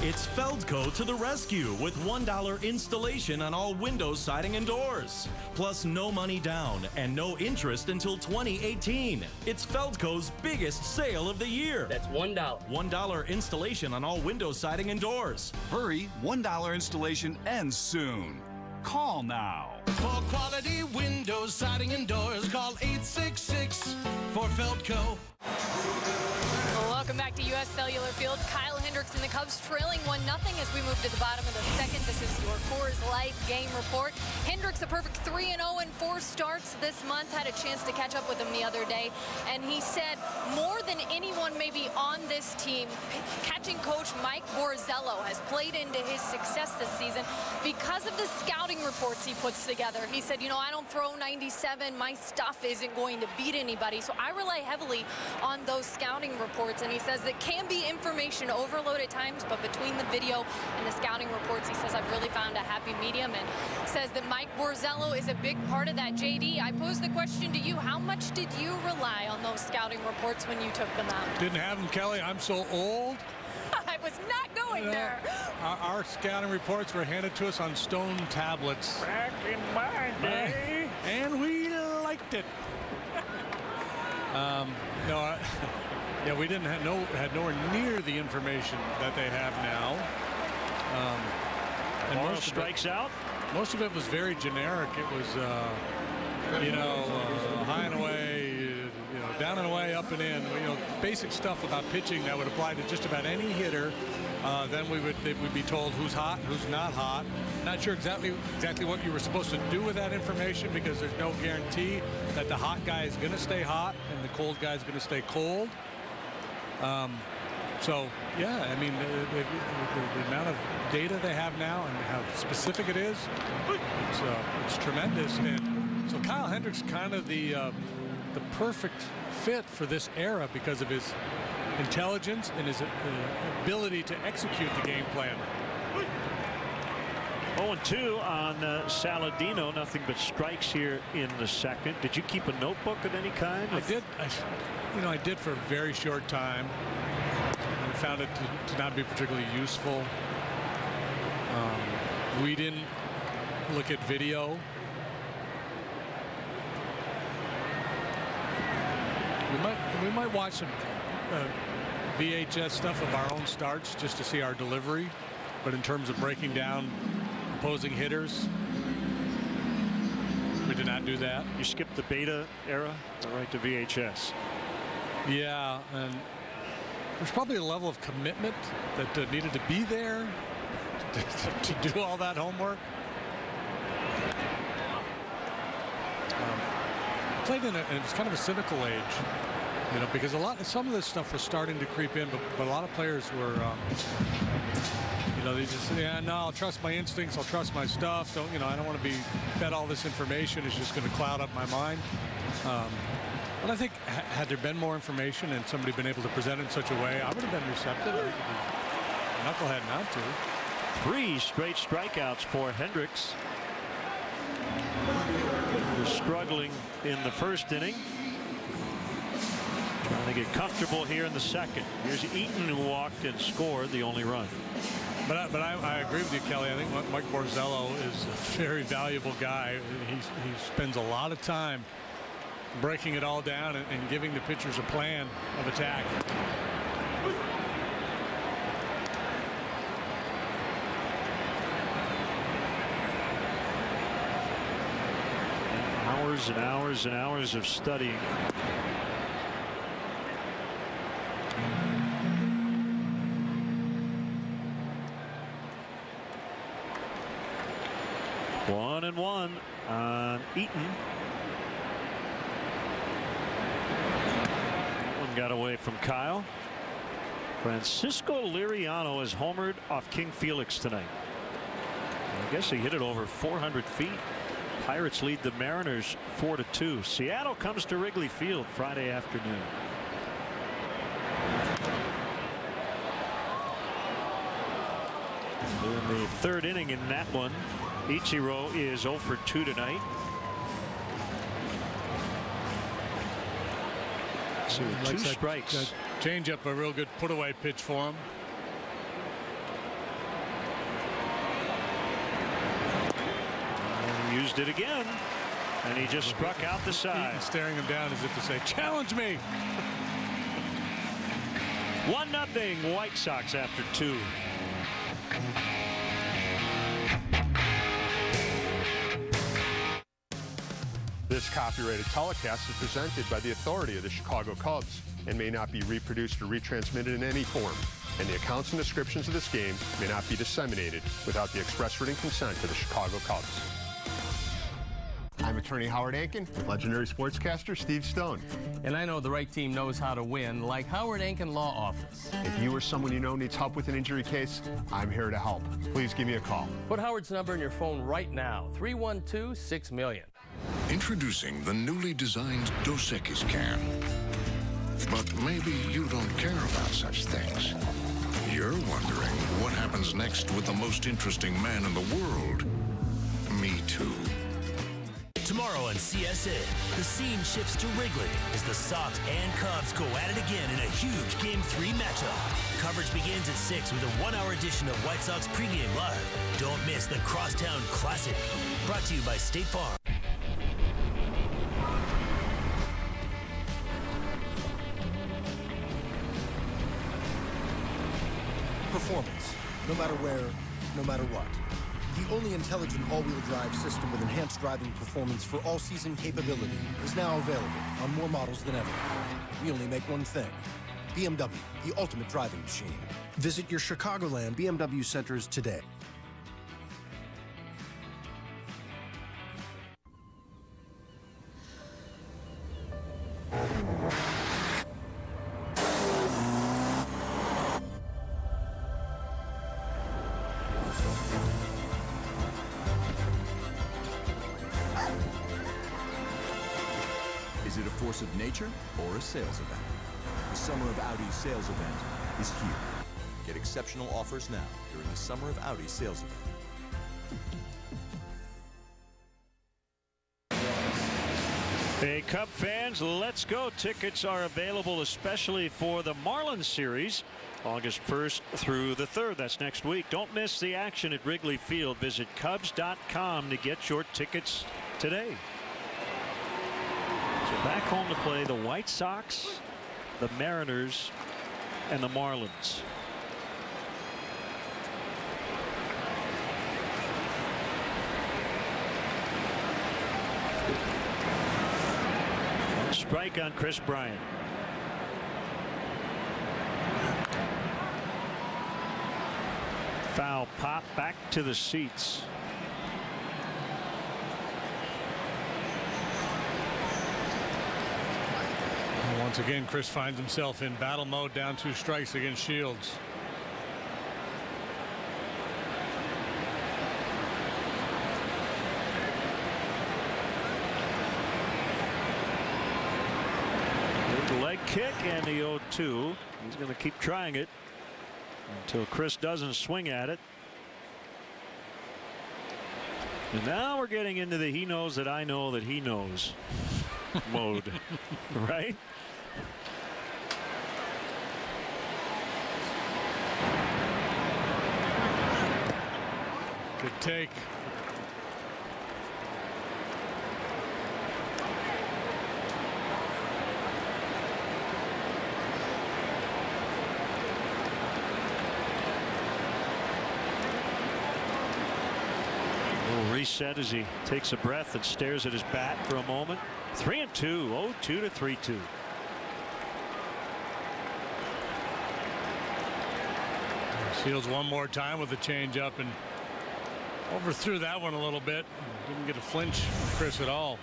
It's Feldco to the rescue with $1 installation on all windows, siding, and doors. Plus no money down and no interest until 2018. It's Feldco's biggest sale of the year. That's $1. $1 installation on all windows, siding, and doors. Hurry, $1 installation ends soon. Call now. For quality windows, siding, and doors, call 866 for Feldco. Welcome back to U.S. Cellular Field. Kyle Hendricks and the Cubs trailing 1-0 as we move to the bottom of the second. This is your Coors Light game report. Hendricks a perfect 3-0 in 4 starts this month. Had a chance to catch up with him the other day, and he said more than anyone maybe on this team, catching coach Mike Borzello has played into his success this season because of the scouting reports he puts together. He said, I don't throw 97. My stuff isn't going to beat anybody, so I rely heavily on those scouting reports. And he says that can be information overload at times, but between the video and the scouting reports, he says, I've really found a happy medium, and says that Mike Borzello is a big part of that. JD, I posed the question to you. How much did you rely on those scouting reports when you took them out? Didn't have them, Kelly. I'm so old. I was not going there. Our scouting reports were handed to us on stone tablets. Back in my day. And we liked it. Yeah, we didn't had nowhere near the information that they have now. And most strikes out. Most of it was very generic. It was, high and away, down and away, up and in. Basic stuff about pitching that would apply to just about any hitter. Then we'd be told who's hot, who's not hot. Not sure exactly what you were supposed to do with that information, because there's no guarantee that the hot guy is going to stay hot and the cold guy is going to stay cold. So yeah, I mean the amount of data they have now and how specific it is, it's tremendous. And so Kyle Hendricks kind of the perfect fit for this era because of his intelligence and his ability to execute the game plan. 0-2 on Saladino. Nothing but strikes here in the second. Did you keep a notebook of any kind? I did. I did for a very short time. I found it to not be particularly useful. We didn't look at video. We might watch some VHS stuff of our own starts just to see our delivery. But in terms of breaking down opposing hitters, we did not do that. You skipped the beta era, right to VHS. Yeah, and there's probably a level of commitment that needed to be there to do all that homework. Played in it's kind of a cynical age, because some of this stuff was starting to creep in, but a lot of players were, they just say, no, I'll trust my instincts, I'll trust my stuff. I don't want to be fed all this information. It's just going to cloud up my mind. Well, I think had there been more information and somebody been able to present it in such a way, I would have been receptive. Knucklehead not to. 3 straight strikeouts for Hendricks. He was struggling in the first inning. Trying to get comfortable here in the second. Here's Eaton, who walked and scored the only run. But I agree with you, Kelly. I think Mike Borzello is a very valuable guy. He spends a lot of time breaking it all down and giving the pitchers a plan of attack. Hours and hours and hours of studying. One and one on Eaton. That one got away from Kyle. Francisco Liriano has homered off King Felix tonight. I guess he hit it over 400 feet. Pirates lead the Mariners 4-2. Seattle comes to Wrigley Field Friday afternoon. In the third inning in that one, Ichiro is 0 for 2 tonight. So 2 strikes. That change up, a real good put away pitch for him. And he used it again, and he just struck out the side. Staring him down as if to say, challenge me. 1-0 White Sox after 2. This copyrighted telecast is presented by the authority of the Chicago Cubs and may not be reproduced or retransmitted in any form. And the accounts and descriptions of this game may not be disseminated without the express written consent of the Chicago Cubs. I'm attorney Howard Ankin with legendary sportscaster Steve Stone. And I know the right team knows how to win, like Howard Ankin Law Office. If you or someone you know needs help with an injury case, I'm here to help. Please give me a call. Put Howard's number in your phone right now, 312-6-million. Introducing the newly designed Dos Equis can. But maybe you don't care about such things. You're wondering what happens next with the most interesting man in the world. Me too. Tomorrow on CSN, the scene shifts to Wrigley as the Sox and Cubs go at it again in a huge Game 3 matchup. Coverage begins at 6 with a 1-hour edition of White Sox Pregame Live. Don't miss the Crosstown Classic. Brought to you by State Farm. Performance, no matter where, no matter what. The only intelligent all-wheel drive system with enhanced driving performance for all-season capability is now available on more models than ever. We only make one thing. BMW, the ultimate driving machine. Visit your Chicagoland BMW centers today. Is it a force of nature or a sales event? The Summer of Audi sales event is here. Get exceptional offers now during the Summer of Audi sales event. Hey, Cub fans, let's go. Tickets are available especially for the Marlins series, August 1st through the 3rd. That's next week. Don't miss the action at Wrigley Field. Visit Cubs.com to get your tickets today. So back home to play the White Sox, the Mariners, and the Marlins. Strike on Chris Bryant. Foul pop back to the seats. Once again, Chris finds himself in battle mode, down 2 strikes against Shields. kick and the 0-2. He's going to keep trying it until Chris doesn't swing at it. And now we're getting into the he knows that I know that he knows mode, right? Good take. Reset as he takes a breath and stares at his bat for a moment. 3-2, 0-2 to 3-2. Shields one more time with a changeup and overthrew that one a little bit. Didn't get a flinch from Chris at all.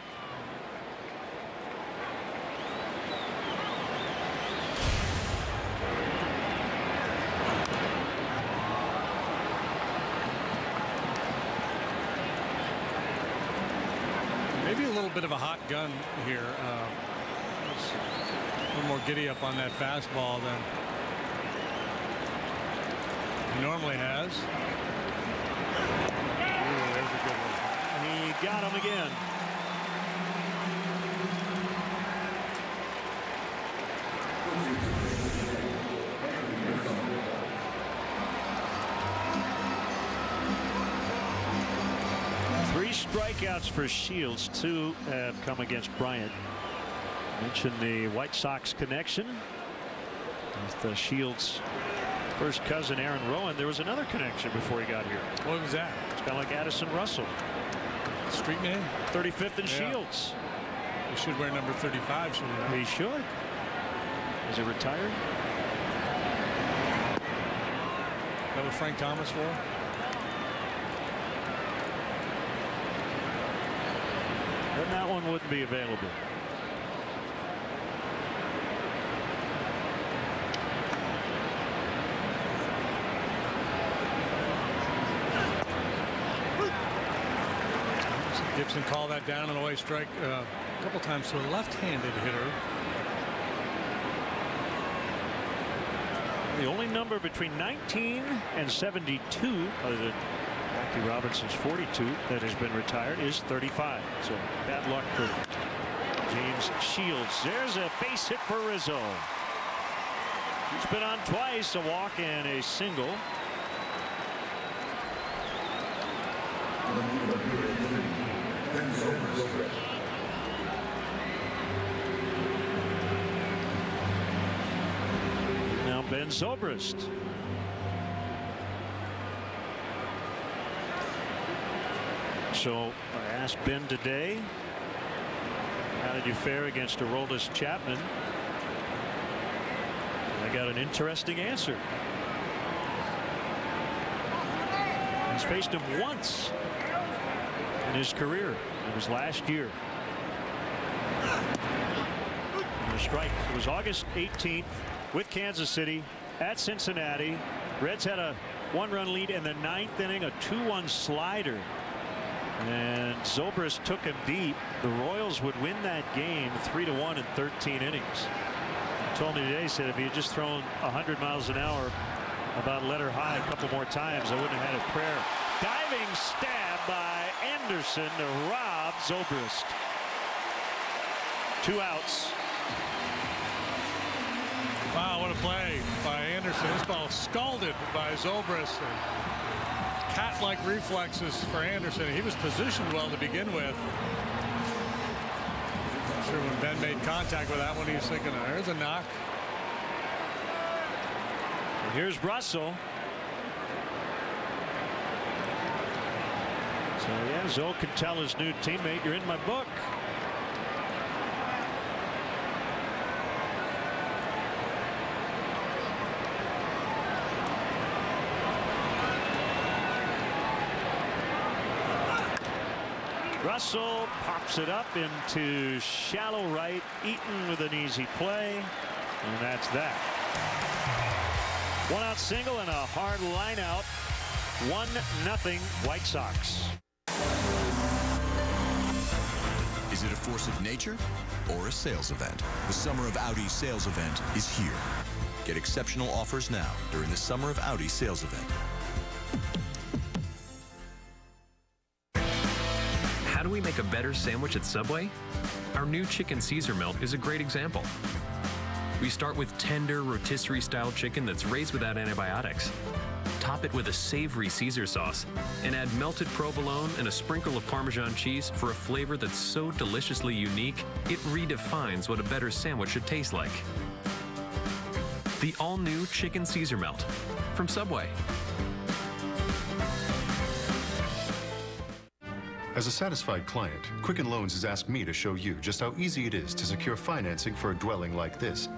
Maybe a little bit of a hot gun here. A little more giddy up on that fastball than he normally has. Ooh, there's a good one. And he got him again. Three strikeouts for Shields. 2 have come against Bryant. Mentioned the White Sox connection with Shields' first cousin Aaron Rowan. There was another connection before he got here. What was that? It's kind of like Addison Russell. Street name? 35th and Shields. He should wear number 35, shouldn't he? He should. Is he retired? Is that what Frank Thomas wore? Then that one wouldn't be available. Gibson called that down and away strike a couple times to a left-handed hitter. The only number between 19 and 72, other than Jackie Robinson's 42, that has been retired, is 35. So bad luck for James Shields. There's a base hit for Rizzo. He's been on twice, a walk and a single. Now Ben Zobrist. So I asked Ben today, how did you fare against Aroldis Chapman? And I got an interesting answer. He's faced him once in his career. It was last year. And a strike. It was August 18th with Kansas City at Cincinnati. Reds had a 1-run lead in the 9th inning, a 2-1 slider. And Zobrist took him deep. The Royals would win that game 3-1 in 13 innings. He told me today, he said if he had just thrown 100 miles an hour about letter high a couple more times, I wouldn't have had a prayer. Diving stab by Anderson to rob Zobrist. 2 outs. Wow, what a play by Anderson. This ball scalded by Zobrist. Cat-like reflexes for Anderson. He was positioned well to begin with. I'm sure when Ben made contact with that one, he was thinking, there's a knock. And here's Russell. So yeah, Zoe can tell his new teammate, you're in my book. Russell pops it up into shallow right. Eaton with an easy play. And that's that. 1 out single and a hard line out. 1-0 White Sox. Is it a force of nature or a sales event. The Summer of Audi sales event is here. Get exceptional offers now during the Summer of Audi sales event. How do we make a better sandwich at Subway? Our new chicken Caesar melt is a great example. We start with tender rotisserie-style chicken that's raised without antibiotics. Top it with a savory Caesar sauce and add melted provolone and a sprinkle of Parmesan cheese for a flavor that's so deliciously unique, it redefines what a better sandwich should taste like. The all-new chicken Caesar melt from Subway. As a satisfied client, Quicken Loans has asked me to show you just how easy it is to secure financing for a dwelling like this.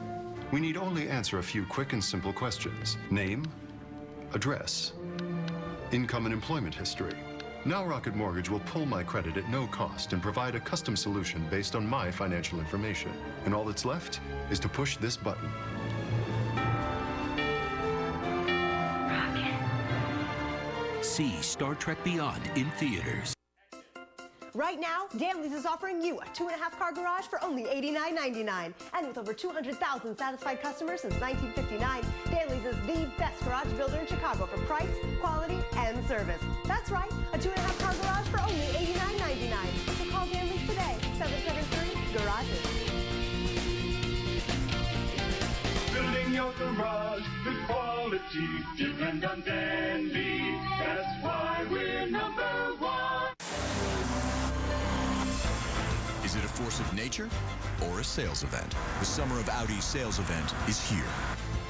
We need only answer a few quick and simple questions. Name, address, income and employment history. Now Rocket Mortgage will pull my credit at no cost and provide a custom solution based on my financial information. And all that's left is to push this button. See Star Trek Beyond in theaters. Right now, Danley's is offering you a 2.5-car garage for only $89.99. And with over 200,000 satisfied customers since 1959, Danley's is the best garage builder in Chicago for price, quality, and service. That's right, a 2.5-car garage for only $89.99. So call Danley's today, 773-GARAGES. Building your garage with quality, depend on Danley. That's why we're number one. Is it a force of nature or a sales event? The Summer of Audi sales event is here.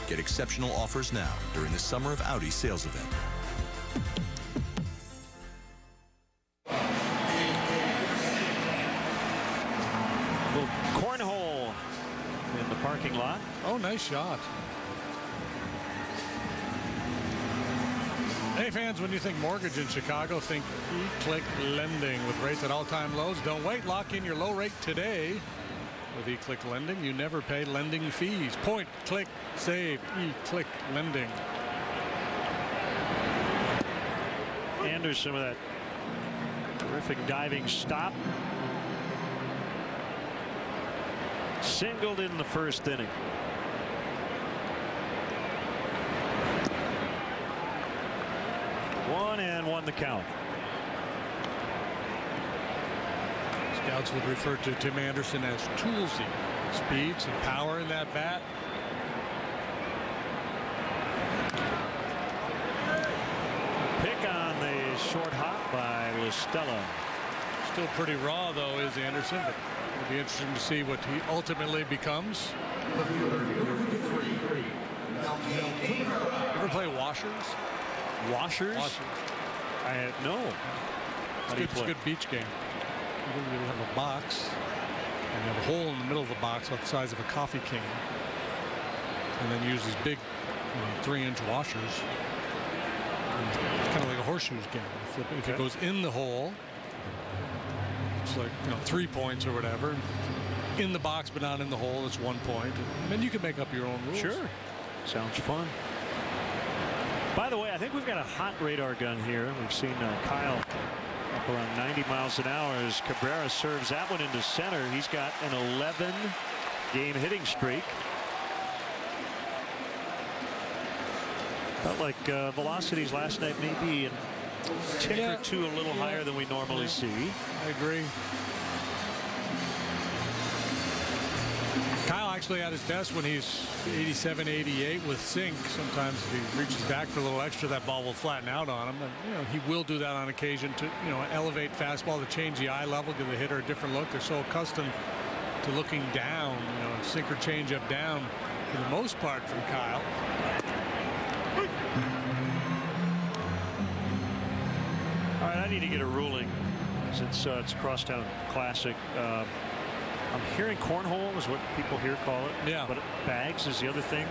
Get exceptional offers now during the Summer of Audi sales event. Little cornhole in the parking lot. Oh, nice shot. Hey fans, when you think mortgage in Chicago, think eClick Lending with rates at all-time lows. Don't wait, lock in your low rate today. With eClick Lending, you never pay lending fees. Point, click, save, eClick Lending. Anderson with that terrific diving stop. Singled in the first inning. One the count. Scouts would refer to Tim Anderson as toolsy. Speed, some power in that bat. Pick on the short hop by Listella. Still pretty raw though is Anderson, but it'll be interesting to see what he ultimately becomes. Ever play washers? Washers? No. It's a good beach game. You have a box, and you have a hole in the middle of the box about the size of a coffee can, and then use these big 3-inch washers. And it's kind of like a horseshoes game. If it goes in the hole, it's like 3 points or whatever. In the box but not in the hole, it's 1 point. And then you can make up your own rules. Sure. Sounds fun. By the way, I think we've got a hot radar gun here. We've seen Kyle up around 90 miles an hour as Cabrera serves that one into center. He's got an 11-game hitting streak. Felt like velocities last night may be a tick or two a little higher than we normally see. I agree. Kyle actually at his best when he's 87, 88 with sink. Sometimes if he reaches back for a little extra, that ball will flatten out on him. And he will do that on occasion to elevate fastball to change the eye level, give the hitter a different look. They're so accustomed to looking down, sinker change up down for the most part from Kyle. All right, I need to get a ruling since it's Crosstown Classic. I'm hearing cornhole is what people here call it. Yeah. But bags is the other thing.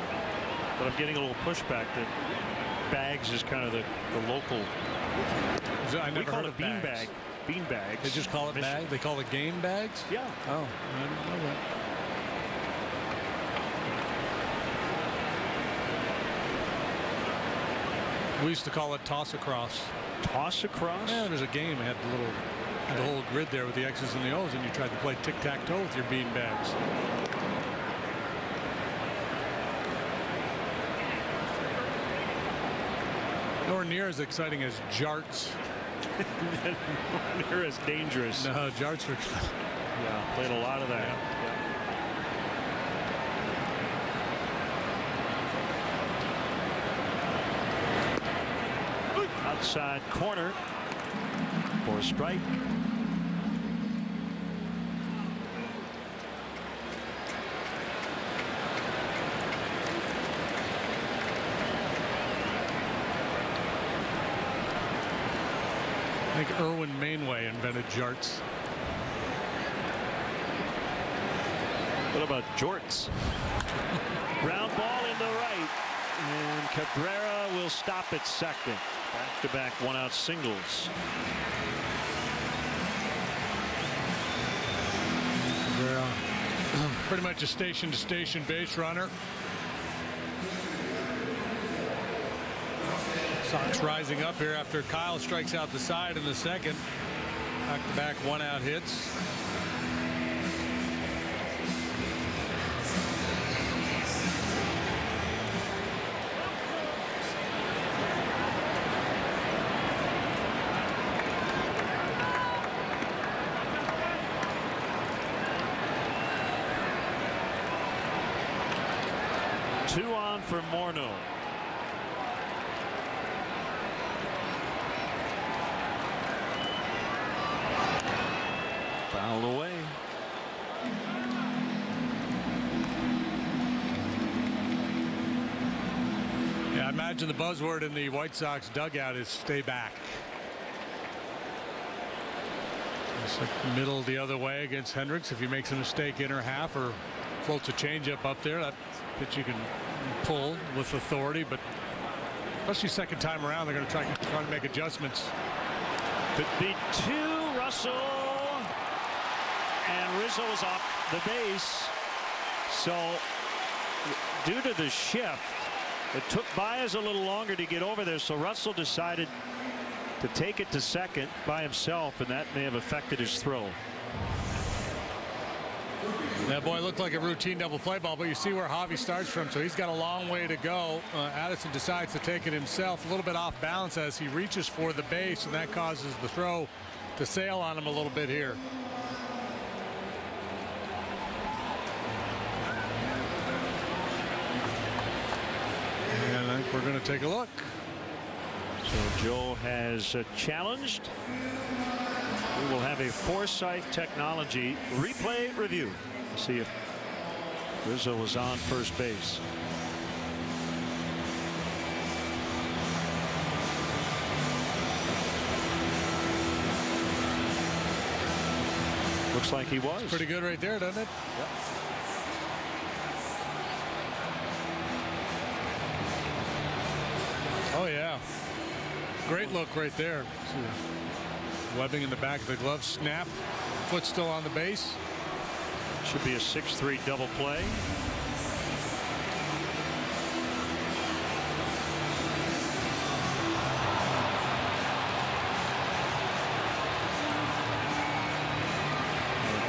But I'm getting a little pushback that bags is kind of the local. I never heard of beanbag. Beanbags. They just call it bag. They call it game bags. Yeah. Oh, I didn't know that. We used to call it toss across. Toss across? Yeah, there's a game that had the little The whole grid there with the X's and the O's, and you tried to play tic-tac-toe with your bean bags. Nowhere near as exciting as jarts. Nowhere as dangerous. No, jarts are. Yeah, played a lot of that. Yeah. Outside corner for a strike. I think Erwin Mainway invented jarts. What about jorts? Ground ball in the right, and Cabrera will stop at second. Back-to-back one-out singles. Cabrera, pretty much a station-to-station base runner. Sox rising up here after Kyle strikes out the side in the second. Back-to-back one-out hits. Two on for Morneau. Fouled away. Yeah, I imagine the buzzword in the White Sox dugout is stay back. It's like middle the other way against Hendricks. If he makes a mistake inner half or floats a changeup up there, that pitch you can pull with authority, but especially second time around, they're going to try to make adjustments. Could be two. Russell and Rizzo is off the base. So due to the shift, it took Baez a little longer to get over there, so Russell decided to take it to second by himself, and that may have affected his throw. That boy looked like a routine double play ball, but you see where Javi starts from, so he's got a long way to go. Addison decides to take it himself, a little bit off balance as he reaches for the base, and that causes the throw to sail on him a little bit here. And I think we're going to take a look. So Joe has challenged. We will have a Foresight Technology replay review. See if Rizzo was on first base. Looks like he was. Pretty good right there, doesn't it? Yep. Oh yeah, great look right there. Webbing in the back of the glove, snap, foot still on the base. Should be a 6-3 double play.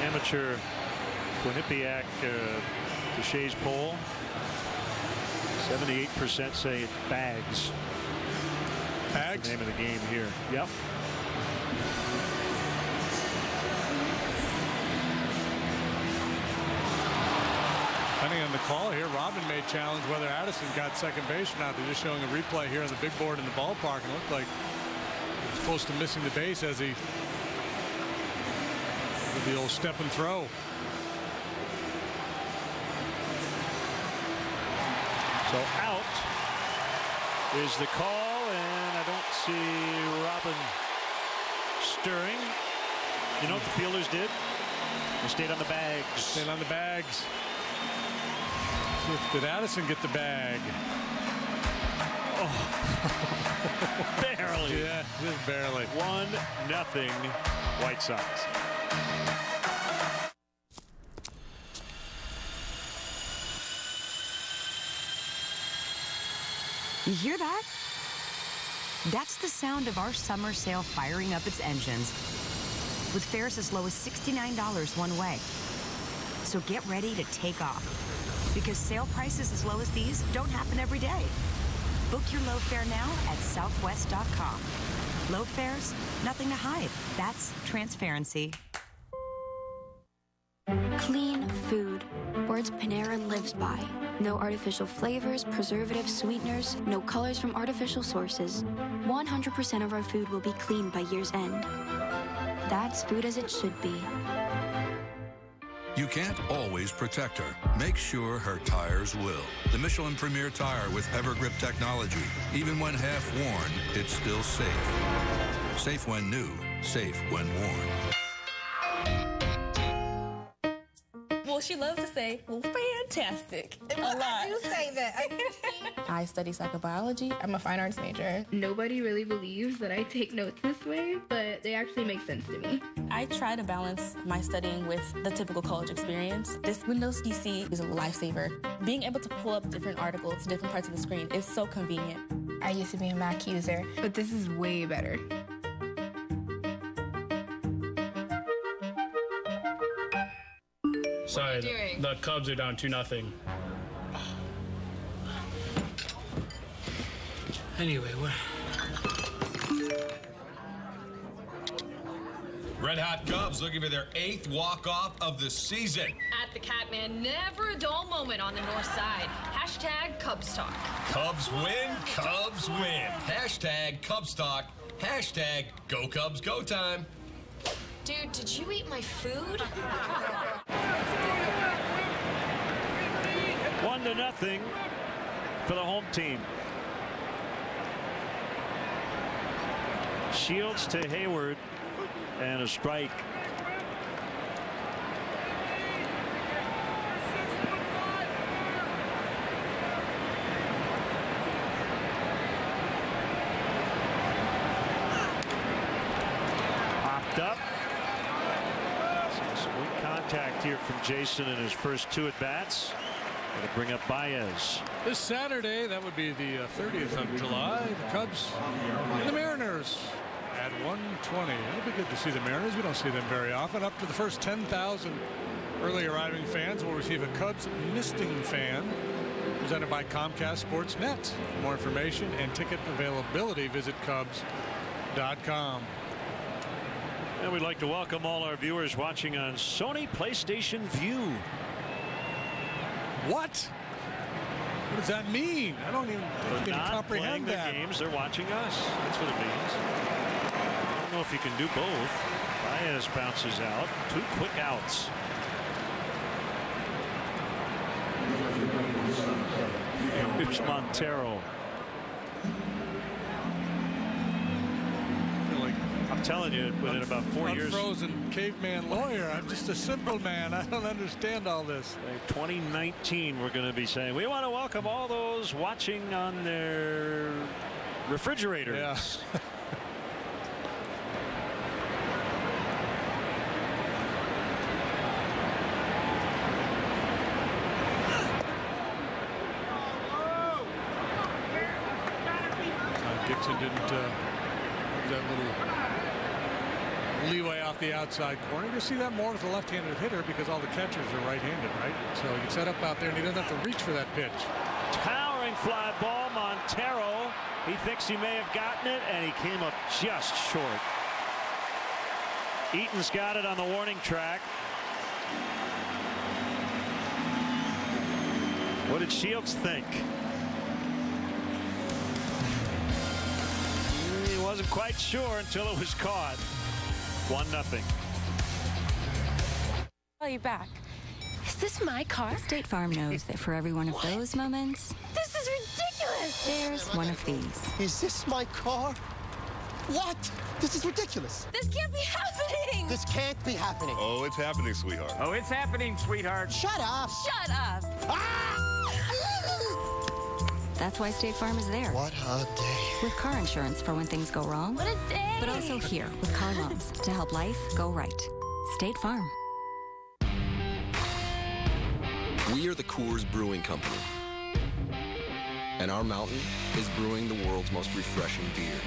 Amateur Quinnipiac to Shea's poll. 78% say it's bags. Bags? That's the name of the game here. Yep. Depending on the call here, Robin may challenge whether Addison got second base or not. They're just showing a replay here on the big board in the ballpark, and it looked like he was close to missing the base as he did the old step and throw. So out is the call, and I don't see Robin stirring. You know what the fielders did? They stayed on the bags. Stayed on the bags. Did Addison get the bag? Oh. Barely. Yeah, just barely. 1-0 White Sox. You hear that? That's the sound of our summer sale firing up its engines. with fares as low as $69 one way. So get ready to take off, because sale prices as low as these don't happen every day. Book your low fare now at southwest.com. Low fares, nothing to hide. That's transparency. Clean food. Words Panera lives by. No artificial flavors, preservatives, sweeteners, no colors from artificial sources. 100% of our food will be clean by year's end. That's food as it should be. You can't always protect her. Make sure her tires will. The Michelin Premier Tire with Evergrip technology. Even when half worn, it's still safe. Safe when new, safe when worn. Well, she loves to say, well, fantastic. A lot. I do say that. I study psychobiology. I'm a fine arts major. Nobody really believes that I take notes this way, but they actually make sense to me. I try to balance my studying with the typical college experience. This Windows PC is a lifesaver. Being able to pull up different articles, different parts of the screen is so convenient. I used to be a Mac user, but this is way better. Sorry, the Cubs are down 2-0. Anyway, Red Hot Cubs looking for their 8th walk-off of the season. At the Catman, never a dull moment on the north side. Hashtag Cubs Talk. Cubs win, Cubs win. Hashtag Cubs Talk. Hashtag Go Cubs Go Time. Dude, did you eat my food? 1-0 for the home team. Shields to Hayward, and a strike. Popped up. Some good contact here from Jason in his first 2 at-bats. Going to bring up Baez. This Saturday, that would be the 30th of July, the Cubs and the Mariners at 1:20. It'll be good to see the Mariners. We don't see them very often. Up to the first 10,000 early arriving fans will receive a Cubs misting fan presented by Comcast Sportsnet. For more information and ticket availability, visit Cubs.com. And we'd like to welcome all our viewers watching on Sony PlayStation View. What? What does that mean? I don't even comprehend that. Their games, they're watching us. That's what it means. I don't know if you can do both. Baez bounces out. 2 quick outs. Here's Montero. I'm telling you, within about 4 years. Unfrozen caveman lawyer. I'm just a simple man. I don't understand all this. 2019, we're going to be saying, we want to welcome all those watching on their refrigerators. Yeah. Dixon didn't have that little leeway off the outside corner. You see that more with a left-handed hitter because all the catchers are right-handed, right? So he can set up out there and he doesn't have to reach for that pitch. Towering fly ball, Montero. He thinks he may have gotten it, and he came up just short. Eaton's got it on the warning track. What did Shields think? He wasn't quite sure until it was caught. 1-0. Call you back. Is this my car? State Farm knows that for every one of those moments, This is ridiculous! there's one of these. Is this my car? What? This is ridiculous. This can't be happening! This can't be happening. Oh, it's happening, sweetheart. Oh, it's happening, sweetheart. Shut up. Shut up! That's why State Farm is there. What a day. With car insurance for when things go wrong. What a day! But also here with car loans to help life go right. State Farm. We are the Coors Brewing Company. And our mountain is brewing the world's most refreshing beer.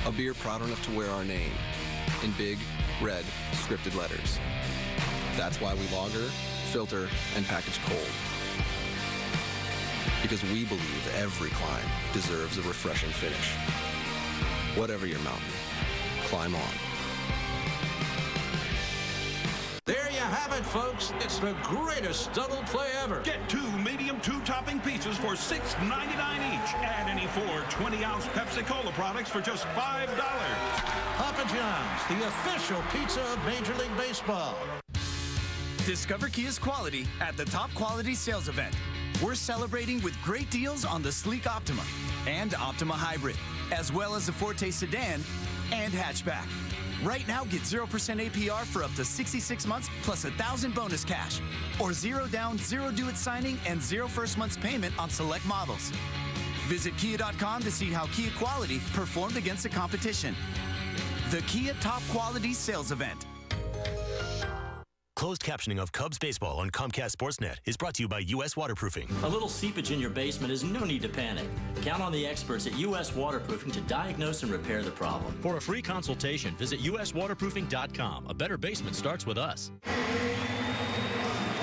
A beer proud enough to wear our name in big, red, scripted letters. That's why we lager, filter, and package cold. Because we believe every climb deserves a refreshing finish. Whatever your mountain, climb on. There you have it, folks. It's the greatest double play ever. Get 2 medium 2-topping pizzas for $6.99 each. Add any 4 20-ounce Pepsi-Cola products for just $5. Papa John's, the official pizza of Major League Baseball. Discover Kia's quality at the Top Quality Sales Event. We're celebrating with great deals on the sleek Optima and Optima Hybrid, as well as the Forte Sedan and Hatchback. Right now, get 0% APR for up to 66 months plus $1,000 bonus cash. Or 0 down, 0 due at signing, and 0 first month's payment on select models. Visit Kia.com to see how Kia quality performed against the competition. The Kia Top Quality Sales Event. Closed captioning of Cubs baseball on Comcast Sportsnet is brought to you by U.S. Waterproofing. A little seepage in your basement is no need to panic. Count on the experts at U.S. Waterproofing to diagnose and repair the problem. For a free consultation, visit uswaterproofing.com. A better basement starts with us.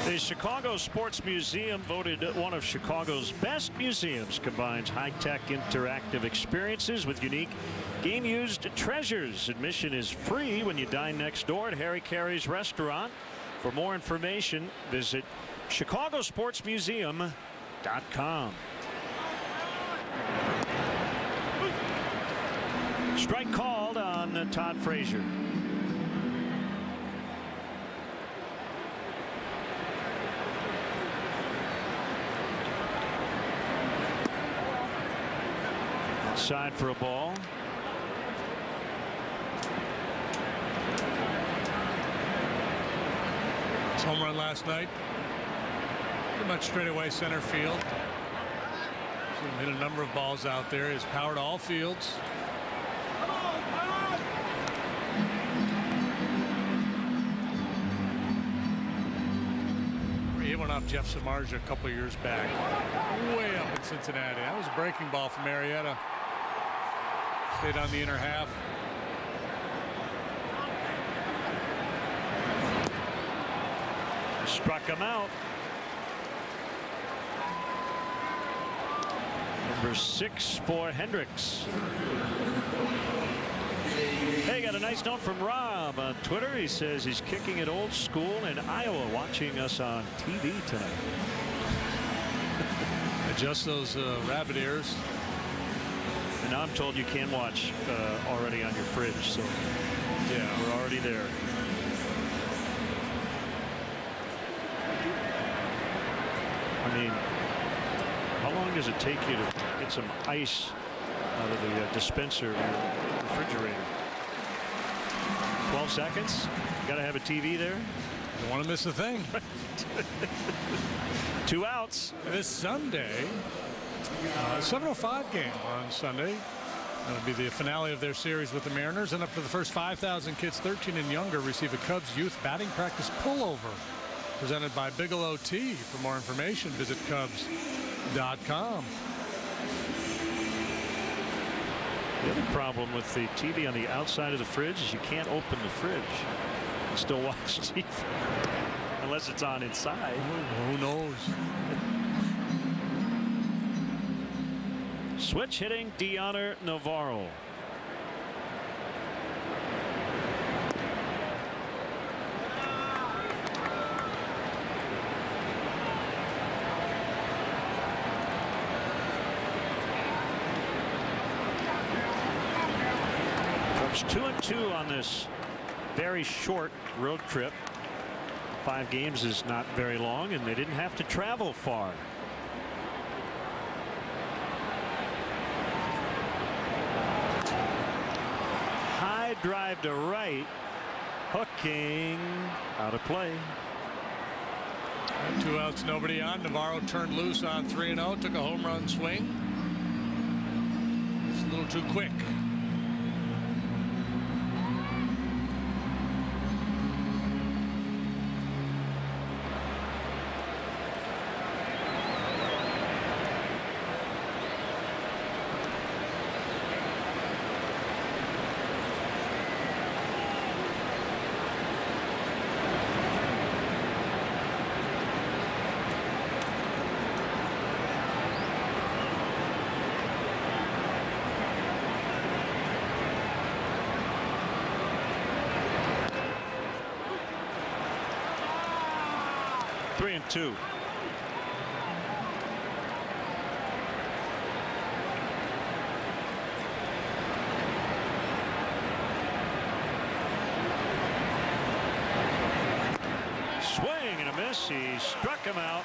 The Chicago Sports Museum, voted one of Chicago's best museums, combines high-tech interactive experiences with unique game-used treasures. Admission is free when you dine next door at Harry Carey's restaurant. For more information, visit chicagosportsmuseum.com. Strike called on Todd Frazier. Inside for a ball. His home run last night. Pretty much straight away center field. So hit a number of balls out there. He's powered all fields. He went off Jeff Samardzija a couple of years back. Way up in Cincinnati. That was a breaking ball from Marietta. Stayed on the inner half. Struck him out. Number 6 for Hendricks. Hey, got a nice note from Rob on Twitter. He says he's kicking it old school in Iowa, watching us on TV tonight. Adjust those rabbit ears. And now I'm told you can watch already on your fridge, so yeah, we're already there. I mean, how long does it take you to get some ice out of the dispenser of your refrigerator? 12 seconds? You got to have a TV there? Don't want to miss a thing. 2 outs. This Sunday, 7:05 game on Sunday. That'll be the finale of their series with the Mariners. And up to the first 5,000 kids 13 and younger receive a Cubs youth batting practice pullover presented by Bigelow Tea. For more information, visit Cubs.com. The other problem with the TV on the outside of the fridge is you can't open the fridge and still watch TV unless it's on inside. Who knows? Switch hitting Deoner Navarro. Cubs 2-2 on this very short road trip. 5 games is not very long, and they didn't have to travel far. High drive to right, hooking, out of play. 2 outs, nobody on. Navarro turned loose on 3-0, took a home run swing. It's a little too quick. 3-2. Swing and a miss. He struck him out.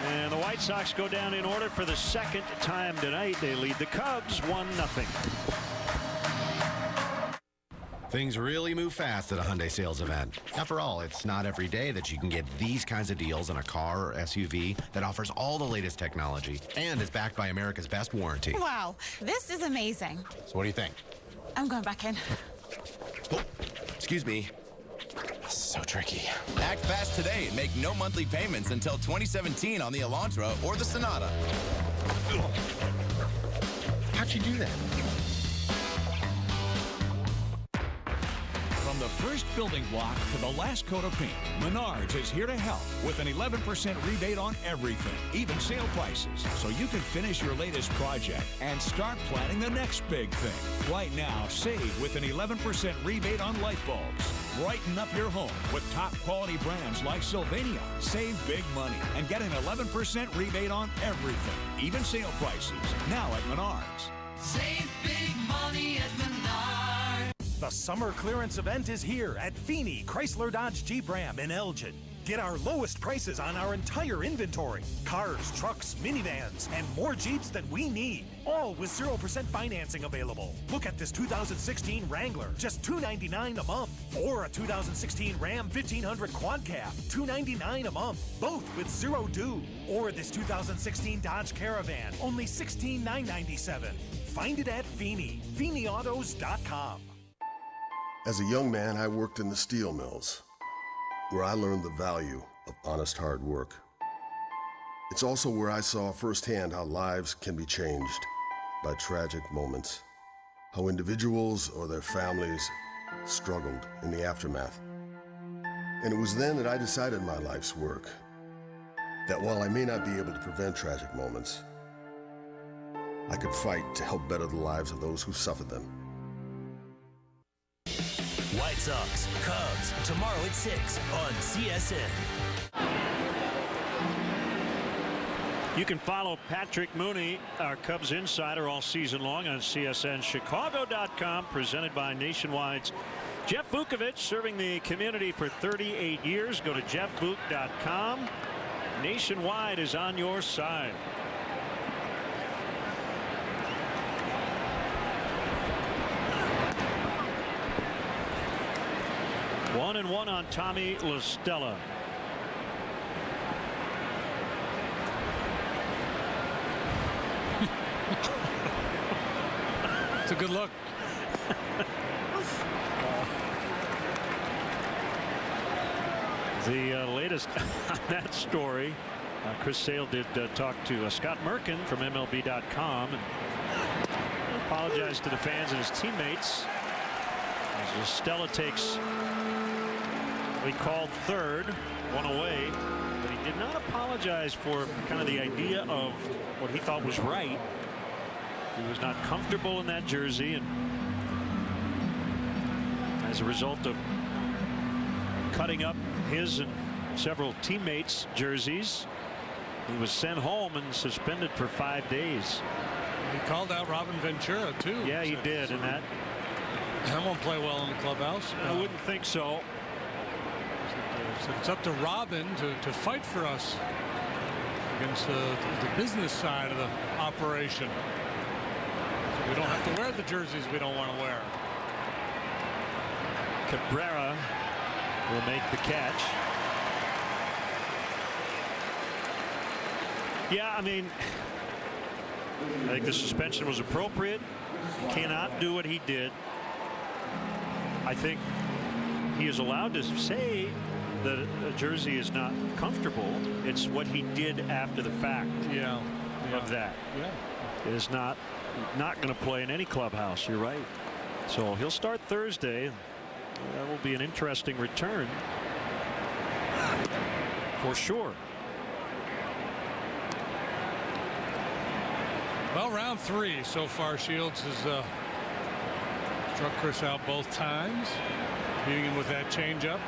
And the White Sox go down in order for the second time tonight. They lead the Cubs 1-0. Things really move fast at a Hyundai sales event. After all, it's not every day that you can get these kinds of deals on a car or SUV that offers all the latest technology and is backed by America's best warranty. Wow, this is amazing. So what do you think? I'm going back in. Oh, excuse me. So tricky. Act fast today and make no monthly payments until 2017 on the Elantra or the Sonata. How'd you do that? From the first building block to the last coat of paint, Menards is here to help with an 11% rebate on everything, even sale prices, so you can finish your latest project and start planning the next big thing. Right now, save with an 11% rebate on light bulbs. Brighten up your home with top quality brands like Sylvania. Save big money and get an 11% rebate on everything, even sale prices. Now at Menards. Save big money at Menards. The summer clearance event is here at Feeney Chrysler Dodge Jeep Ram in Elgin. Get our lowest prices on our entire inventory. Cars, trucks, minivans, and more Jeeps than we need. All with 0% financing available. Look at this 2016 Wrangler, just $299 a month. Or a 2016 Ram 1500 Quad Cab, $299 a month. Both with zero due. Or this 2016 Dodge Caravan, only $16,997. Find it at Feeney, FeeneyAutos.com. As a young man, I worked in the steel mills, where I learned the value of honest hard work. It's also where I saw firsthand how lives can be changed by tragic moments, how individuals or their families struggled in the aftermath. And it was then that I decided my life's work, that while I may not be able to prevent tragic moments, I could fight to help better the lives of those who suffered them. White Sox, Cubs, tomorrow at 6 on CSN. You can follow Patrick Mooney, our Cubs insider, all season long on CSNChicago.com, presented by Nationwide's Jeff Vukovich, serving the community for 38 years. Go to jeffvuk.com. Nationwide is on your side. One and one on Tommy La Stella. It's a good look. The latest on that story, Chris Sale did talk to Scott Merkin from MLB.com and apologized to the fans and his teammates as Stella takes what he called third, one away, but he did not apologize for kind of the idea of what he thought was right. He was not comfortable in that jersey, and as a result of cutting up his and several teammates' jerseys, he was sent home and suspended for 5 days. He called out Robin Ventura too. Yeah, he did, and that won't play well in the clubhouse. I wouldn't think so. It's up to Robin to fight for us against the business side of the operation. So we don't have to wear the jerseys we don't want to wear. Cabrera will make the catch. Yeah, I mean, I think the suspension was appropriate. He cannot do what he did. I think he is allowed to say that a jersey is not comfortable. It's what he did after the fact of that. Yeah. It is not going to play in any clubhouse. You're right. So he'll start Thursday. That will be an interesting return for sure. Well, round 3 so far. Shields has struck Chris out both times, beating him with that changeup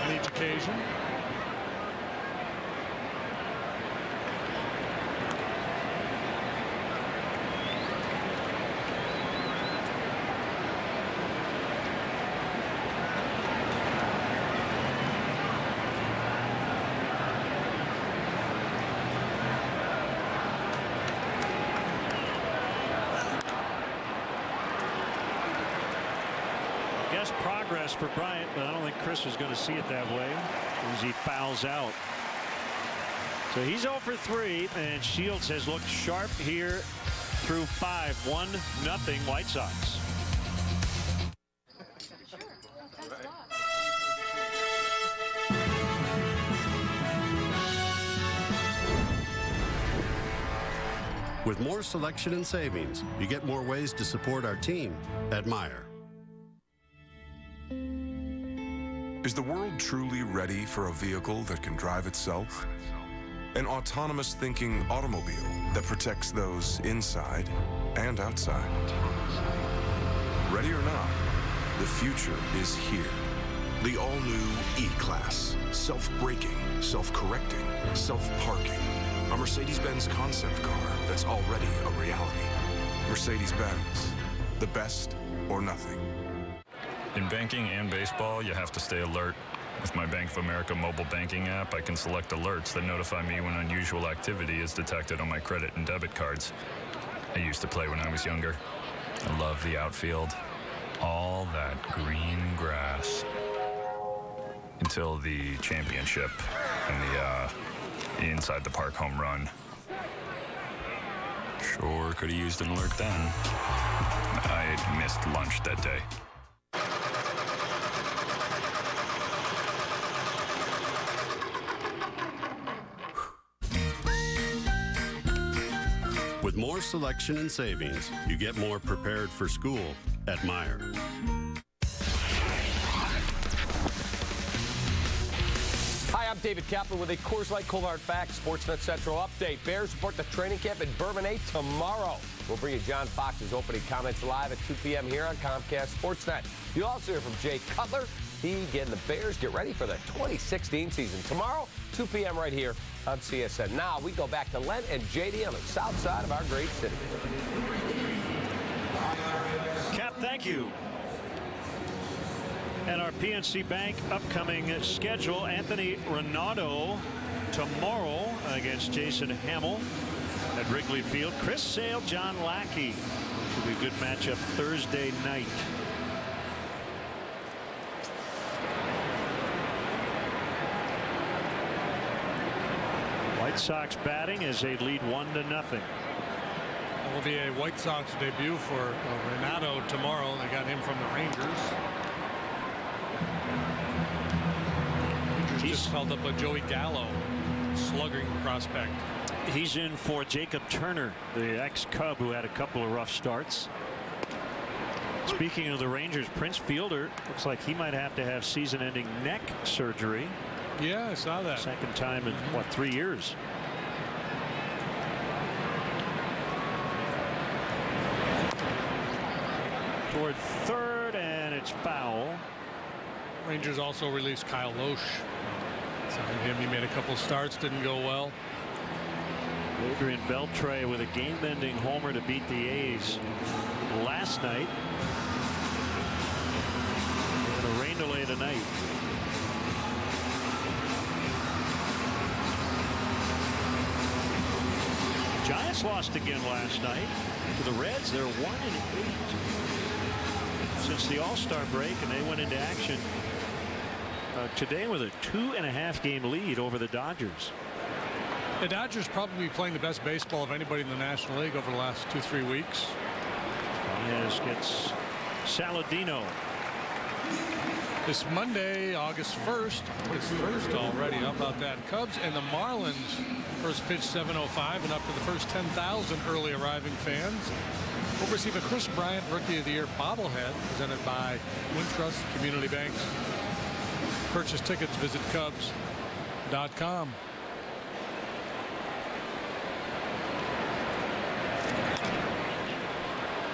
on each occasion. Yes, progress for Bryant, but I don't think Chris was going to see it that way as he fouls out. So he's 0 for 3, and Shields has looked sharp here through 5. 1-0 White Sox. With more selection and savings, you get more ways to support our team at Meijer. Is the world truly ready for a vehicle that can drive itself? An autonomous thinking automobile that protects those inside and outside. Ready or not, the future is here. The all-new E-Class. Self-braking, self-correcting, self-parking. A Mercedes-Benz concept car that's already a reality. Mercedes-Benz. The best or nothing. In banking and baseball, you have to stay alert. With my Bank of America mobile banking app, I can select alerts that notify me when unusual activity is detected on my credit and debit cards. I used to play when I was younger. I love the outfield. All that green grass. Until the championship and the inside the park home run. Sure could have used an alert then. I missed lunch that day. With more selection and savings, you get more prepared for school at Meijer. Hi, I'm David Kaplan with a Coors Light Cold Hard Facts Sportsnet Central update. Bears report the training camp in Bourbonnais tomorrow. We'll bring you John Fox's opening comments live at 2 p.m. here on Comcast Sportsnet. You'll also hear from Jay Cutler. He and the Bears get ready for the 2016 season. Tomorrow, 2 p.m. right here on CSN. Now we go back to Len and JD on the south side of our great city. Cap, thank you. And our PNC Bank upcoming schedule, Anthony Renato tomorrow against Jason Hamill at Wrigley Field. Chris Sale, John Lackey. Should be a good matchup Thursday night. White Sox batting as they lead 1-0. It will be a White Sox debut for Renato tomorrow. They got him from the Rangers. Rangers just held up a Joey Gallo slugging prospect. He's in for Jacob Turner, the ex-Cub who had a couple of rough starts. Speaking of the Rangers, Prince Fielder looks like he might have to have season-ending neck surgery. Yeah, I saw that. Second time in, what, 3 years? Toward third, and it's foul. Rangers also released Kyle Loesch. Signed him. He made a couple starts, didn't go well. Adrian Beltre with a game-ending homer to beat the A's last night. And a rain delay tonight. Giants lost again last night to the Reds. They're 1-8 since the All-Star break, and they went into action today with a 2.5 game lead over the Dodgers. The Dodgers probably playing the best baseball of anybody in the National League over the last 2-3 weeks. Baez gets Saladino. This Monday, August 1st. It's first already. How about that? Cubs and the Marlins. First pitch 7:05, and up to the first 10,000 early arriving fans will receive a Chris Bryant Rookie of the Year bobblehead presented by Wintrust Community Banks. Purchase tickets, visit Cubs.com.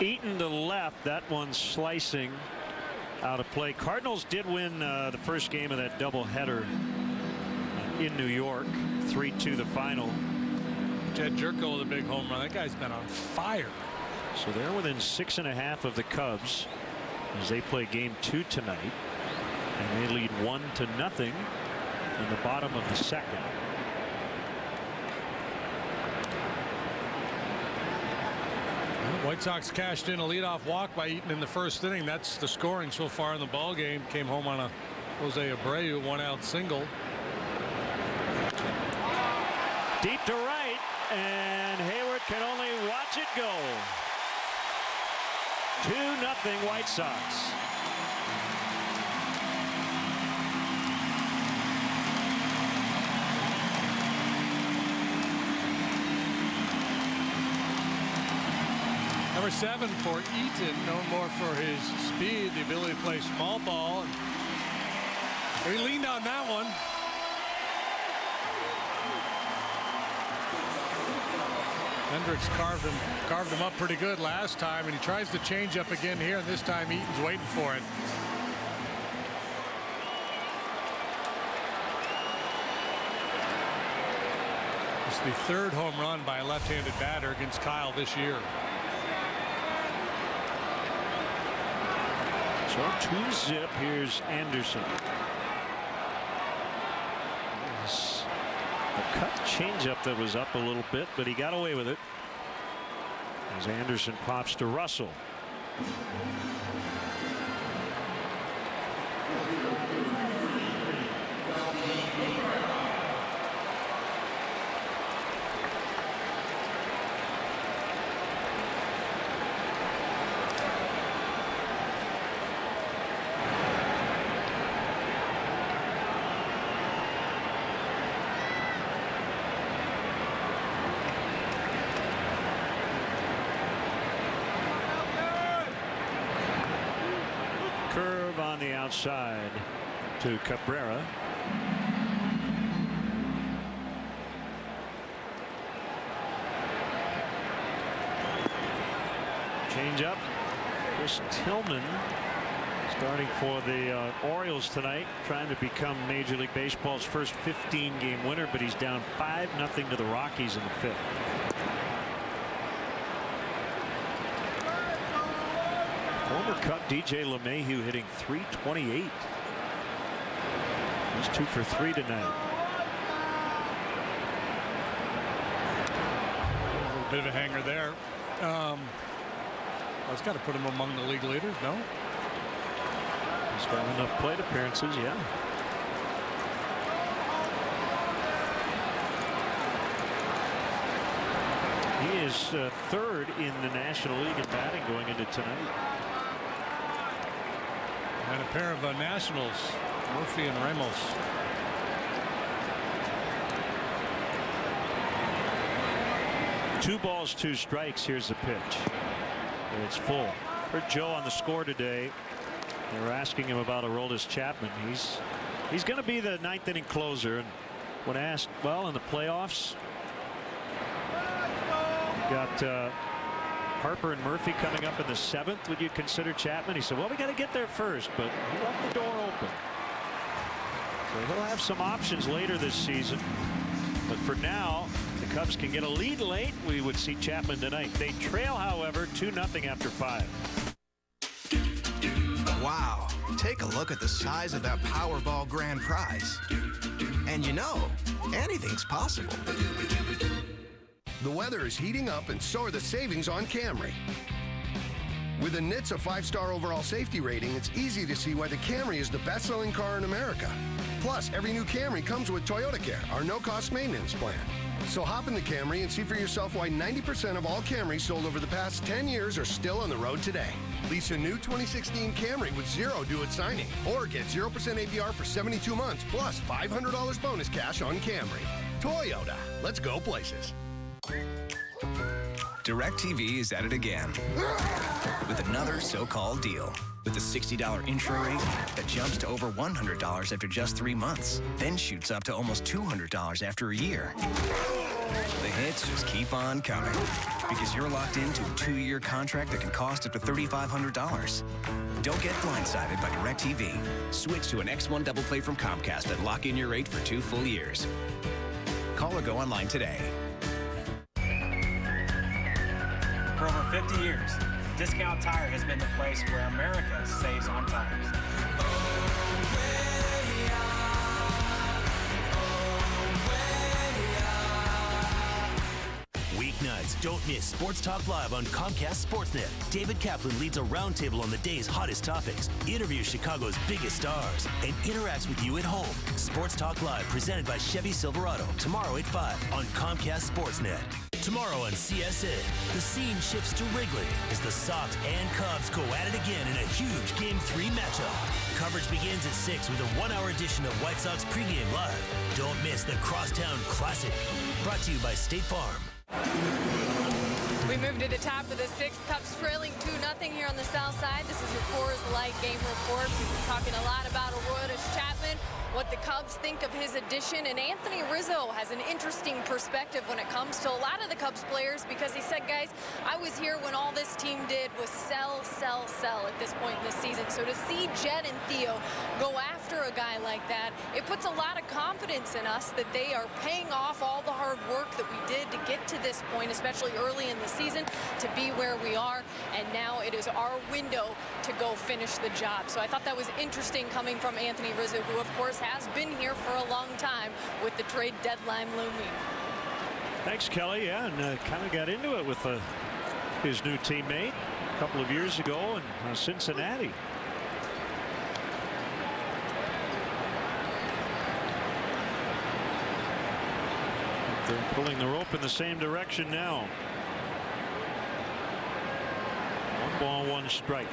Eaton to left, that one slicing out of play. Cardinals did win the first game of that doubleheader in New York. 3-2 the final. Jed Jerko with a big home run. That guy's been on fire. So they're within 6.5 of the Cubs as they play game 2 tonight, and they lead 1-0 in the bottom of the second. White Sox cashed in a leadoff walk by Eaton in the first inning. That's the scoring so far in the ball game. Came home on a Jose Abreu 1-out single. Deep to right, and Hayward can only watch it go. 2-0 White Sox. Number 7 for Eaton, known more for his speed, the ability to play small ball. And he leaned on that one. Hendricks carved him up pretty good last time, and he tries to change up again here, and this time Eaton's waiting for it. It's the third home run by a left-handed batter against Kyle this year. So 2-zip. Here's Anderson. A cut changeup that was up a little bit, but he got away with it. As Anderson pops to Russell. Curve on the outside to Cabrera. Change up. Chris Tillman starting for the Orioles tonight, trying to become Major League Baseball's first 15-game winner, but he's down 5-0 to the Rockies in the 5th. Former Cut DJ LeMahieu hitting .328. He's 2 for 3 tonight. A little bit of a hanger there. That's got to put him among the league leaders, no? He's got enough plate appearances, yeah. He is third in the National League in batting going into tonight. And a pair of Nationals, Murphy and Ramos. Two balls, 2 strikes. Here's the pitch. And it's full. Heard Joe on the score today. They were asking him about Aroldis Chapman. He's going to be the 9th inning closer. And when asked, well, in the playoffs, got Harper and Murphy coming up in the 7th. Would you consider Chapman? He said, well, we got to get there first, but he left the door open. So he'll have some options later this season. But for now, the Cubs can get a lead late. We would see Chapman tonight. They trail, however, 2-0 after 5. Wow. Take a look at the size of that Powerball grand prize. And you know, anything's possible. The weather is heating up, and so are the savings on Camry. With a NHTSA 5-star overall safety rating, it's easy to see why the Camry is the best-selling car in America. Plus, every new Camry comes with Toyota Care, our no-cost maintenance plan. So hop in the Camry and see for yourself why 90% of all Camrys sold over the past 10 years are still on the road today. Lease a new 2016 Camry with zero due at signing, or get 0% APR for 72 months, plus $500 bonus cash on Camry. Toyota, let's go places. DirecTV is at it again with another so-called deal. With a $60 intro rate that jumps to over $100 after just 3 months, then shoots up to almost $200 after a year. The hits just keep on coming because you're locked into a 2-year contract that can cost up to $3,500. Don't get blindsided by DirecTV. Switch to an X1 Double Play from Comcast and lock in your rate for 2 full years. Call or go online today. For over 50 years, Discount Tire has been the place where America saves on tires. Weeknights nights, don't miss Sports Talk Live on Comcast Sportsnet. David Kaplan leads a roundtable on the day's hottest topics, interviews Chicago's biggest stars, and interacts with you at home. Sports Talk Live, presented by Chevy Silverado, tomorrow at 5 on Comcast Sportsnet. Tomorrow on CSN, the scene shifts to Wrigley as the Sox and Cubs go at it again in a huge Game 3 matchup. Coverage begins at 6 with a 1-hour edition of White Sox Pregame Live. Don't miss the Crosstown Classic. Brought to you by State Farm. We move to the top of the sixth. Cubs trailing 2-0 here on the south side. This is your Coors Light game report. We've been talking a lot about Aroldis Chapman, what the Cubs think of his addition, and Anthony Rizzo has an interesting perspective when it comes to a lot of the Cubs players, because he said, guys, I was here when all this team did was sell, sell, sell at this point in the season. So to see Jed and Theo go after a guy like that, it puts a lot of confidence in us that they are paying off all the hard work that we did to get to this point, especially early in the season, to be where we are, and now it is our window to go finish the job. So I thought that was interesting coming from Anthony Rizzo, who of course has been here for a long time with the trade deadline looming. Thanks, Kelly. Yeah, and kind of got into it with his new teammate a couple of years ago in Cincinnati. They're pulling the rope in the same direction now. 1 ball, 1 strike.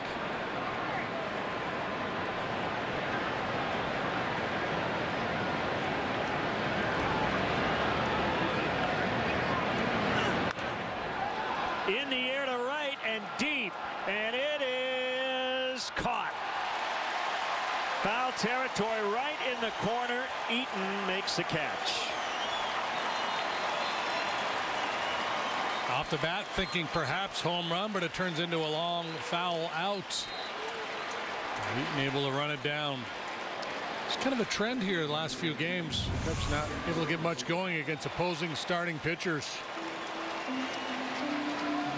In the air to right and deep, and it is caught. Foul territory right in the corner. Eaton makes the catch. Off the bat, thinking perhaps home run, but it turns into a long foul out. Eaton able to run it down. It's kind of a trend here the last few games. Cubs not able to get much going against opposing starting pitchers.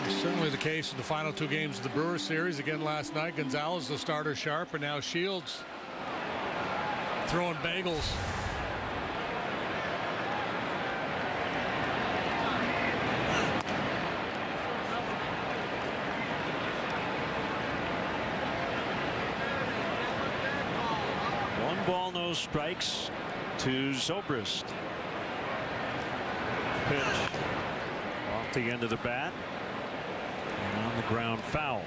It's certainly the case in the final 2 games of the Brewers series. Again last night, Gonzalez, the starter, sharp, and now Shields throwing bagels. Ball, no strikes to Zobrist. Pitch off the end of the bat and on the ground, foul.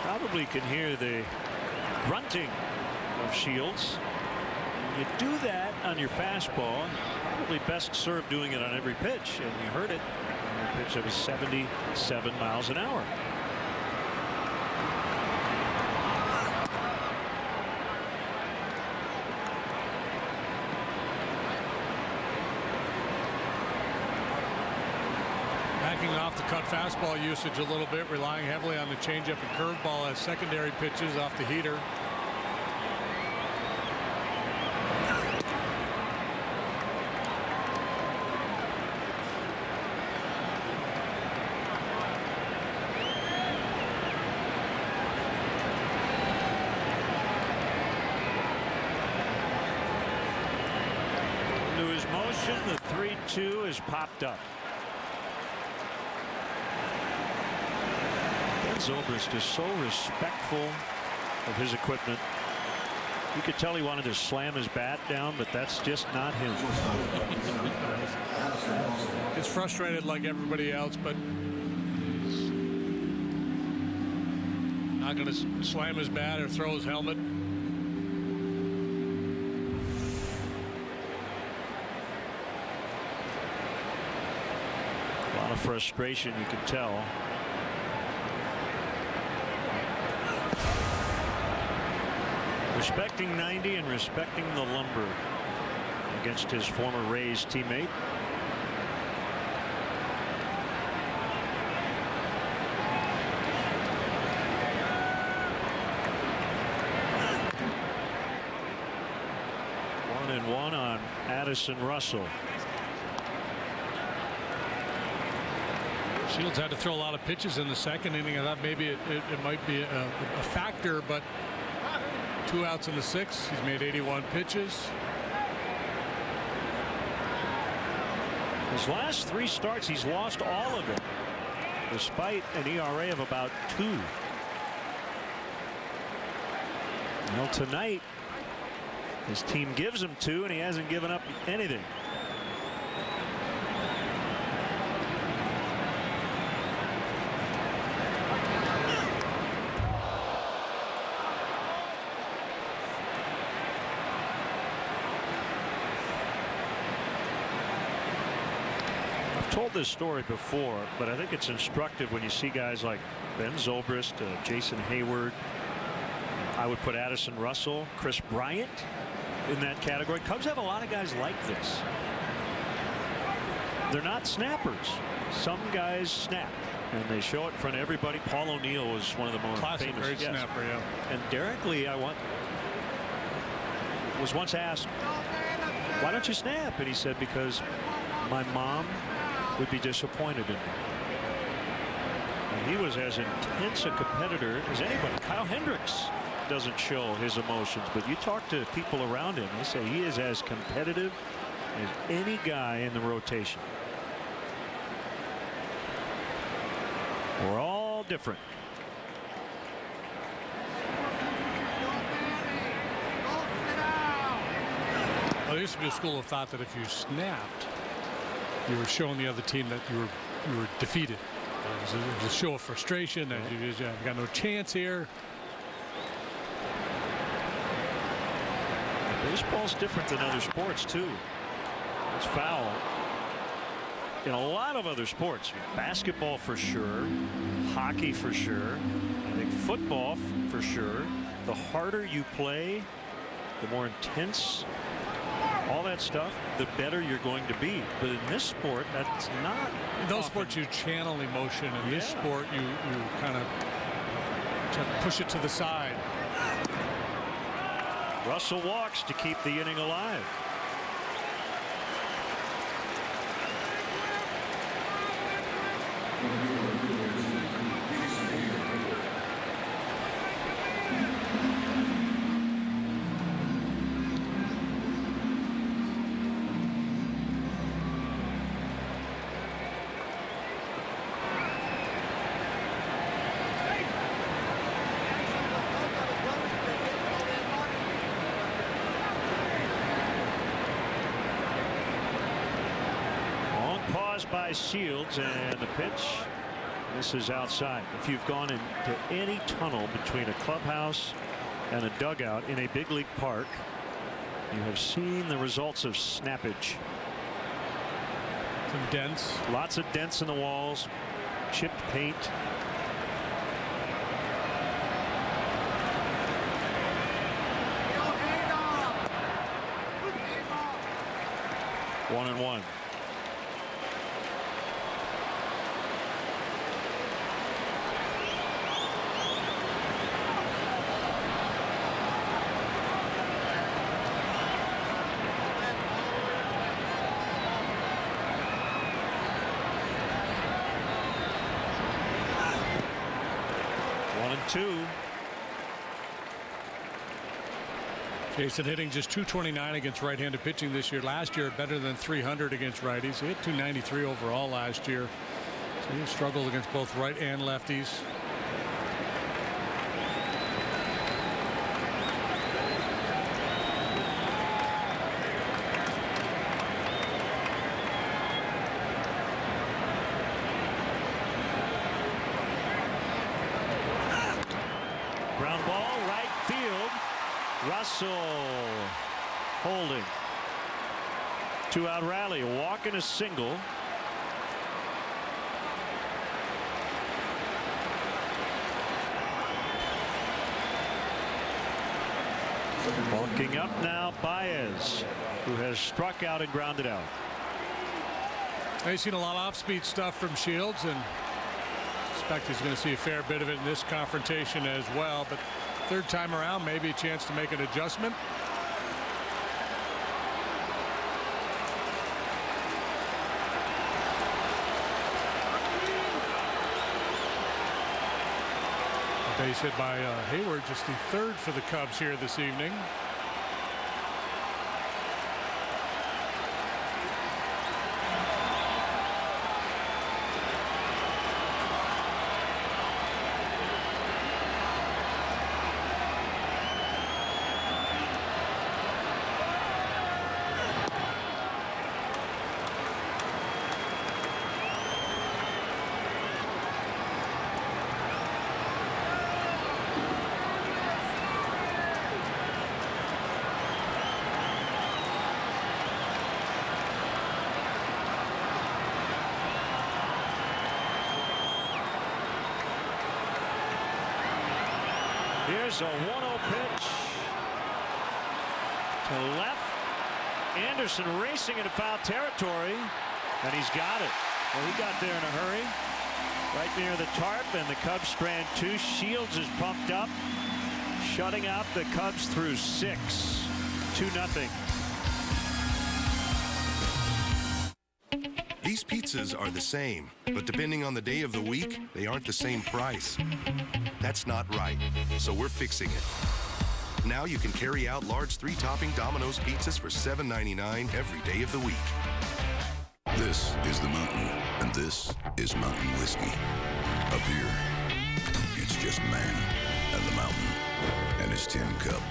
Probably can hear the grunting of Shields. When you do that on your fastball, probably best served doing it on every pitch, and you heard it on a pitch that was 77 miles an hour. Backing off the cut fastball usage a little bit, relying heavily on the changeup and curveball as secondary pitches off the heater. Into his motion, the 3-2 is popped up. Zobrist is so respectful of his equipment. You could tell he wanted to slam his bat down, but that's just not him. It's frustrated like everybody else, but not going to slam his bat or throw his helmet. A lot of frustration, you could tell. Respecting 90 and respecting the lumber against his former Rays teammate. One and one on Addison Russell. Shields had to throw a lot of pitches in the second inning. I thought maybe it might be a factor, but 2 outs in the 6th. He's made 81 pitches. His last 3 starts, he's lost all of them, despite an ERA of about 2. Well, tonight, his team gives him 2, and he hasn't given up anything. Told this story before, but I think it's instructive when you see guys like Ben Zobrist, Jason Hayward. I would put Addison Russell, Chris Bryant in that category. Cubs have a lot of guys like this. They're not snappers. Some guys snap, and they show it in front of everybody. Paul O'Neill was one of the most classic famous. Great snapper, yeah. And Derek Lee, was once asked, "Why don't you snap?" And he said, "Because my mom would be disappointed in me." And he was as intense a competitor as anybody. Kyle Hendricks doesn't show his emotions, but you talk to people around him, they say he is as competitive as any guy in the rotation. We're all different. Well, there used to be a school of thought that if you snapped, you were showing the other team that you were defeated. It was a show of frustration, and you got no chance here. Baseball's different than other sports too. It's foul in a lot of other sports. Basketball for sure, hockey for sure, I think football for sure. The harder you play, the more intense, all that stuff, the better you're going to be. But in this sport, that's not. In those sports, you channel emotion. In this sport, you kind of push it to the side. Russell walks to keep the inning alive. By Shields, and the pitch. This is outside. If you've gone into any tunnel between a clubhouse and a dugout in a big league park, you have seen the results of snappage. Some dents. Lots of dents in the walls, chipped paint. One and one. Jason hitting just .229 against right-handed pitching this year. Last year, better than .300 against righties. He hit .293 overall last year. So he struggled against both right and lefties. Ground ball, right field. Russell holding. 2-out rally, a walk and a single. Walking up now, Baez, who has struck out and grounded out. I've seen a lot of off-speed stuff from Shields, and I suspect he's going to see a fair bit of it in this confrontation as well. But third time around, maybe a chance to make an adjustment. Base hit by Hayward, just the third for the Cubs here this evening. Here's a 1-0 pitch to left. Anderson racing into foul territory, and he's got it. Well, he got there in a hurry, right near the tarp, and the Cubs strand 2. Shields is pumped up, shutting out the Cubs through 6. 2-0. These pizzas are the same, but depending on the day of the week, they aren't the same price. That's not right, so we're fixing it. Now you can carry out large 3-topping Domino's pizzas for $7.99 every day of the week. This is the mountain, and this is mountain whiskey. Up here, it's just man and the mountain, and it's Tin Cup.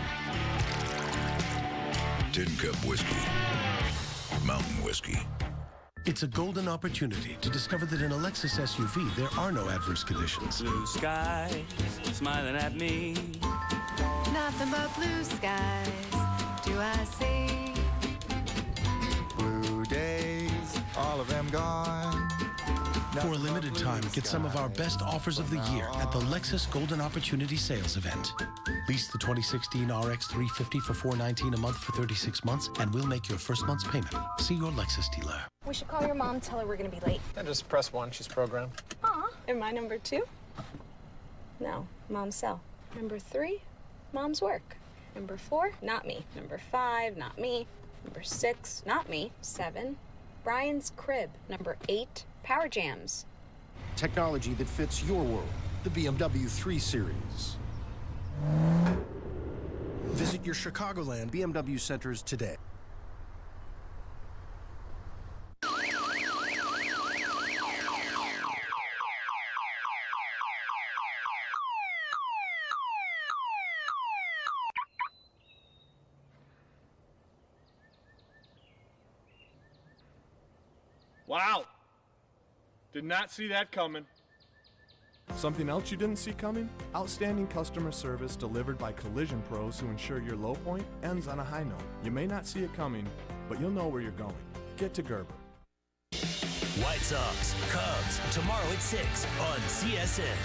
Tin Cup whiskey. Mountain whiskey. It's a golden opportunity to discover that in a Lexus SUV, there are no adverse conditions. Blue skies smiling at me. Nothing but blue skies do I see. Blue days, all of them gone. For a limited time, get some of our best offers of the year at the Lexus Golden Opportunity Sales Event. Lease the 2016 RX 350 for $419 a month for 36 months, and we'll make your first month's payment. See your Lexus dealer. We should call your mom, tell her we're going to be late. Yeah, just press 1. She's programmed. Aw. Am I number 2? No, Mom's cell. Number 3, Mom's work. Number 4, not me. Number 5, not me. Number 6, not me. 7, Brian's crib. Number 8, Power Jams. Technology that fits your world. The BMW 3 Series. Visit your Chicagoland BMW centers today. Wow. Did not see that coming. Something else you didn't see coming? Outstanding customer service delivered by collision pros who ensure your low point ends on a high note. You may not see it coming, but you'll know where you're going. Get to Gerber. White Sox, Cubs, tomorrow at 6 on CSN.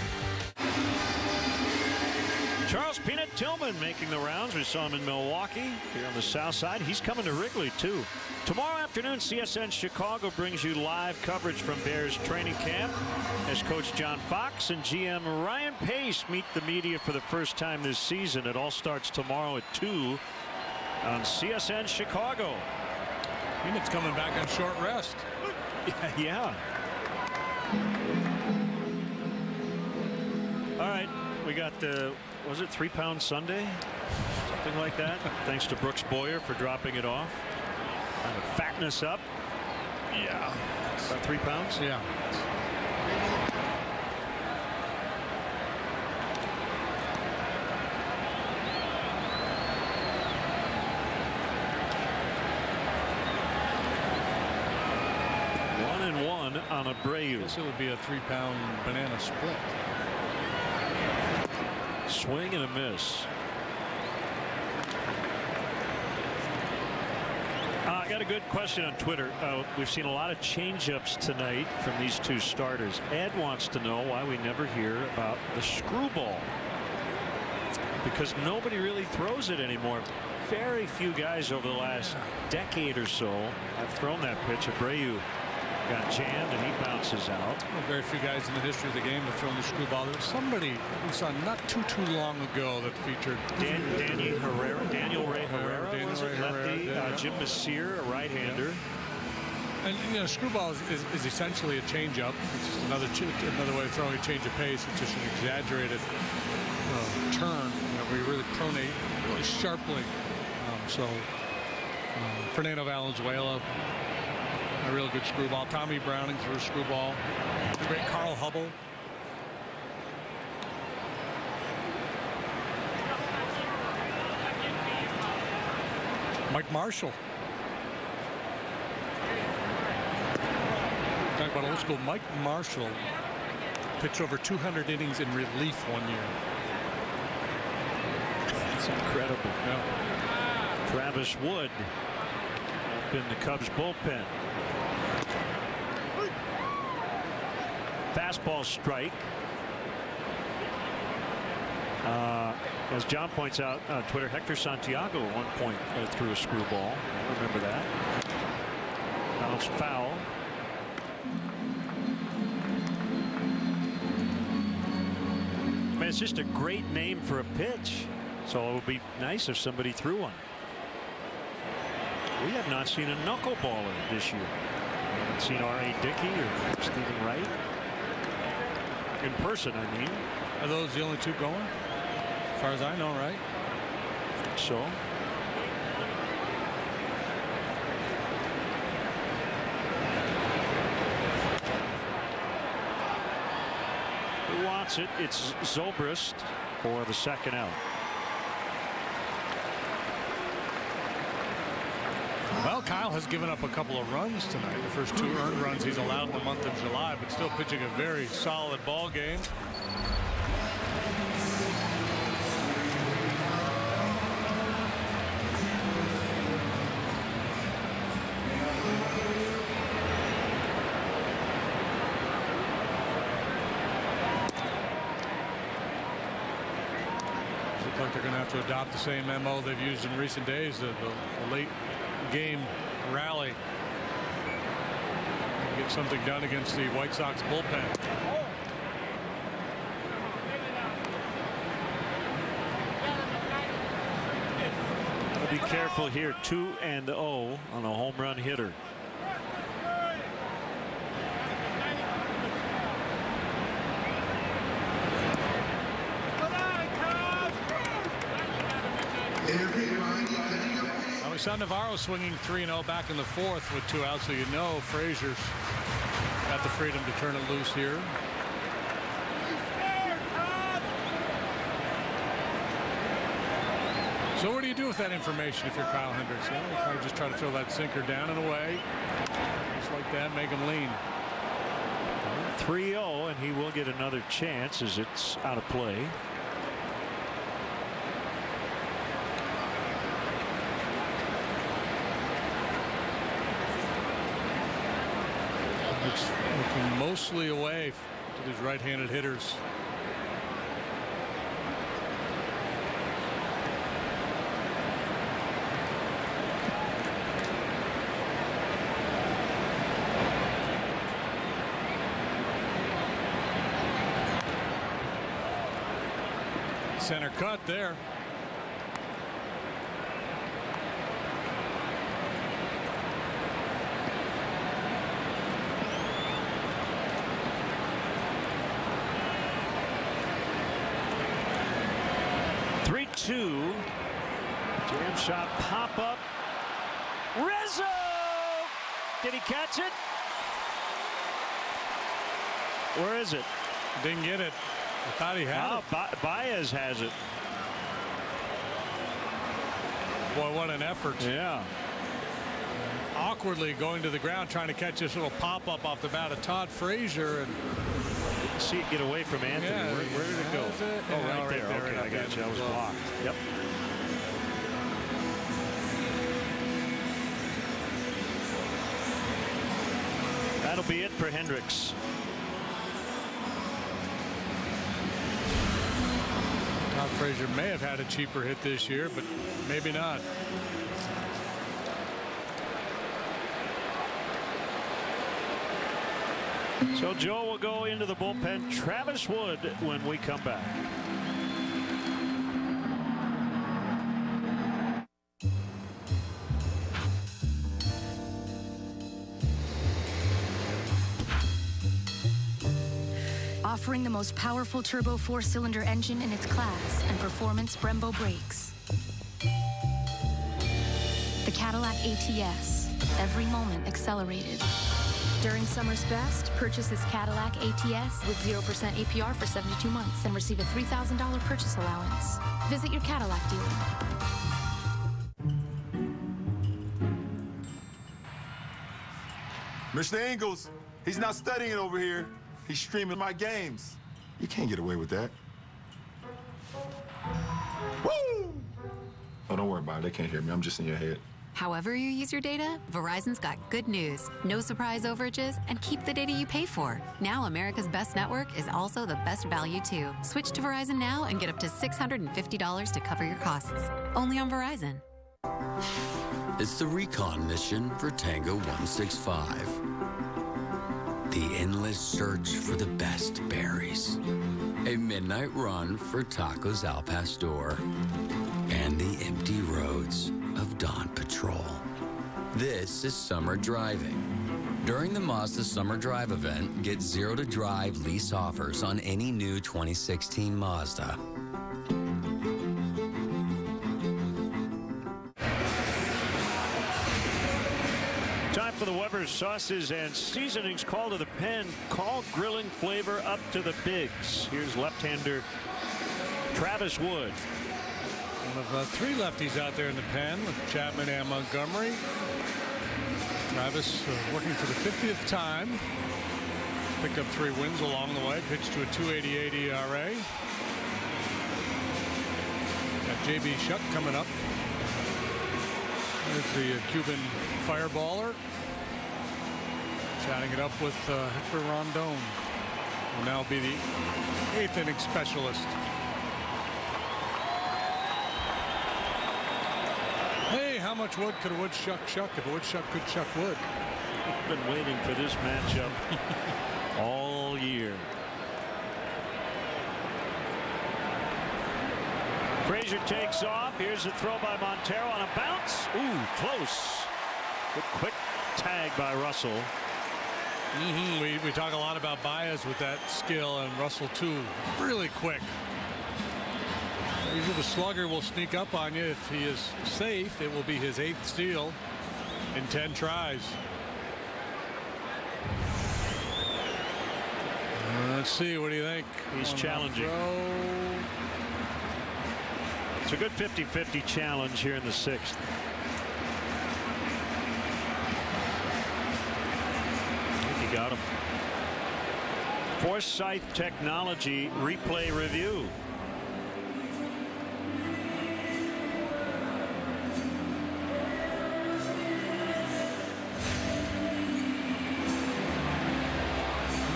Charles Peanut Tillman making the rounds. We saw him in Milwaukee here on the south side. He's coming to Wrigley, too. Tomorrow afternoon, CSN Chicago brings you live coverage from Bears training camp as Coach John Fox and GM Ryan Pace meet the media for the first time this season. It all starts tomorrow at 2 on CSN Chicago. Peanut's coming back on short rest. Yeah. All right, we got the, was it 3-pound Sunday? Something like that. Thanks to Brooks Boyer for dropping it off. Trying to fatten us up. Yeah. About 3 pounds? Yeah. On Abreu. This would be a 3-pound banana split. Swing and a miss. I got a good question on Twitter. We've seen a lot of change-ups tonight from these two starters. Ed wants to know why we never hear about the screwball. Because nobody really throws it anymore. Very few guys over the last decade or so have thrown that pitch. Abreu got jammed and he bounces out. Well, very few guys in the history of the game have thrown the screwball. There was somebody we saw not too long ago that featured Daniel Ray Herrera, lefty. Jim Messier, a right-hander. And you know, screwball is essentially a changeup. It's just another way of throwing a change of pace. It's just an exaggerated turn, where you really pronate really sharply. Fernando Valenzuela, a real good screwball. Tommy Browning threw a screwball. Great Carl Hubble. Mike Marshall. Talk about old school. Mike Marshall pitched over 200 innings in relief one year. That's incredible. Yeah. Travis Wood up in the Cubs bullpen. Fastball strike. As John points out on Twitter, Hector Santiago at one point threw a screwball. I remember that. Bounced foul. I mean, it's just a great name for a pitch. So it would be nice if somebody threw one. We have not seen a knuckleballer this year. We haven't seen R.A. Dickey or Stephen Wright. In person, I mean. Are those the only two going? As far as I know, right? I think so. Who wants it? It's Zobrist for the second out. Well, Kyle has given up a couple of runs tonight. The first 2 earned runs he's allowed in the month of July, but still pitching a very solid ball game. Looks like they're going to have to adopt the same MO they've used in recent days, the late game rally. Get something done against the White Sox bullpen. Be careful here. 2-0 on a home run hitter. Now we saw Navarro swinging 3-0 back in the 4th with 2 outs, so you know Frazier's got the freedom to turn it loose here. So what do you do with that information if you're Kyle Hendricks? Well, you probably just try to throw that sinker down and away. Just like that, make him lean. 3-0, and he will get another chance as it's out of play. Looking mostly away to these right-handed hitters. Center cut there. Jam shot, pop up. Rizzo! Did he catch it? Where is it? Didn't get it. I thought he had it. Baez has it. Boy, what an effort. Yeah. Awkwardly going to the ground, trying to catch this little pop-up off the bat of Todd Frazier. And see it get away from Anthony. Yeah, where did it go? Oh, yeah, right there. Okay, I got you. I was blocked. Yep. That'll be it for Hendricks. Todd Frazier may have had a cheaper hit this year, but maybe not. So Joe will go into the bullpen. Travis Wood when we come back. offering the most powerful turbo 4-cylinder engine in its class and performance Brembo brakes. The Cadillac ATS, every moment accelerated. During summer's best, purchase this Cadillac ATS with 0% APR for 72 months and receive a $3,000 purchase allowance. Visit your Cadillac dealer. Mr. Ingles, he's not studying over here. He's streaming my games. You can't get away with that. Woo! Oh, don't worry about it. They can't hear me. I'm just in your head. However you use your data, Verizon's got good news. No surprise overages, and keep the data you pay for. Now America's best network is also the best value, too. Switch to Verizon now and get up to $650 to cover your costs. Only on Verizon. It's the recon mission for Tango 165. The endless search for the best berries. A midnight run for tacos al pastor. And the empty roads of Dawn Patrol. This is summer driving. During the Mazda Summer Drive event, get 0 to drive lease offers on any new 2016 Mazda. Time for the Weber's sauces and seasonings call to the pen. Call grilling flavor up to the bigs. Here's left-hander Travis Wood. One of 3 lefties out there in the pen with Chapman and Montgomery. Travis working for the 50th time. Picked up 3 wins along the way. Pitched to a 2.88 ERA. Got J.B. Shuck coming up. There's the Cuban fireballer. Chatting it up with Hector Rondon. Will now be the 8th inning specialist. Hey, how much wood could a woodchuck shuck if a woodchuck could chuck wood? I've been waiting for this matchup all year. Frazier takes off. Here's a throw by Montero on a bounce. Ooh, close. Good quick tag by Russell. We talk a lot about Baez with that skill, and Russell too. Really quick. Usually the slugger will sneak up on you. If he is safe, it will be his 8th steal in 10 tries. Let's see. What do you think? He's challenging. It's a good 50-50 challenge here in the 6th. I think he got him. Foresight Technology replay review.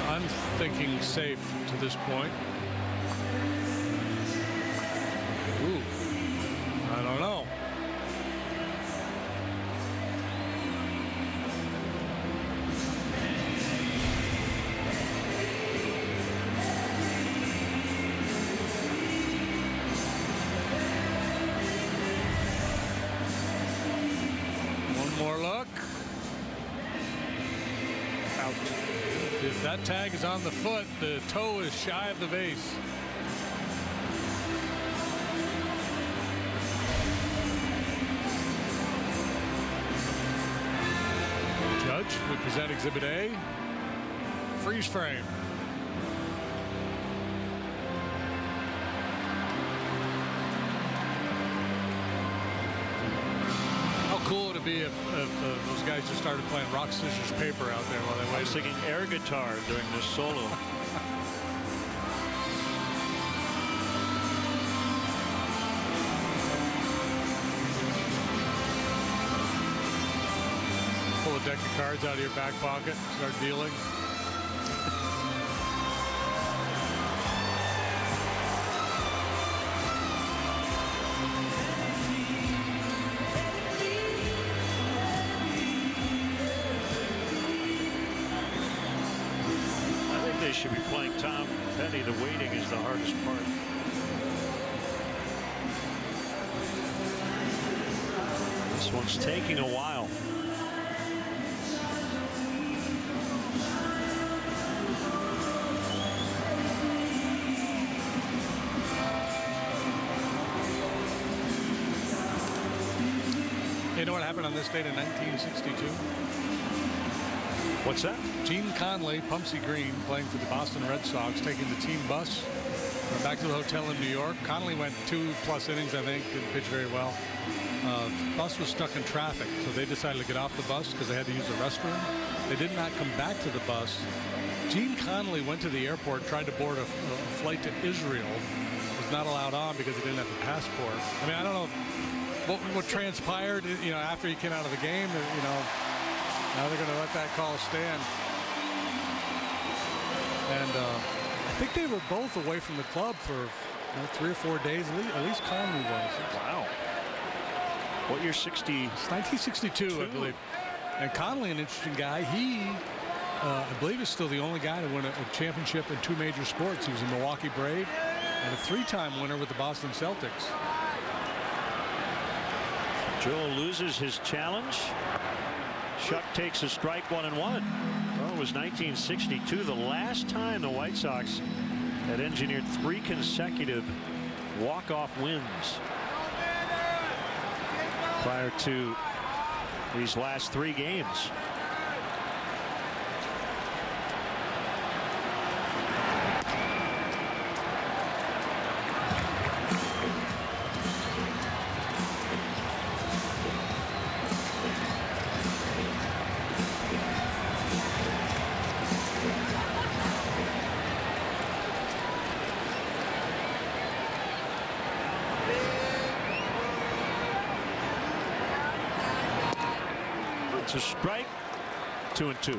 I'm thinking safe to this point. Ooh, I don't know. One more look. Out. If that tag is on the foot, the toe is shy of the base. Judge, we present Exhibit A. Freeze frame. How cool would it be if those guys just started playing rock, scissors, paper out there while they waited? I was singing air guitar during this solo. Pull a deck of cards out of your back pocket, start dealing. Should be playing Tom Petty. The waiting is the hardest part. This one's taking a while. You know what happened on this date in 1962? What's that? Gene Conley, Pumpsy Green, playing for the Boston Red Sox, taking the team bus back to the hotel in New York. Conley went 2+ innings, I think, didn't pitch very well. The bus was stuck in traffic, so they decided to get off the bus because they had to use the restroom. They did not come back to the bus. Gene Conley went to the airport, tried to board a flight to Israel, was not allowed on because he didn't have a passport. I mean, I don't know what transpired, after he came out of the game. Now they're going to let that call stand. And I think they were both away from the club for 3 or 4 days. At least Conley was. Wow. What year? 60? It's 1962, I believe. And Conley, an interesting guy. He, I believe, is still the only guy to win a championship in 2 major sports. He was a Milwaukee Brave and a 3-time winner with the Boston Celtics. Joe loses his challenge. Shuck takes a strike, 1-1. Well, it was 1962, the last time the White Sox had engineered 3 consecutive walk-off wins prior to these last 3 games. It's a strike. 2-2.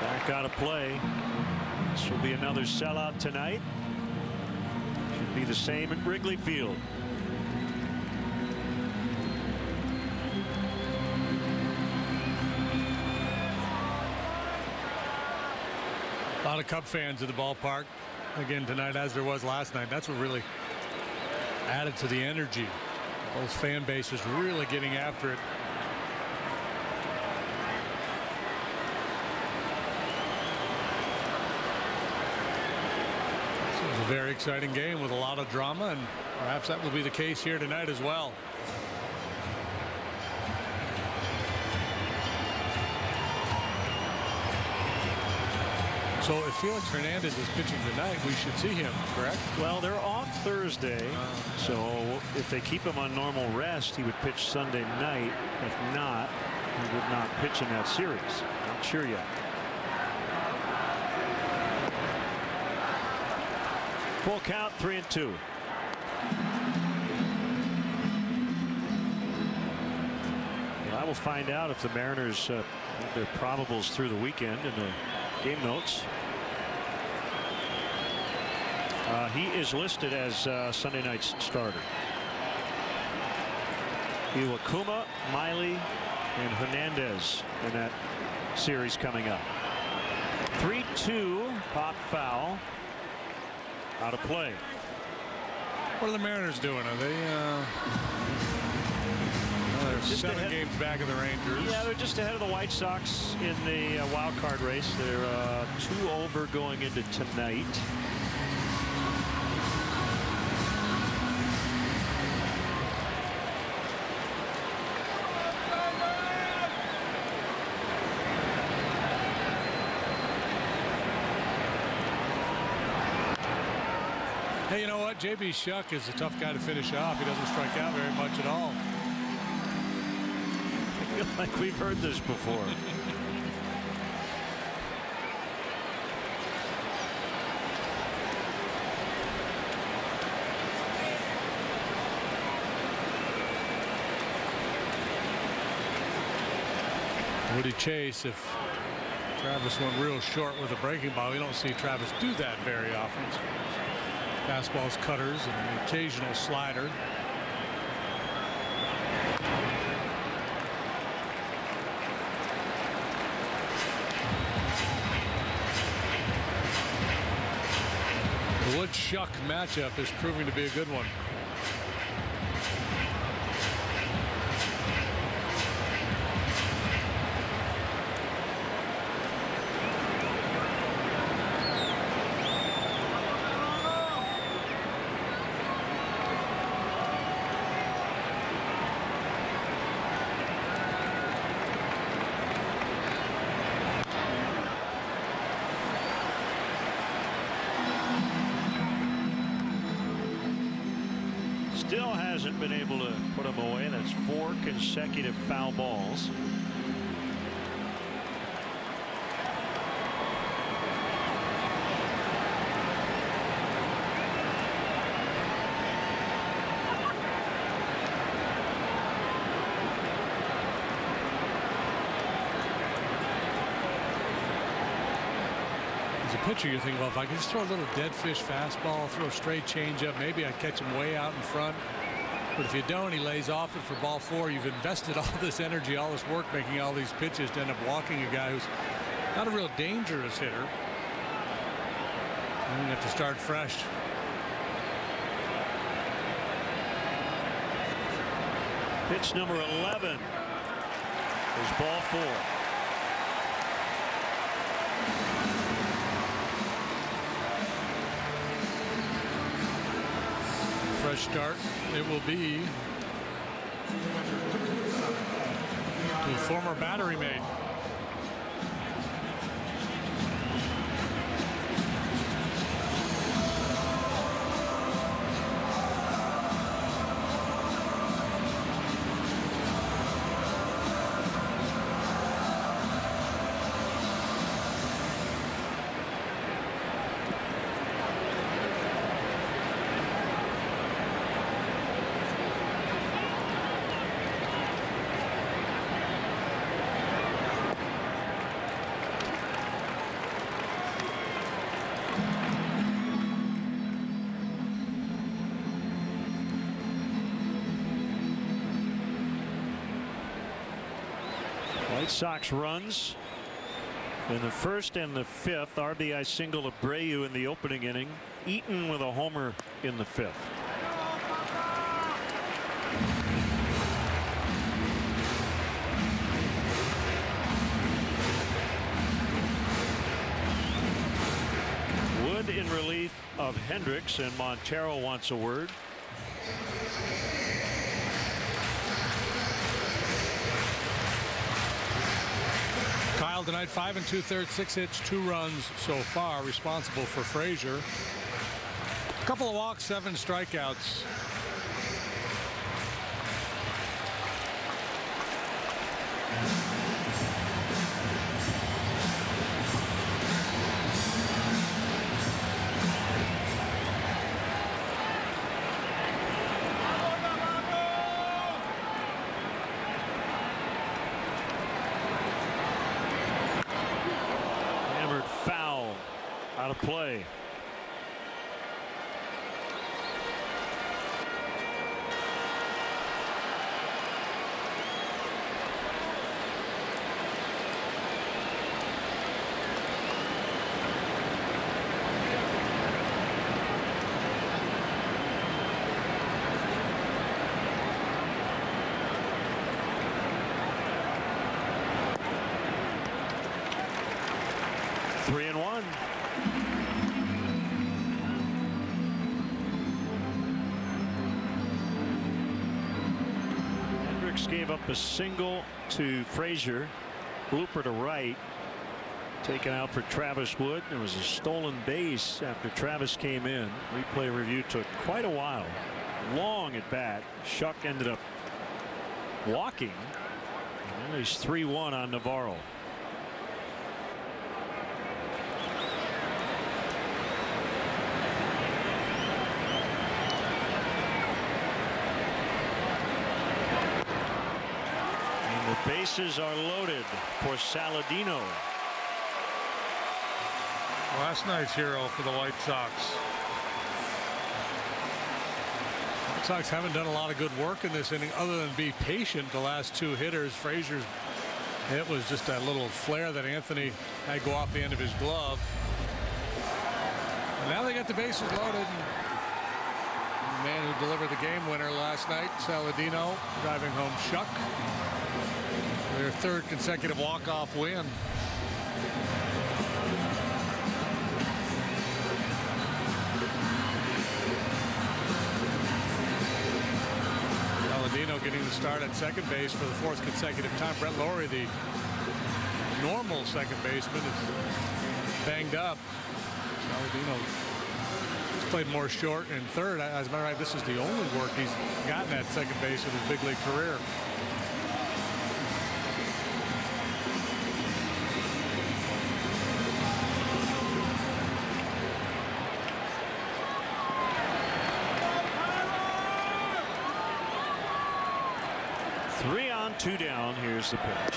Back out of play. This will be another sellout tonight. Should be the same at Wrigley Field. A lot of Cub fans at the ballpark again tonight, as there was last night. That's what really added to the energy. Both fan bases really getting after it. Very exciting game with a lot of drama, and perhaps that will be the case here tonight as well. So if Felix Hernandez is pitching tonight, we should see him, correct? Well, they're off Thursday, so if they keep him on normal rest, he would pitch Sunday night. If not, he would not pitch in that series. Not sure yet. Full count, 3-2. Well, I will find out if the Mariners have their probables through the weekend in the game notes. He is listed as Sunday night's starter. Iwakuma, Miley, and Hernandez in that series coming up. 3-2, pop foul. Out of play. What are the Mariners doing? Are they they're 7 games back of the Rangers. Yeah, they're just ahead of the White Sox in the wild card race. They're 2 over going into tonight. Hey, you know what? J.B. Shuck is a tough guy to finish off. He doesn't strike out very much at all. I feel like we've heard this before. Woody Chase, if Travis went real short with a breaking ball, we don't see Travis do that very often. Fastballs, cutters, and an occasional slider. wood-shuck matchup is proving to be a good one. Still hasn't been able to put him away. That's 4 consecutive foul balls. As a pitcher, you think, well, if I could just throw a little dead fish fastball, throw a straight changeup, maybe I'd catch him way out in front. But if you don't, he lays off it for ball 4. You've invested all this energy, all this work making all these pitches to end up walking a guy who's not a real dangerous hitter. And you have to start fresh. Pitch number 11 is ball 4. Fresh start it will be to former battery mate. White Sox runs in the first and the 5th. RBI single to Abreu in the opening inning. Eaton with a homer in the 5th. Wood in relief of Hendricks, and Montero wants a word. Kyle tonight 5 2/3, 6 hits, 2 runs so far, responsible for Frazier. A couple of walks, 7 strikeouts. Out of play. Gave up a single to Frazier. Blooper to right. Taken out for Travis Wood. There was a stolen base after Travis came in. Replay review took quite a while. Long at bat. Shuck ended up walking. And he's 3-1 on Navarro. Bases are loaded for Saladino. Last night's hero for the White Sox. White Sox haven't done a lot of good work in this inning other than be patient. The last 2 hitters, Frazier's hit was just a little flare that Anthony had go off the end of his glove. Now they got the bases loaded. The man who delivered the game winner last night, Saladino, driving home Shuck. Their third consecutive walk-off win. Saladino getting the start at second base for the fourth consecutive time. Brett Lowry, the normal second baseman, is banged up. Saladino has played more short and third. As a matter of fact, this is the only work he's gotten at second base in his big league career. Three on, two down. Here's the pitch.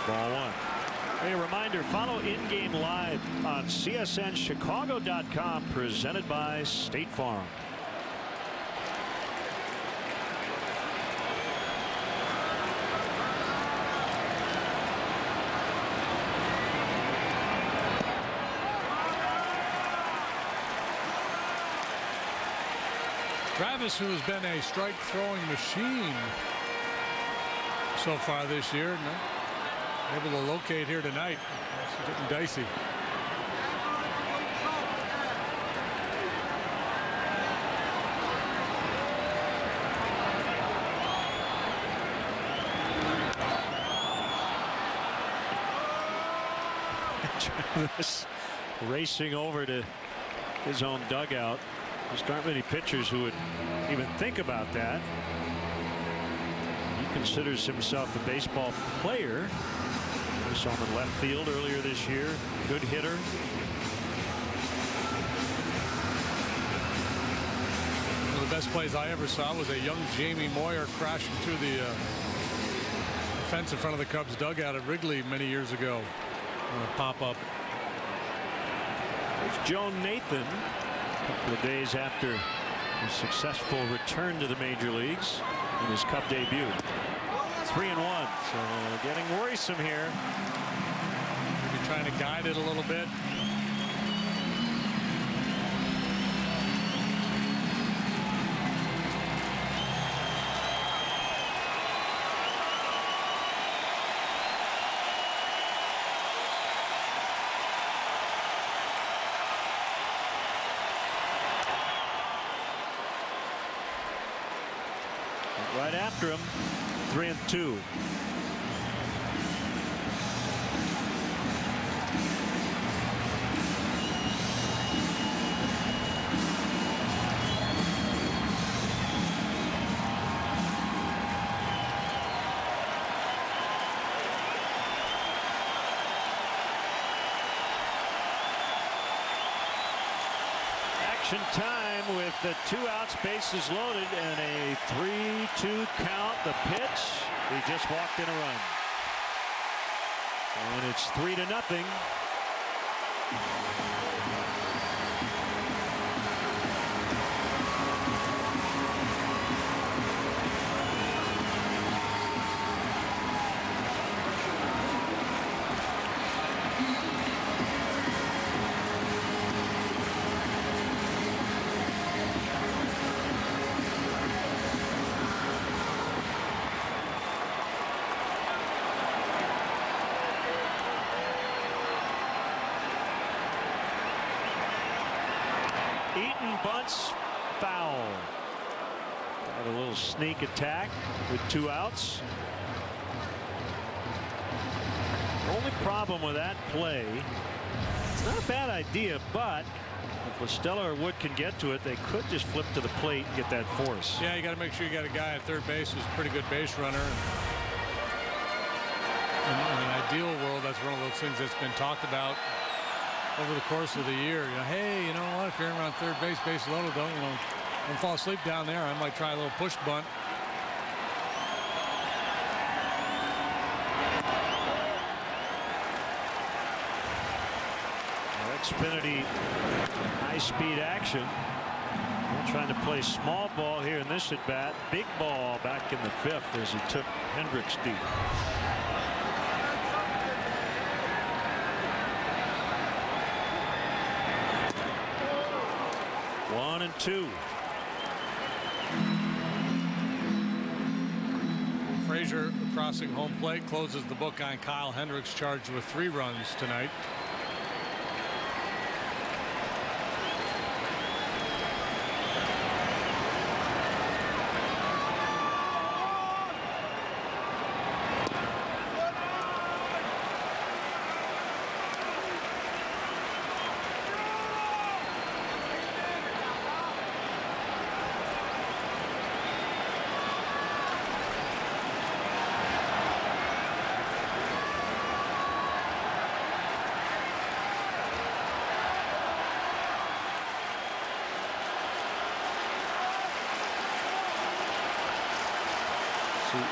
Ball one. Hey, a reminder, follow In-Game Live on CSNChicago.com, presented by State Farm. Travis, who has been a strike throwing machine so far this year, able to locate here tonight. It's getting dicey. Travis racing over to his own dugout. There aren't many pitchers who would even think about that. He considers himself a baseball player. We saw him in left field earlier this year. Good hitter. One of the best plays I ever saw was a young Jamie Moyer crashing through the fence in front of the Cubs dugout at Wrigley many years ago. Pop up. There's Joe Nathan. A couple of days after his successful return to the major leagues in his Cub debut. 3-1, so getting worrisome here. Maybe trying to guide it a little bit. Right after him, 3-2. Action time with the 2 outs, bases loaded, and a 3-2 count. The pitch, he just walked in a run. And it's 3-0. Bunts, foul. Had a little sneak attack with 2 outs. Only problem with that play, it's not a bad idea, but if Listella or Wood can get to it, they could just flip to the plate and get that force. Yeah, you got to make sure you got a guy at third base who's a pretty good base runner. In an ideal world, that's one of those things that's been talked about over the course of the year. Hey, you know what? If you're around third base, base loaded, don't fall asleep down there. I might try a little push bunt. Xfinity high-speed action. They're trying to play small ball here in this at bat. Big ball back in the 5th as he took Hendricks deep. 1-2. Frazier crossing home plate closes the book on Kyle Hendricks, charged with 3 runs tonight.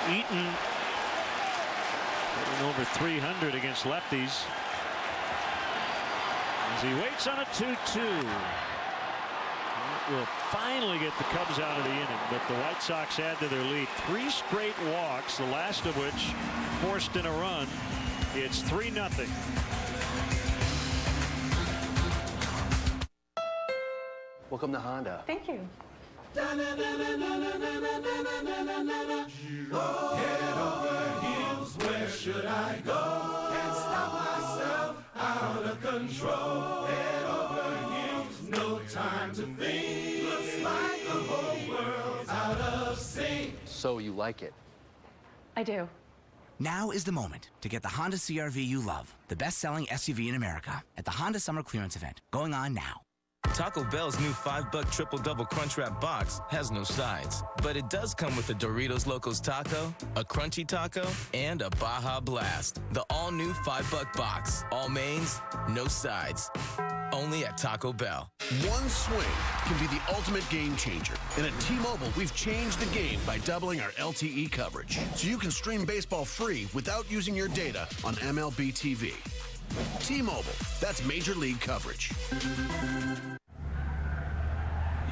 Eaton getting over 300 against lefties as he waits on a 2-2. Will finally get the Cubs out of the inning, but the White Sox add to their lead. 3 straight walks, the last of which forced in a run. It's 3-0. Welcome to Honda. Thank you. Head over heels, where should I go? Can't stop myself, out of control. Head over heels, no time to think. Looks like the whole world's out of sync. So you like it? I do. Now is the moment to get the Honda CR-V you love, the best-selling SUV in America, at the Honda Summer Clearance Event, going on now. Taco Bell's new $5 Triple Double Crunchwrap box has no sides, but it does come with a Doritos Locos Taco, a Crunchy Taco, and a Baja Blast. The all-new $5 box. All mains, no sides. Only at Taco Bell. One swing can be the ultimate game changer. And at T-Mobile, we've changed the game by doubling our LTE coverage, so you can stream baseball free without using your data on MLB TV. T-Mobile, that's Major League coverage.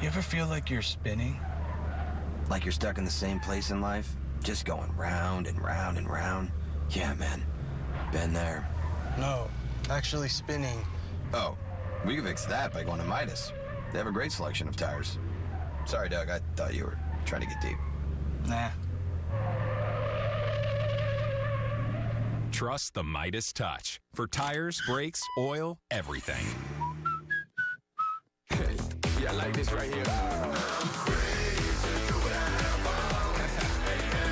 You ever feel like you're spinning? Like you're stuck in the same place in life? Just going round and round and round? Yeah, man. Been there. No, actually spinning. Oh, we can fix that by going to Midas. They have a great selection of tires. Sorry, Doug, I thought you were trying to get deep. Nah. Trust the Midas Touch. For tires, brakes, oil, everything. Hey, yeah, like this right here.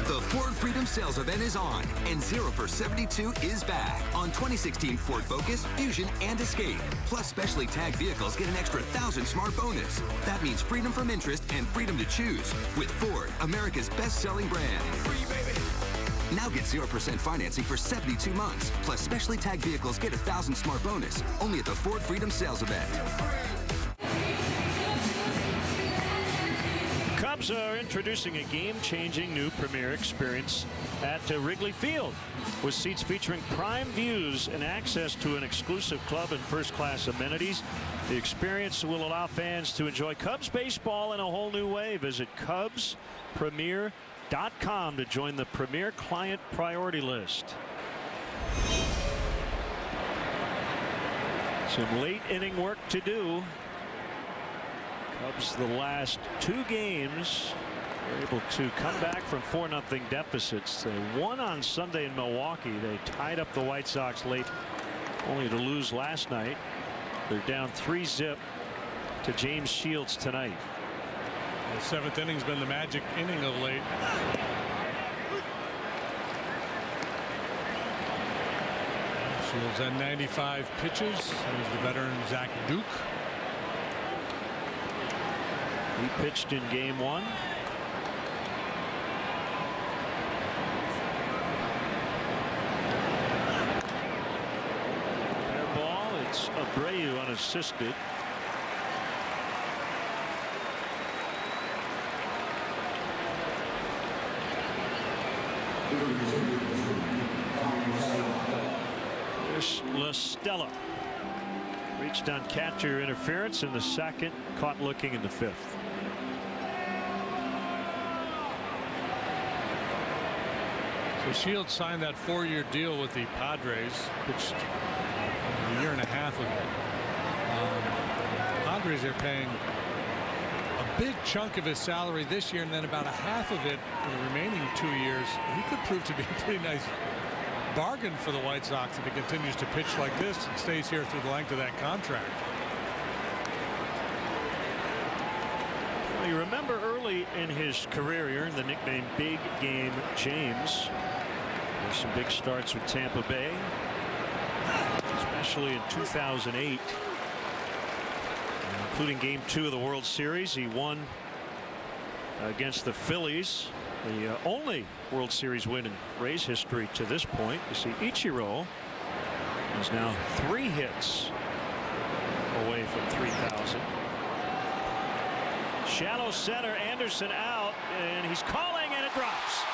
The Ford Freedom Sales Event is on, and 0 for 72 is back on 2016 Ford Focus, Fusion, and Escape. Plus, specially tagged vehicles get an extra 1,000 smart bonus. That means freedom from interest and freedom to choose with Ford, America's best-selling brand. Free, baby. Now get 0% financing for 72 months. Plus, specially tagged vehicles get 1,000 smart bonus. Only at the Ford Freedom Sales Event. Cubs are introducing a game-changing new premier experience at Wrigley Field with seats featuring prime views and access to an exclusive club and first-class amenities. The experience will allow fans to enjoy Cubs baseball in a whole new way. Visit CubsPremier.com to join the Premier Client Priority List. Some late inning work to do. Cubs the last 2 games were able to come back from 4-0 deficits. They won on Sunday in Milwaukee. They tied up the White Sox late, only to lose last night. They're down 3-0 to James Shields tonight. The 7th inning's been the magic inning of late. Shields had 95 pitches. There's the veteran Zach Duke. He pitched in game 1. Fair ball. It's Abreu unassisted. There's La Stella. Reached on catcher interference in the 2nd, caught looking in the 5th. So Shields signed that 4-year deal with the Padres, pitched a year and a half ago. Padres are paying big chunk of his salary this year and then about a half of it for the remaining 2 years. He could prove to be a pretty nice bargain for the White Sox if he continues to pitch like this and stays here through the length of that contract. Well, you remember early in his career, he earned the nickname Big Game James. There's some big starts with Tampa Bay, especially in 2008, including Game 2 of the World Series. He won against the Phillies, the only World Series win in Rays history to this point. You see Ichiro is now 3 hits away from 3,000. Shallow center, Anderson out, and he's calling, and it drops.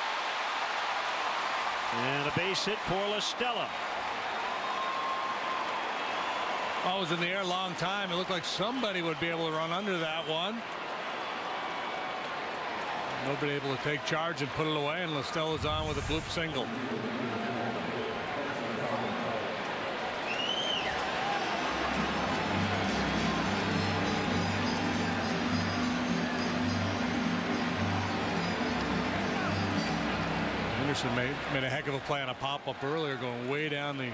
And a base hit for La Stella. Oh, it was in the air a long time. It looked like somebody would be able to run under that one. Nobody able to take charge and put it away, and La Stella's on with a bloop single. Henderson made a heck of a play on a pop-up earlier, going way down the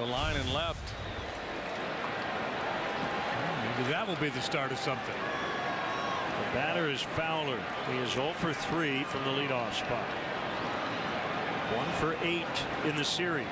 line and left. Maybe that will be the start of something. The batter is Fowler. He is 0 for 3 from the leadoff spot. 1 for 8 in the series.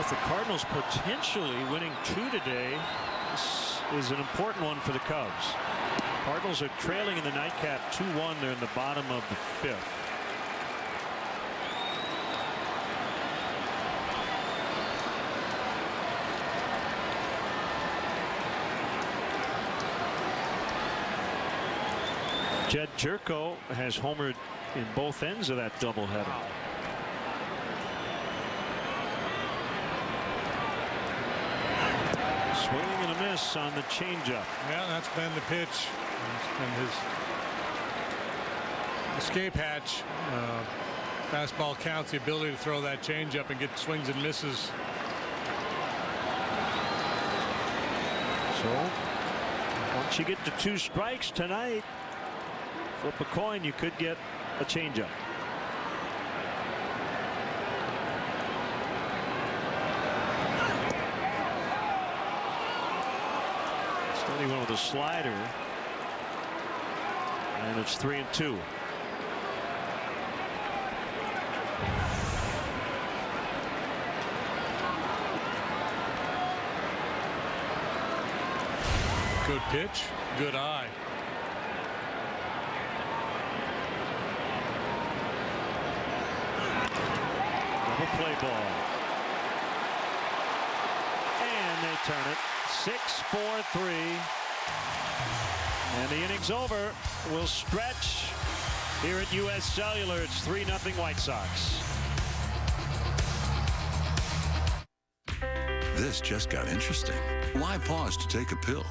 The Cardinals potentially winning 2 today. This is an important one for the Cubs. Cardinals are trailing in the nightcap 2-1. They're in the bottom of the 5th. Jed Jerko has homered in both ends of that doubleheader. Swing and a miss on the changeup. Yeah, that's been the pitch. It's been his escape hatch. Fastball counts, the ability to throw that changeup and get swings and misses. So once you get to 2 strikes tonight, flip a coin, you could get a changeup. He went with a slider, and it's 3-2. Good pitch, good eye. Double play ball, and they turn it. 6-4-3, and the inning's over. We'll stretch here at U.S. Cellular. It's 3-0 White Sox. This just got interesting. Why pause to take a pill?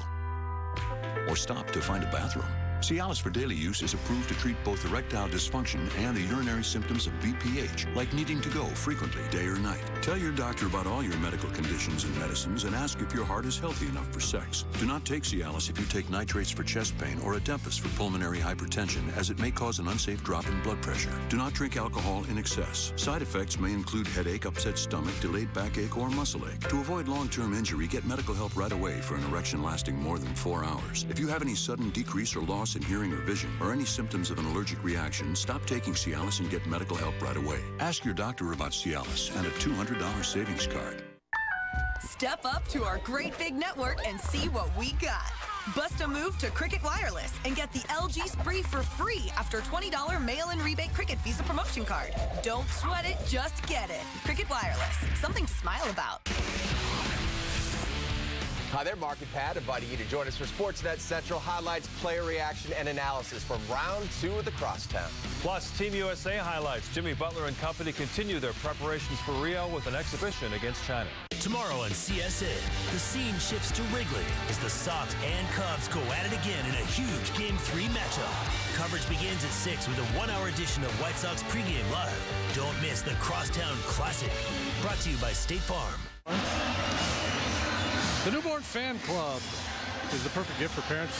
Or stop to find a bathroom? Cialis for daily use is approved to treat both erectile dysfunction and the urinary symptoms of BPH, like needing to go frequently, day or night. Tell your doctor about all your medical conditions and medicines and ask if your heart is healthy enough for sex. Do not take Cialis if you take nitrates for chest pain or Adeptus for pulmonary hypertension, as it may cause an unsafe drop in blood pressure. Do not drink alcohol in excess. Side effects may include headache, upset stomach, delayed backache, or muscle ache. To avoid long-term injury, get medical help right away for an erection lasting more than 4 hours. If you have any sudden decrease or loss in hearing or vision, or any symptoms of an allergic reaction, stop taking Cialis and get medical help right away. Ask your doctor about Cialis and a $200 savings card. Step up to our great big network and see what we got. Bust a move to Cricket Wireless and get the LG Spree for free after $20 mail-in rebate Cricket Visa promotion card. Don't sweat it, just get it. Cricket Wireless, something to smile about. Hi there, Mark and Pat, inviting you to join us for Sportsnet Central highlights, player reaction, and analysis from round 2 of the Crosstown. Plus, Team USA highlights. Jimmy Butler and company continue their preparations for Rio with an exhibition against China. Tomorrow on CSN, the scene shifts to Wrigley as the Sox and Cubs go at it again in a huge Game 3 matchup. Coverage begins at 6 with a 1-hour edition of White Sox Pregame Live. Don't miss the Crosstown Classic. Brought to you by State Farm. The Newborn Fan Club is the perfect gift for parents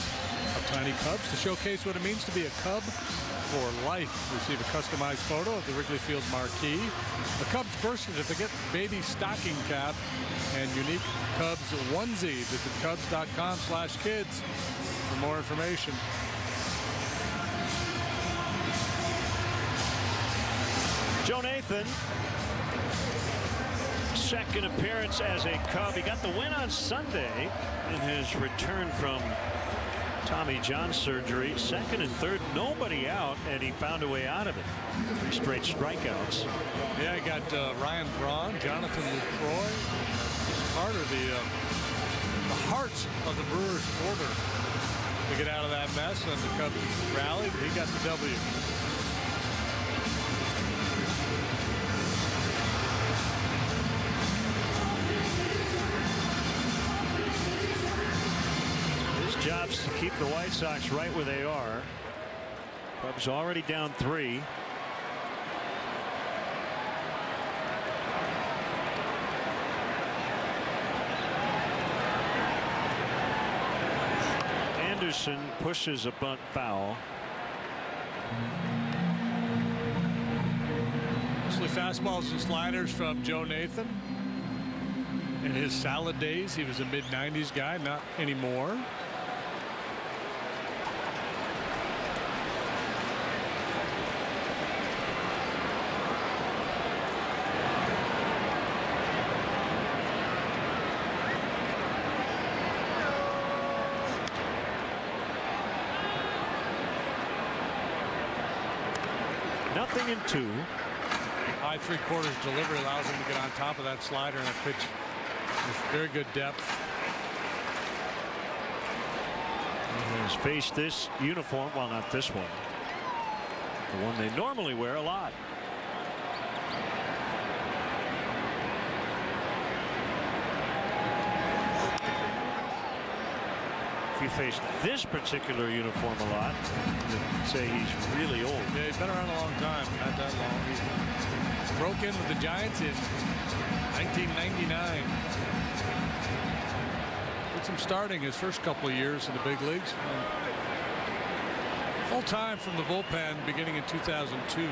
of tiny cubs to showcase what it means to be a Cub for life. Receive a customized photo of the Wrigley Field marquee, a Cubs birth certificate, baby stocking cap, and unique Cubs onesie. Visit Cubs.com/kids for more information. Joe Nathan, second appearance as a Cub. He got the win on Sunday in his return from Tommy John surgery. Second and third, nobody out, and he found a way out of it. 3 straight strikeouts. Yeah, I got Ryan Braun, Jonathan LaCroix, Carter, the heart of the Brewers order to get out of that mess, and the Cubs rallied. He got the W. Jobs to keep the White Sox right where they are. Cubs already down 3. Anderson pushes a bunt foul. Mostly fastballs and sliders from Joe Nathan. In his salad days, he was a mid-90s guy, not anymore. Nothing in 2. High 3/4 delivery allows him to get on top of that slider, and that pitch with very good depth. He has faced this uniform, well, not this one, the one they normally wear a lot. If you faced this particular uniform a lot, you'd say he's really old. Yeah, he's been around a long time, not that long. He broke in with the Giants in 1999. Did some starting his first couple of years in the big leagues. Full time from the bullpen beginning in 2002.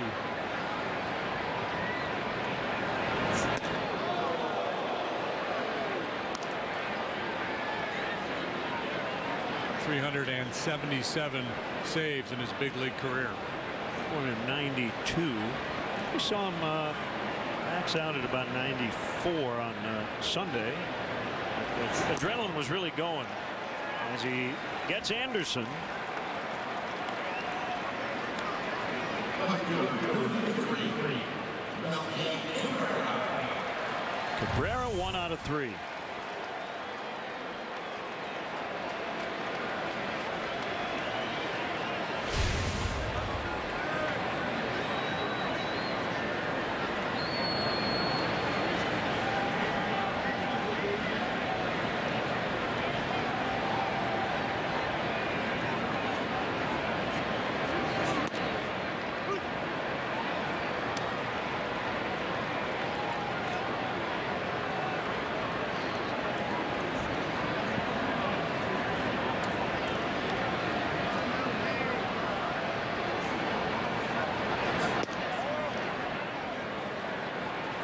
.377 saves in his big league career. Born in '92. We saw him max out at about 94 on Sunday. The adrenaline was really going as he gets Anderson. Cabrera 1 out of 3.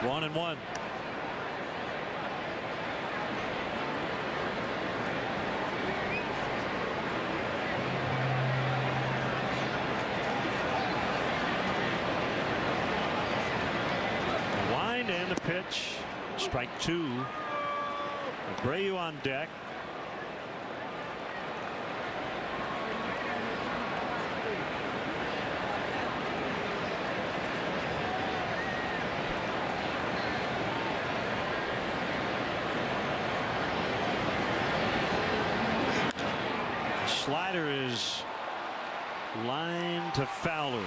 One and one. The wind and the pitch. Strike 2. Abreu on deck. slider is lined to Fowler.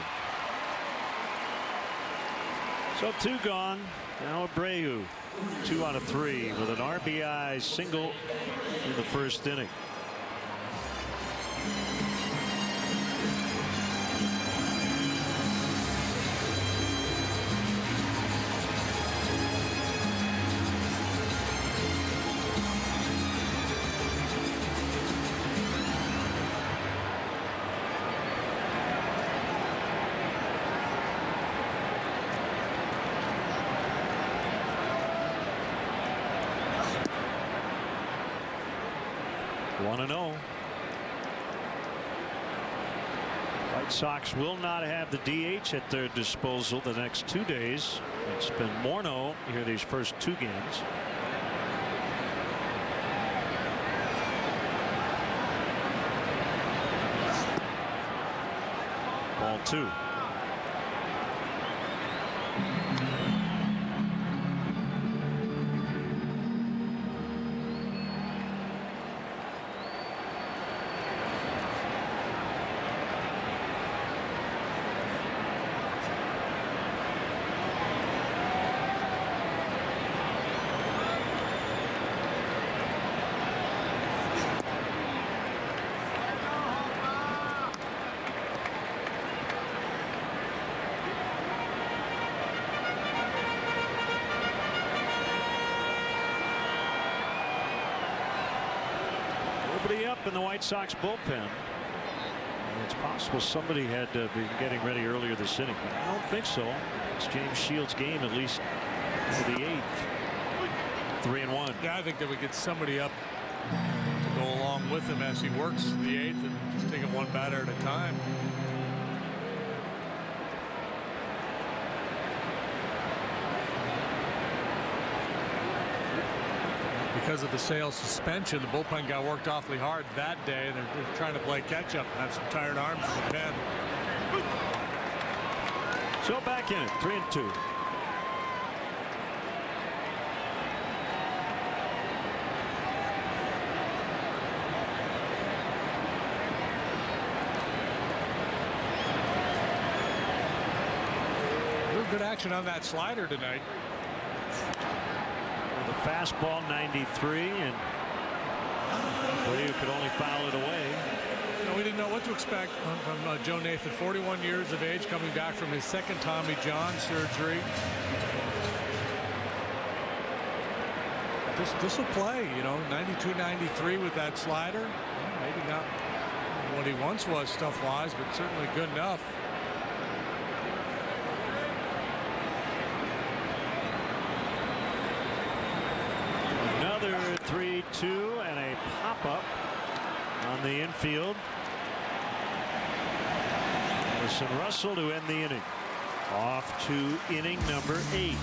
So 2 gone. Now Abreu, 2 out of 3 with an RBI single in the first inning. White Sox will not have the DH at their disposal the next 2 days. It's been Morneau here these first 2 games. Ball 2. Up in the White Sox bullpen. It's possible somebody had been getting ready earlier this inning, but I don't think so. It's James Shields' game, at least for the 8th. 3-1. Yeah, I think that we get somebody up to go along with him as he works the 8th and just take it one batter at a time. Because of the Sales suspension, the bullpen got worked awfully hard that day, and they're trying to play catch up and have some tired arms in the pen. So back in it, 3-2. Real good action on that slider tonight. The fastball 93, and Abreu could only foul it away. You know, we didn't know what to expect from Joe Nathan, 41 years of age, coming back from his 2nd Tommy John surgery. This will play, you know, 92, 93 with that slider. Maybe not what he once was stuff-wise, but certainly good enough. Another 3-2 and a pop-up on the infield. Addison Russell to end the inning. Off to inning number 8.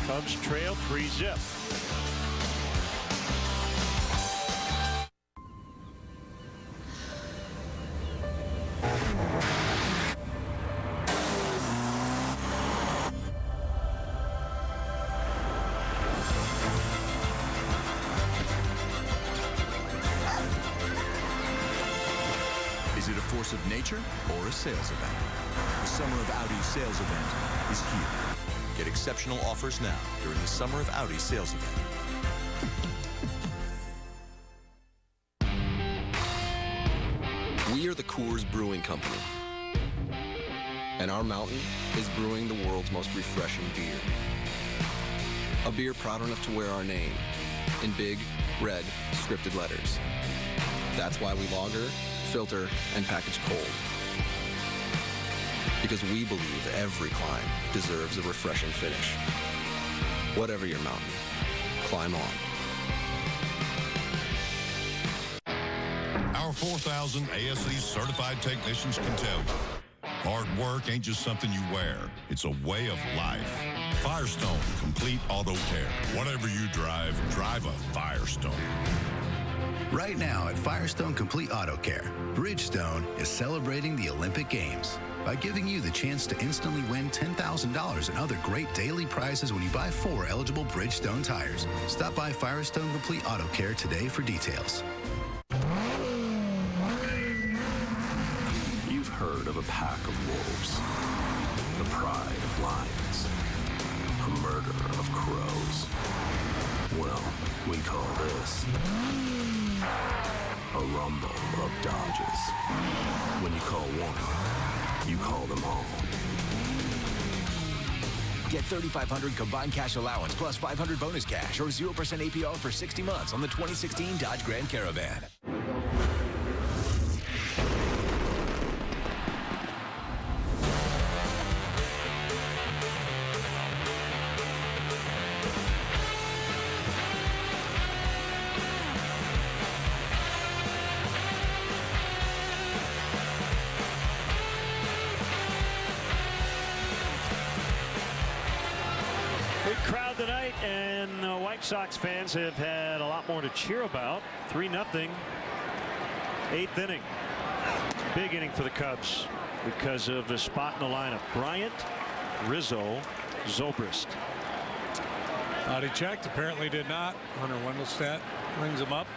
Cubs trail 3-zip. Of nature or a sales event. The Summer of Audi sales event is here. Get exceptional offers now during the Summer of Audi sales event. We are the Coors Brewing Company, and our mountain is brewing the world's most refreshing beer. A beer proud enough to wear our name in big, red, scripted letters. That's why we lager, filter, and package cold. Because we believe every climb deserves a refreshing finish. Whatever your mountain, climb on. Our 4,000 ASE certified technicians can tell you, hard work ain't just something you wear. It's a way of life. Firestone Complete Auto Care. Whatever you drive, drive a Firestone. Right now at Firestone Complete Auto Care, Bridgestone is celebrating the Olympic Games by giving you the chance to instantly win $10,000 and other great daily prizes when you buy 4 eligible Bridgestone tires. Stop by Firestone Complete Auto Care today for details. heard of a pack of wolves, the pride of lions, a murder of crows. Well, we call this a rumble of Dodges. When you call one, you call them all. Get $3,500 combined cash allowance plus $500 bonus cash or 0% APR for 60 months on the 2016 Dodge Grand Caravan. Crowd tonight, and White Sox fans have had a lot more to cheer about. 3-0, 8th inning. Big inning for the Cubs because of the spot in the lineup. Bryant, Rizzo, Zobrist. He checked, apparently did not. Hunter Wendelstedt brings him up.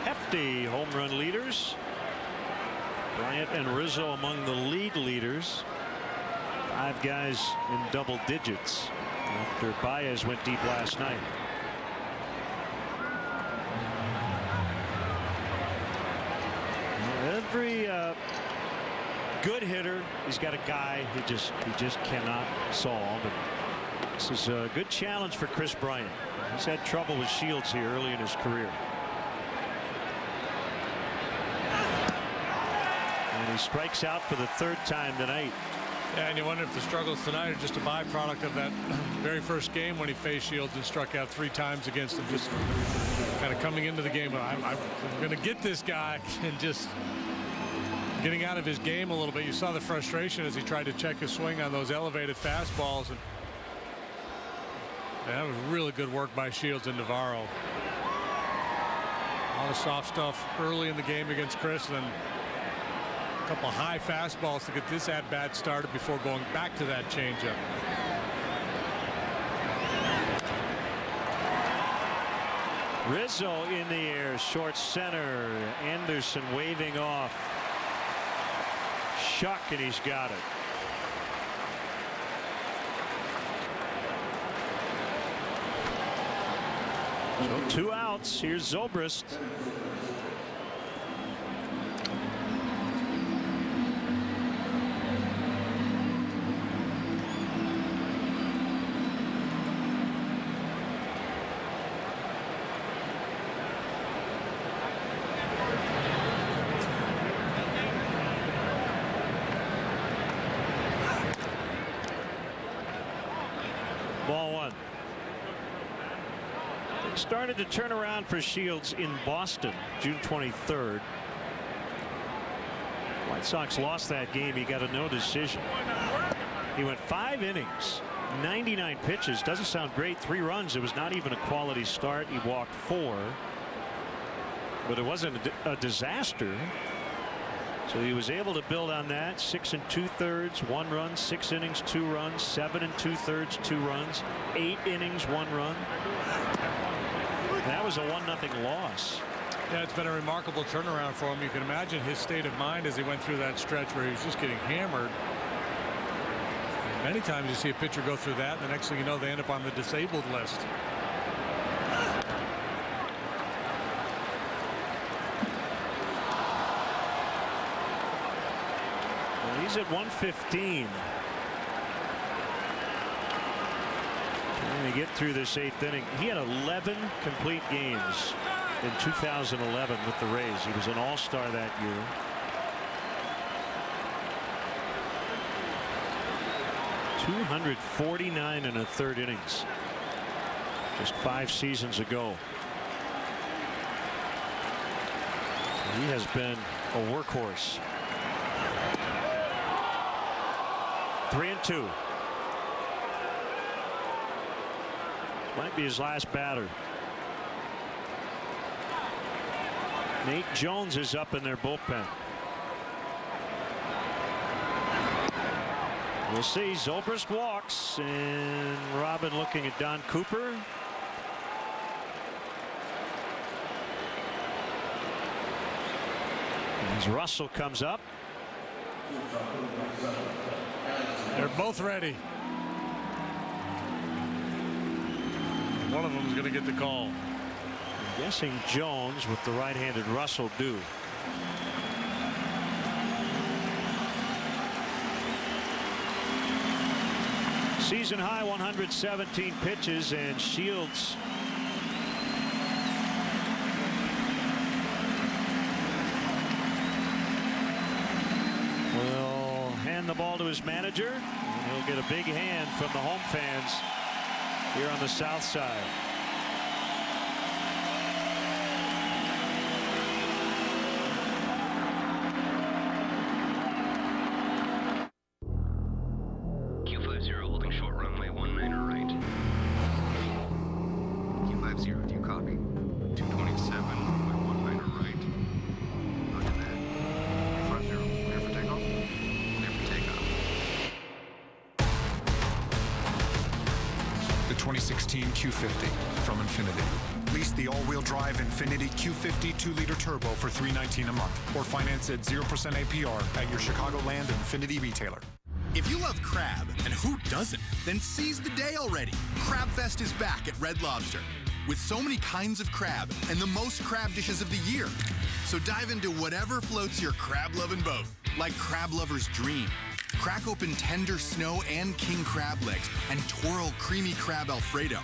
Hefty home run leaders. Bryant and Rizzo among the league leaders. 5 guys in double digits after Baez went deep last night. Every good hitter, he's got a guy he just cannot solve. And this is a good challenge for Chris Bryant. He's had trouble with Shields here early in his career. And he strikes out for the 3rd time tonight. Yeah, and you wonder if the struggles tonight are just a byproduct of that very first game when he faced Shields and struck out 3 times against him. Just kind of coming into the game, I'm going to get this guy, and just getting out of his game a little bit. You saw the frustration as he tried to check his swing on those elevated fastballs. And that was really good work by Shields and Navarro. A lot of soft stuff early in the game against Chris, and then a couple of high fastballs to get this at-bat started before going back to that changeup. Rizzo in the air, short center. Anderson waving off. Shuck, and he's got it. So 2 outs. Here's Zobrist. Ball 1. Started to turn around for Shields in Boston June 23rd. White Sox lost that game. He got a no decision. He went 5 innings, 99 pitches. Doesn't sound great. 3 runs. It was not even a quality start. He walked 4, but it wasn't a disaster. So he was able to build on that. 6 2/3, 1 run, 6 innings, 2 runs, 7 2/3, 2 runs, 8 innings, 1 run. That was a 1-0 loss. Yeah, it's been a remarkable turnaround for him. You can imagine his state of mind as he went through that stretch where he was just getting hammered. And many times you see a pitcher go through that, and the next thing you know, they end up on the disabled list. Well, he's at 115. Trying to get through this 8th inning. He had 11 complete games in 2011 with the Rays. He was an all-star that year. .249 in a 3rd innings. Just 5 seasons ago. He has been a workhorse. 3-2. Might be his last batter. Nate Jones is up in their bullpen. We'll see. Zobrist walks, and Robin looking at Don Cooper. As Russell comes up. They're both ready. One of them is going to get the call. I'm guessing Jones with the right-handed Russell do. Season high 117 pitches, and Shields will hand the ball to his manager, and he'll get a big hand from the home fans here on the south side. Q50 holding short runway 19er right. Q50, do you copy? 227 runway 19er right. Roger that. Q50, clear for takeoff? Clear for takeoff. The 2016 Q50 from Infinity. Lease the all-wheel drive Infinity Q50 2-liter turbo for $319 a month, or finance at 0% APR at your Chicagoland Infinity retailer. If you love crab, and who doesn't, then seize the day already. Crab Fest is back at Red Lobster with so many kinds of crab and the most crab dishes of the year. So dive into whatever floats your crab-loving boat, like Crab Lover's Dream. Crack open tender snow and king crab legs and twirl creamy crab Alfredo.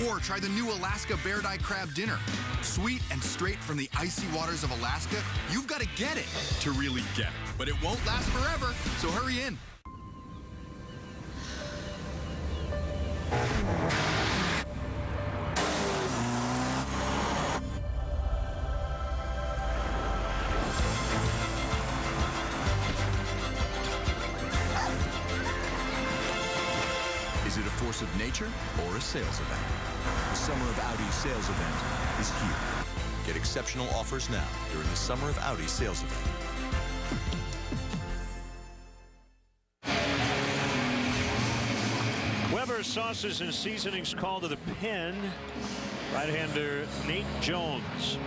Or try the new Alaska Bear Dye Crab Dinner. Sweet and straight from the icy waters of Alaska, you've got to get it to really get it. But it won't last forever, so hurry in. Is it a force of nature or a sales event? The Summer of Audi sales event is here. Get exceptional offers now during the Summer of Audi sales event. Weber sauces and seasonings called to the pen. Right-hander Nate Jones.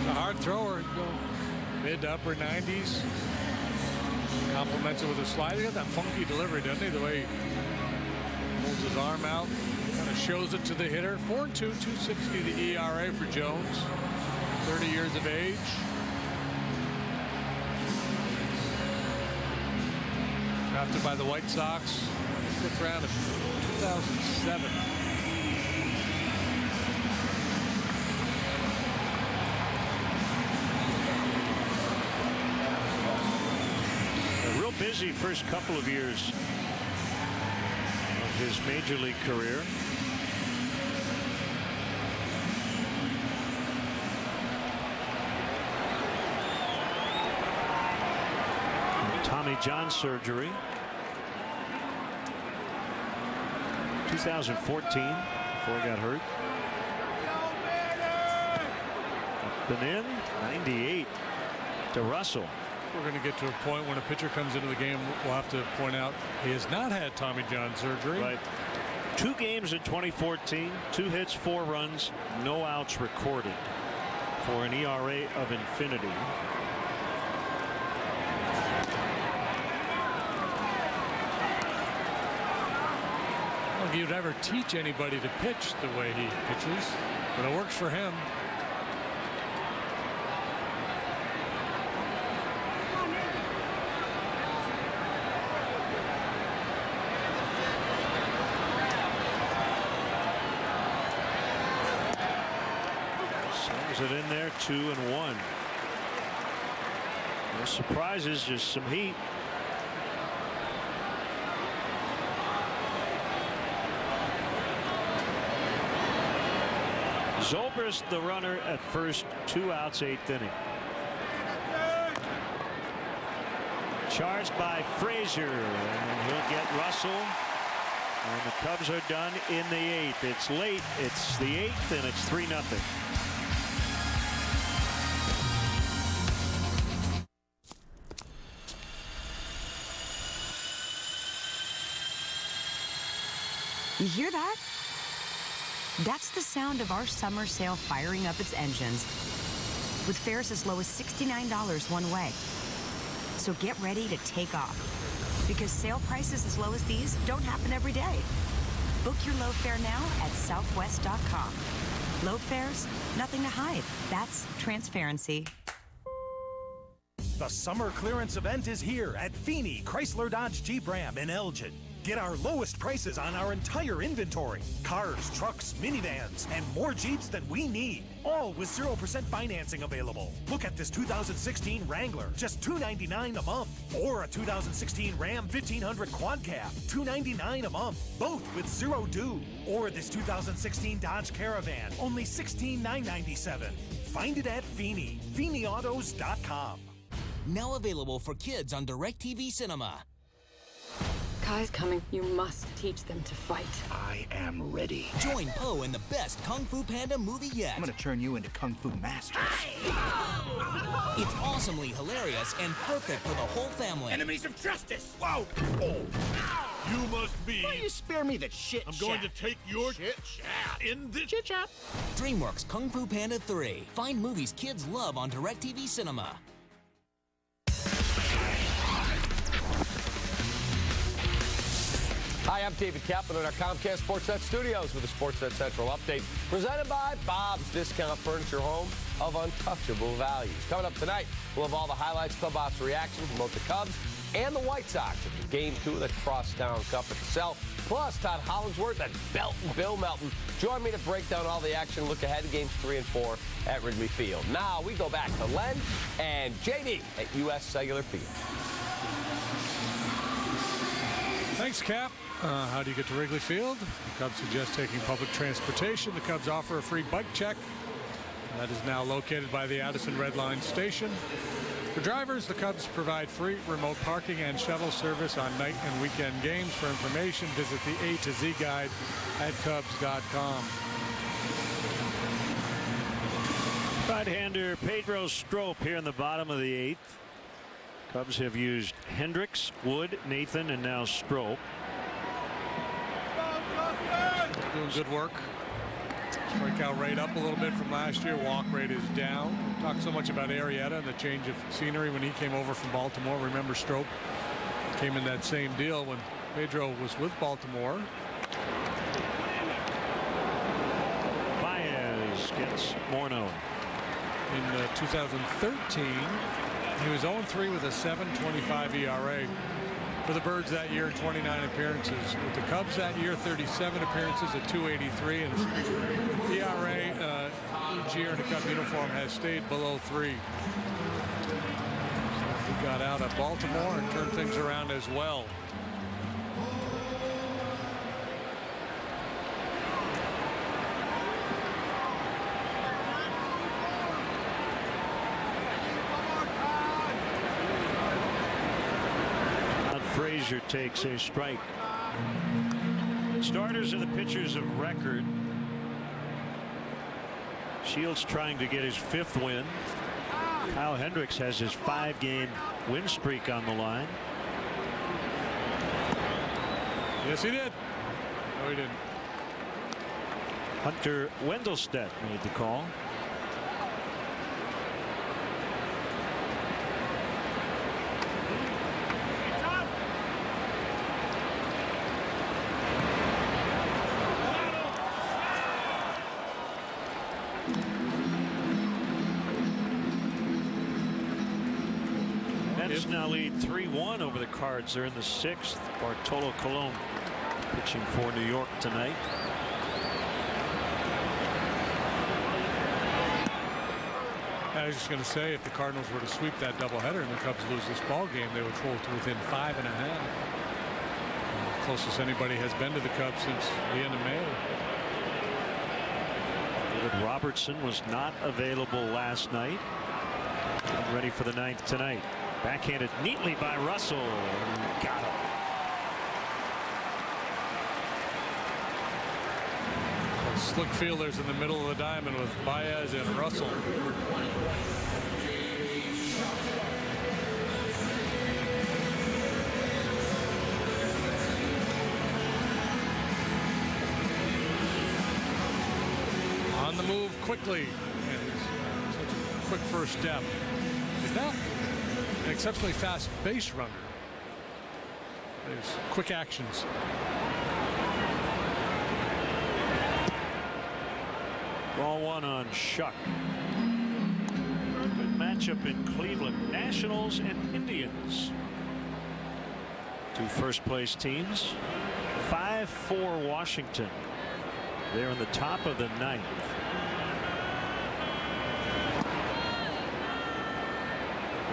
A hard thrower. Mid to upper 90s. Complements it with a slider. He got that funky delivery, doesn't he? The way he holds his arm out. Kind of shows it to the hitter. 4-2, 260 the ERA for Jones. 30 years of age. Drafted by the White Sox. 5th round of 2007. Busy first couple of years of his major league career. Tommy John surgery. 2014 before he got hurt. Up and in. 98 to Russell. We're going to get to a point when a pitcher comes into the game, we'll have to point out he has not had Tommy John surgery. Right. 2 games in 2014, 2 hits, 4 runs, no outs recorded for an ERA of infinity. I don't think you'd ever teach anybody to pitch the way he pitches, but it works for him. It in there, 2-1. No surprises, just some heat. Zobrist the runner at first, 2 outs, 8th inning. Charged by Frazier, and he'll get Russell. And the Cubs are done in the 8th. It's late, it's the 8th, and it's 3-0. You hear that? That's the sound of our summer sale firing up its engines with fares as low as $69 one way. So get ready to take off, because sale prices as low as these don't happen every day. Book your low fare now at southwest.com. Low fares, nothing to hide. That's transparency. The summer clearance event is here at Feeney Chrysler Dodge Jeep Ram in Elgin. Get our lowest prices on our entire inventory. Cars, trucks, minivans, and more Jeeps than we need. All with 0% financing available. Look at this 2016 Wrangler, just $299 a month. Or a 2016 Ram 1500 Quad Cab, $299 a month. Both with zero due. Or this 2016 Dodge Caravan, only $16,997. Find it at Feeney, FeeneyAutos.com. Now available for kids on DirecTV Cinema. Kai's coming. You must teach them to fight. I am ready. Join Po in the best Kung Fu Panda movie yet. I'm gonna turn you into Kung Fu masters. It's awesomely hilarious and perfect for the whole family. Enemies of justice! Whoa! Oh. You must be... Why you spare me that shit I'm going to take your shit chat in the chit chat. DreamWorks Kung Fu Panda 3. Find movies kids love on DirecTV Cinema. Hi, I'm David Kaplan in our Comcast Sportsnet studios with a Sportsnet Central update presented by Bob's Discount Furniture Home of untouchable values. Coming up tonight, we'll have all the highlights, clubhouse reactions from both the Cubs and the White Sox at Game 2 of the Crosstown Cup itself. Plus, Todd Hollingsworth and Belton Bill Melton join me to break down all the action, look ahead to Games 3 and 4 at Wrigley Field. Now, we go back to Len and JD at U.S. Cellular Field. Thanks, Cap. How do you get to Wrigley Field? The Cubs suggest taking public transportation. The Cubs offer a free bike check. That is now located by the Addison Red Line station. For drivers, the Cubs provide free remote parking and shuttle service on night and weekend games. For information, visit the A to Z guide at Cubs.com. Right-hander Pedro Strop here in the bottom of the 8th. Cubs have used Hendricks, Wood, Nathan, and now Strop. Doing good work. Strikeout rate up a little bit from last year. Walk rate is down. We talked so much about Arrieta and the change of scenery when he came over from Baltimore. Remember, Strop came in that same deal when Pedro was with Baltimore. Baez gets Morneau. In 2013, he was 0-3 with a 7.25 ERA. For the Birds that year, 29 appearances. With the Cubs that year, 37 appearances at 2.83, and his ERA each year in the Cub uniform has stayed below 3. So he got out of Baltimore and turned things around as well. Frazier takes a strike. Starters are the pitchers of record. Shields trying to get his 5th win. Kyle Hendricks has his 5-game win streak on the line. Yes, he did. No, he didn't. Hunter Wendelstedt made the call. Now lead 3-1 over the Cards. They're in the 6th. Bartolo Colon pitching for New York tonight. I was just going to say, if the Cardinals were to sweep that doubleheader and the Cubs lose this ball game, they would fall to within 5.5. Closest anybody has been to the Cubs since the end of May. David Robertson was not available last night. And ready for the 9th tonight. Backhanded neatly by Russell. Got him. Slick fielders in the middle of the diamond with Baez and Russell. on the move quickly. And such a quick first step. He's not an exceptionally fast base runner. There's quick actions. Ball one on Shuck. Good matchup in Cleveland. Nationals and Indians. Two first place teams. 5-4 Washington. They're in the top of the ninth.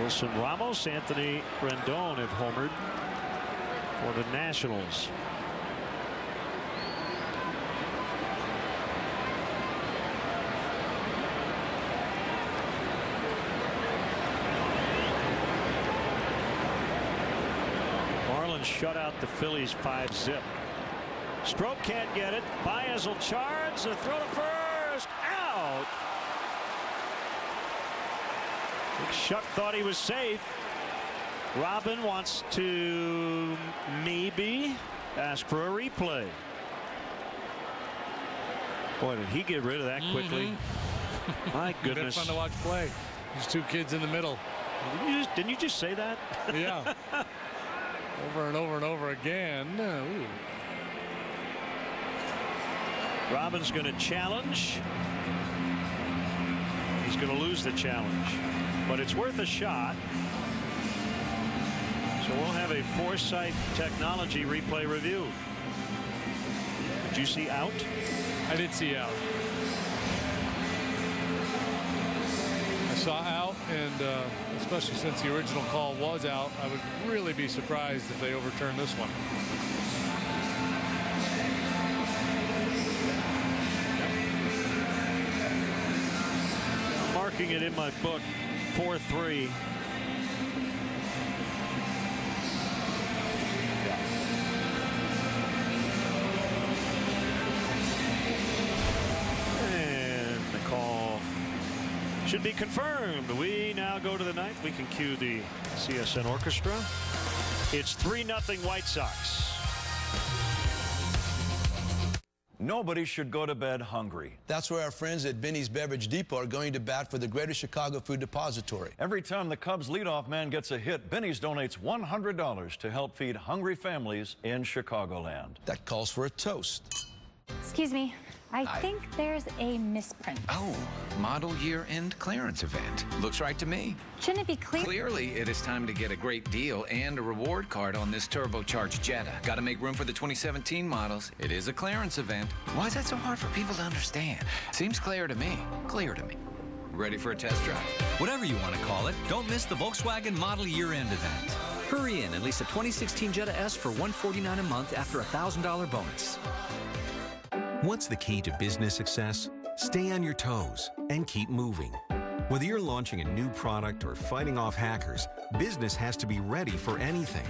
Wilson Ramos, Anthony Rendon have homered for the Nationals. Marlins shut out the Phillies 5-zip. Stroke can't get it. Baez will charge. The throw to first. Out. Shuck thought he was safe. Robin wants to maybe ask for a replay. Boy, did he get rid of that quickly. My goodness. Fun to watch play. There's two kids in the middle. Didn't you just say that? Yeah. Over and over and over again. Ooh. Robin's going to challenge. He's going to lose the challenge, but it's worth a shot. So we'll have a Foresight Technology replay review. Did you see out? I did see out. I saw out, and especially since the original call was out, I would really be surprised if they overturn this one. Marking it in my book, 4-3. And the call should be confirmed. We now go to the ninth. We can cue the CSN orchestra. It's 3-0 White Sox. Nobody should go to bed hungry. That's where our friends at Benny's Beverage Depot are going to bat for the Greater Chicago Food Depository. Every time the Cubs leadoff man gets a hit, Benny's donates $100 to help feed hungry families in Chicagoland. That calls for a toast. Excuse me. I think there's a misprint. Oh, model year-end clearance event. Looks right to me. Shouldn't it be clear? Clearly, it is time to get a great deal and a reward card on this turbocharged Jetta. Got to make room for the 2017 models. It is a clearance event. Why is that so hard for people to understand? Seems clear to me. Clear to me. Ready for a test drive? Whatever you want to call it, don't miss the Volkswagen Model Year-End event. Hurry in and lease a 2016 Jetta S for $149 a month after a $1,000 bonus. What's the key to business success? Stay on your toes and keep moving. Whether you're launching a new product or fighting off hackers, business has to be ready for anything.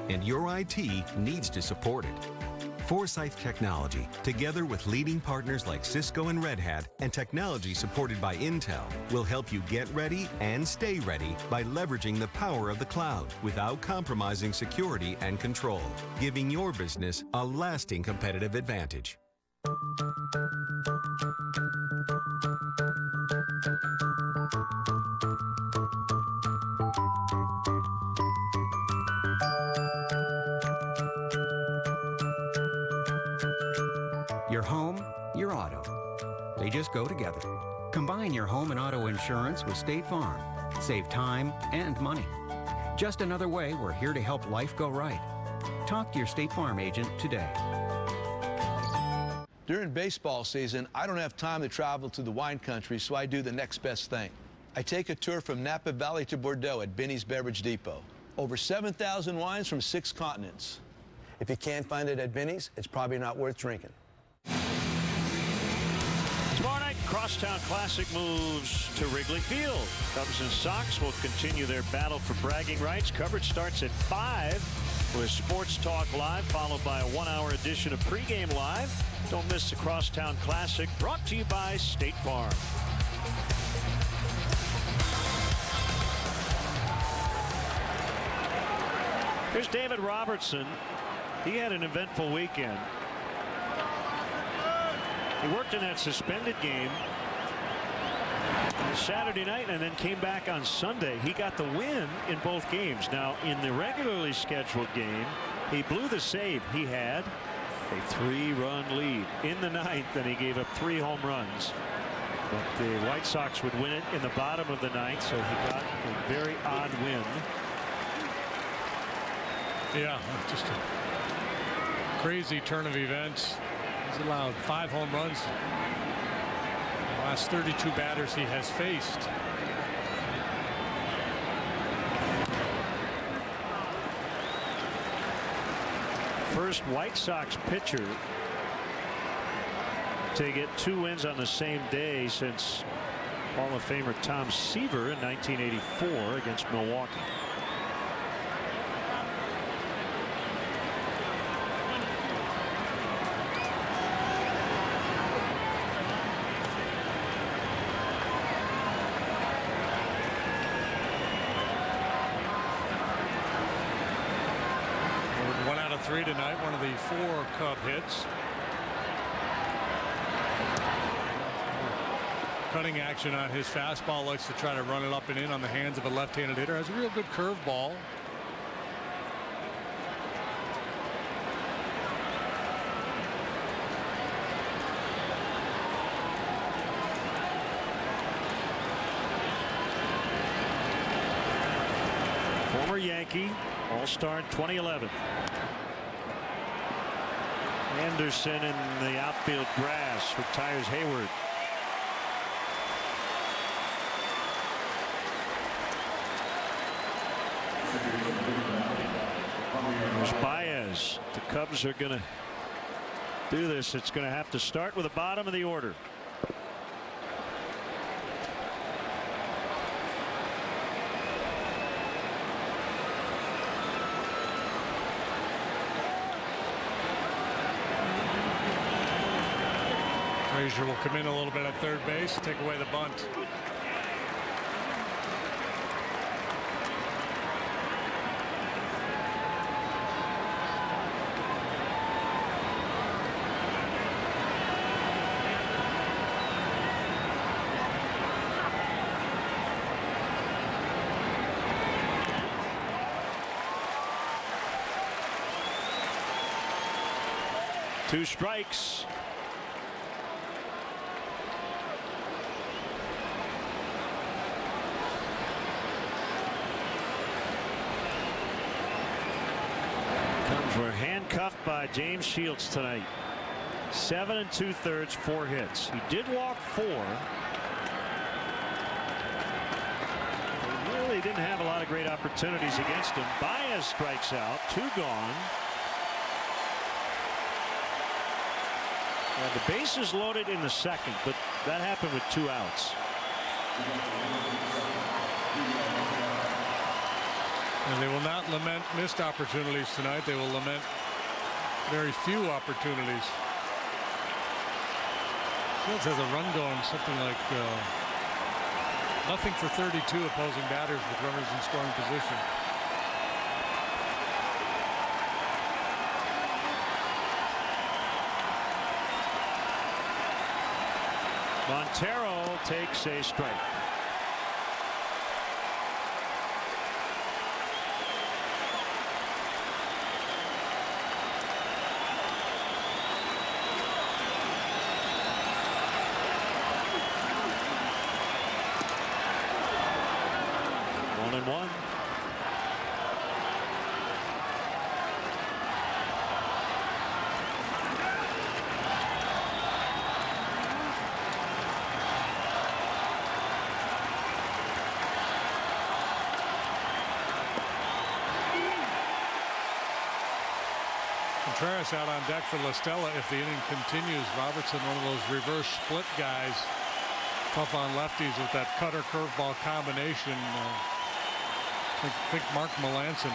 And your IT needs to support it. Forsyth Technology, together with leading partners like Cisco and Red Hat, and technology supported by Intel, will help you get ready and stay ready by leveraging the power of the cloud without compromising security and control, giving your business a lasting competitive advantage. Your home, your auto. They just go together. Combine your home and auto insurance with State Farm. Save time and money. Just another way we're here to help life go right. Talk to your State Farm agent today. During baseball season, I don't have time to travel to the wine country, so I do the next best thing. I take a tour from Napa Valley to Bordeaux at Benny's Beverage Depot. Over 7,000 wines from 6 continents. If you can't find it at Benny's, it's probably not worth drinking. Tomorrow night, Crosstown Classic moves to Wrigley Field. Cubs and Sox will continue their battle for bragging rights. Coverage starts at 5 with Sports Talk Live, followed by a 1-hour edition of Pregame Live. Don't miss the Crosstown Classic, brought to you by State Farm. Here's David Robertson. He had an eventful weekend. He worked in that suspended game Saturday night and then came back on Sunday. He got the win in both games. Now, in the regularly scheduled game, he blew the save. He had a 3-run lead in the ninth, and he gave up 3 home runs. But the White Sox would win it in the bottom of the ninth, so he got a very odd win. Yeah, just a crazy turn of events. He's allowed 5 home runs. The last 32 batters he has faced. First White Sox pitcher to get 2 wins on the same day since Hall of Famer Tom Seaver in 1984 against Milwaukee. Tonight, one of the 4 Cub hits. Cutting action on his fastball, likes to try to run it up and in on the hands of a left-handed hitter. Has a real good curveball. Former Yankee, All-Star in 2011. Anderson in the outfield grass, retires Hayward. There's Baez. The Cubs are going to do this. It's going to have to start with the bottom of the order. Frazier will come in a little bit at third base, take away the bunt. Two strikes. Were handcuffed by James Shields tonight. 7 2/3, 4 hits. He did walk 4. He really didn't have a lot of great opportunities against him. Baez strikes out. 2 gone. Now, the base is loaded in the second, but that happened with 2 outs. And they will not lament missed opportunities tonight. They will lament very few opportunities. Shields has a run going, something like nothing for 32 opposing batters with runners in scoring position. Montero takes a strike. Contreras out on deck for La Stella if the inning continues. Robertson, one of those reverse split guys, tough on lefties with that cutter curveball combination. Think Mark Melanson.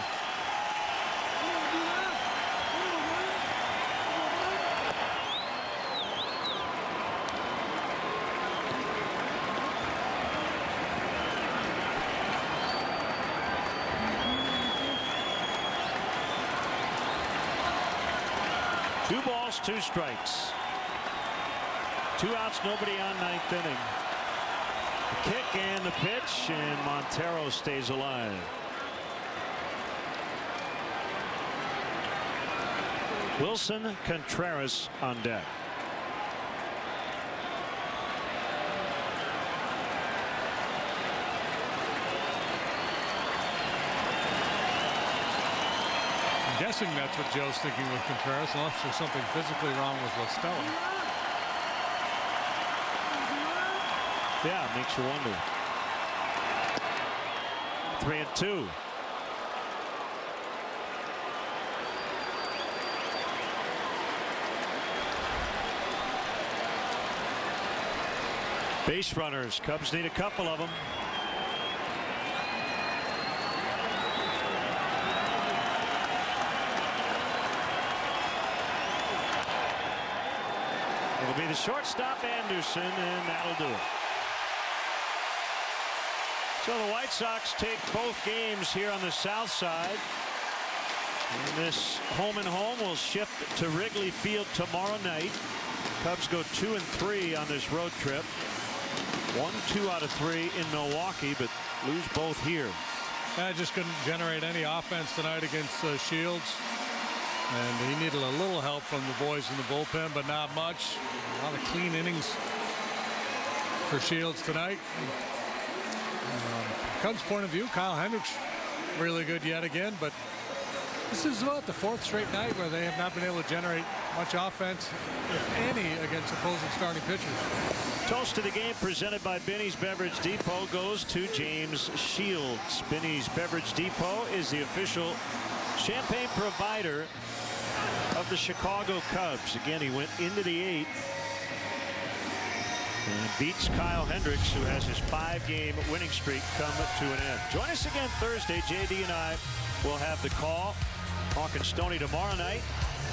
Two balls, 2 strikes. 2 outs, nobody on, 9th inning. The kick and the pitch, and Montero stays alive. Wilson Contreras on deck. I'm guessing that's what Joe's thinking with Contreras, unless there's something physically wrong with LaStella. Yeah, it makes you wonder. 3-2. Base runners. Cubs need a couple of them. It'll be the shortstop Anderson, and that'll do it. So the White Sox take both games here on the south side. And this home and home will shift to Wrigley Field tomorrow night. Cubs go 2-3 on this road trip. 1-2 out of 3 in Milwaukee, but lose both here. I just couldn't generate any offense tonight against Shields. And he needed a little help from the boys in the bullpen, but not much. A lot of clean innings for Shields tonight. Cubs' point of view, Kyle Hendricks really good yet again, but this is about the 4th straight night where they have not been able to generate much offense, if any, against opposing starting pitchers. Toast to the game presented by Binny's Beverage Depot goes to James Shields. Binny's Beverage Depot is the official champagne provider of the Chicago Cubs. Again, he went into the 8th and beats Kyle Hendricks, who has his 5-game winning streak come to an end. Join us again Thursday. JD and I will have the call. Hawk and Stoney tomorrow night.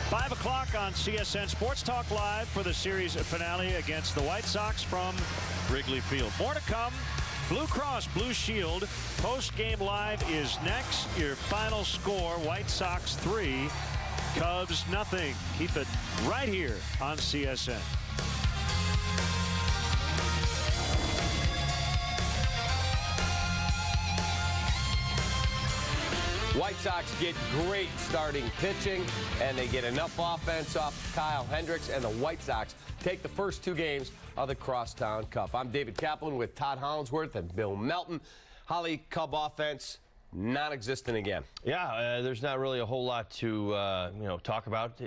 5 o'clock on CSN Sports Talk Live for the series finale against the White Sox from Wrigley Field. More to come. Blue Cross Blue Shield post-game live is next. Your final score, White Sox 3, Cubs nothing. Keep it right here on CSN. White Sox get great starting pitching, and they get enough offense off Kyle Hendricks, and the White Sox take the first 2 games of the Crosstown Cup. I'm David Kaplan with Todd Hollingsworth and Bill Melton. Holly, Cub offense non-existent again. Yeah, there's not really a whole lot to talk about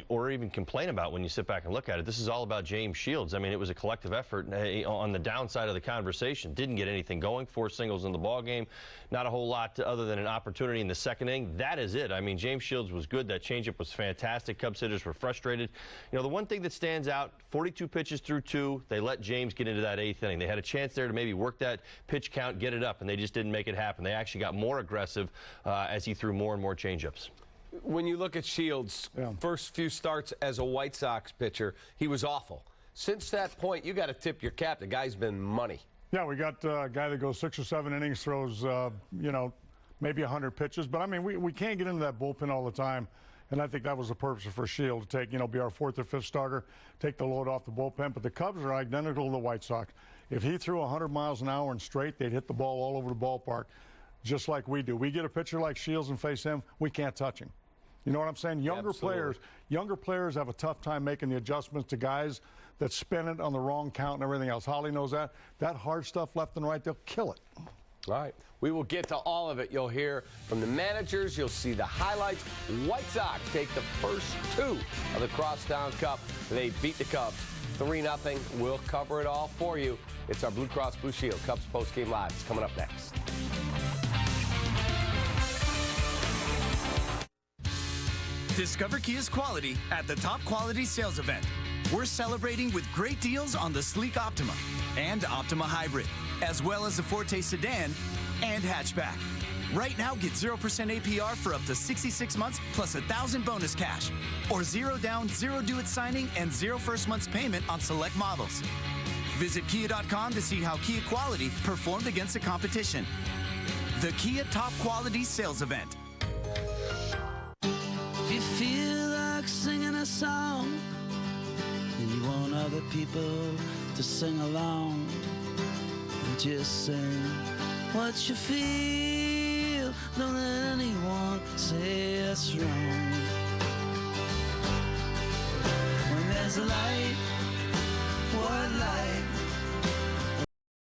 or even complain about when you sit back and look at it. This is all about James Shields. I mean, it was a collective effort on the downside of the conversation. Didn't get anything going. 4 singles in the ball game. Not a whole lot other than an opportunity in the 2nd inning. That is it. I mean, James Shields was good. That changeup was fantastic. Cubs hitters were frustrated. You know, the one thing that stands out, 42 pitches through 2. They let James get into that 8th inning. They had a chance there to maybe work that pitch count, get it up, and they just didn't make it happen. They actually got more aggressive as he threw more and more changeups. When you look at Shields' first few starts as a White Sox pitcher, he was awful. Since that point, you got to tip your cap. The guy's been money. Yeah, we got a guy that goes 6 or 7 innings, throws, maybe 100 pitches. But, I mean, we can't get into that bullpen all the time. And I think that was the purpose for Shields, to take, be our 4th or 5th starter, take the load off the bullpen. But the Cubs are identical to the White Sox. If he threw 100 miles an hour and straight, they'd hit the ball all over the ballpark, just like we do. We get a pitcher like Shields and face him, we can't touch him. You know what I'm saying? Younger players have a tough time making the adjustments to guys that spin it on the wrong count and everything else. Holly knows that. That hard stuff left and right, they'll kill it. All right. We will get to all of it. You'll hear from the managers. You'll see the highlights. White Sox take the first 2 of the Crosstown Cup. They beat the Cubs 3-0. We'll cover it all for you. It's our Blue Cross Blue Shield Cubs postgame live. It's coming up next. Discover Kia's quality at the Top Quality Sales Event. We're celebrating with great deals on the sleek Optima and Optima Hybrid, as well as the Forte Sedan and Hatchback. Right now, get 0% APR for up to 66 months plus $1,000 bonus cash, or 0 down, 0 due at signing, and 0 first month's payment on select models. Visit Kia.com to see how Kia quality performed against the competition. The Kia Top Quality Sales Event. If you feel like singing a song and you wanna other people to sing along. Just sing what you feel. Don't let anyone say it's wrong. When there's a light, what light?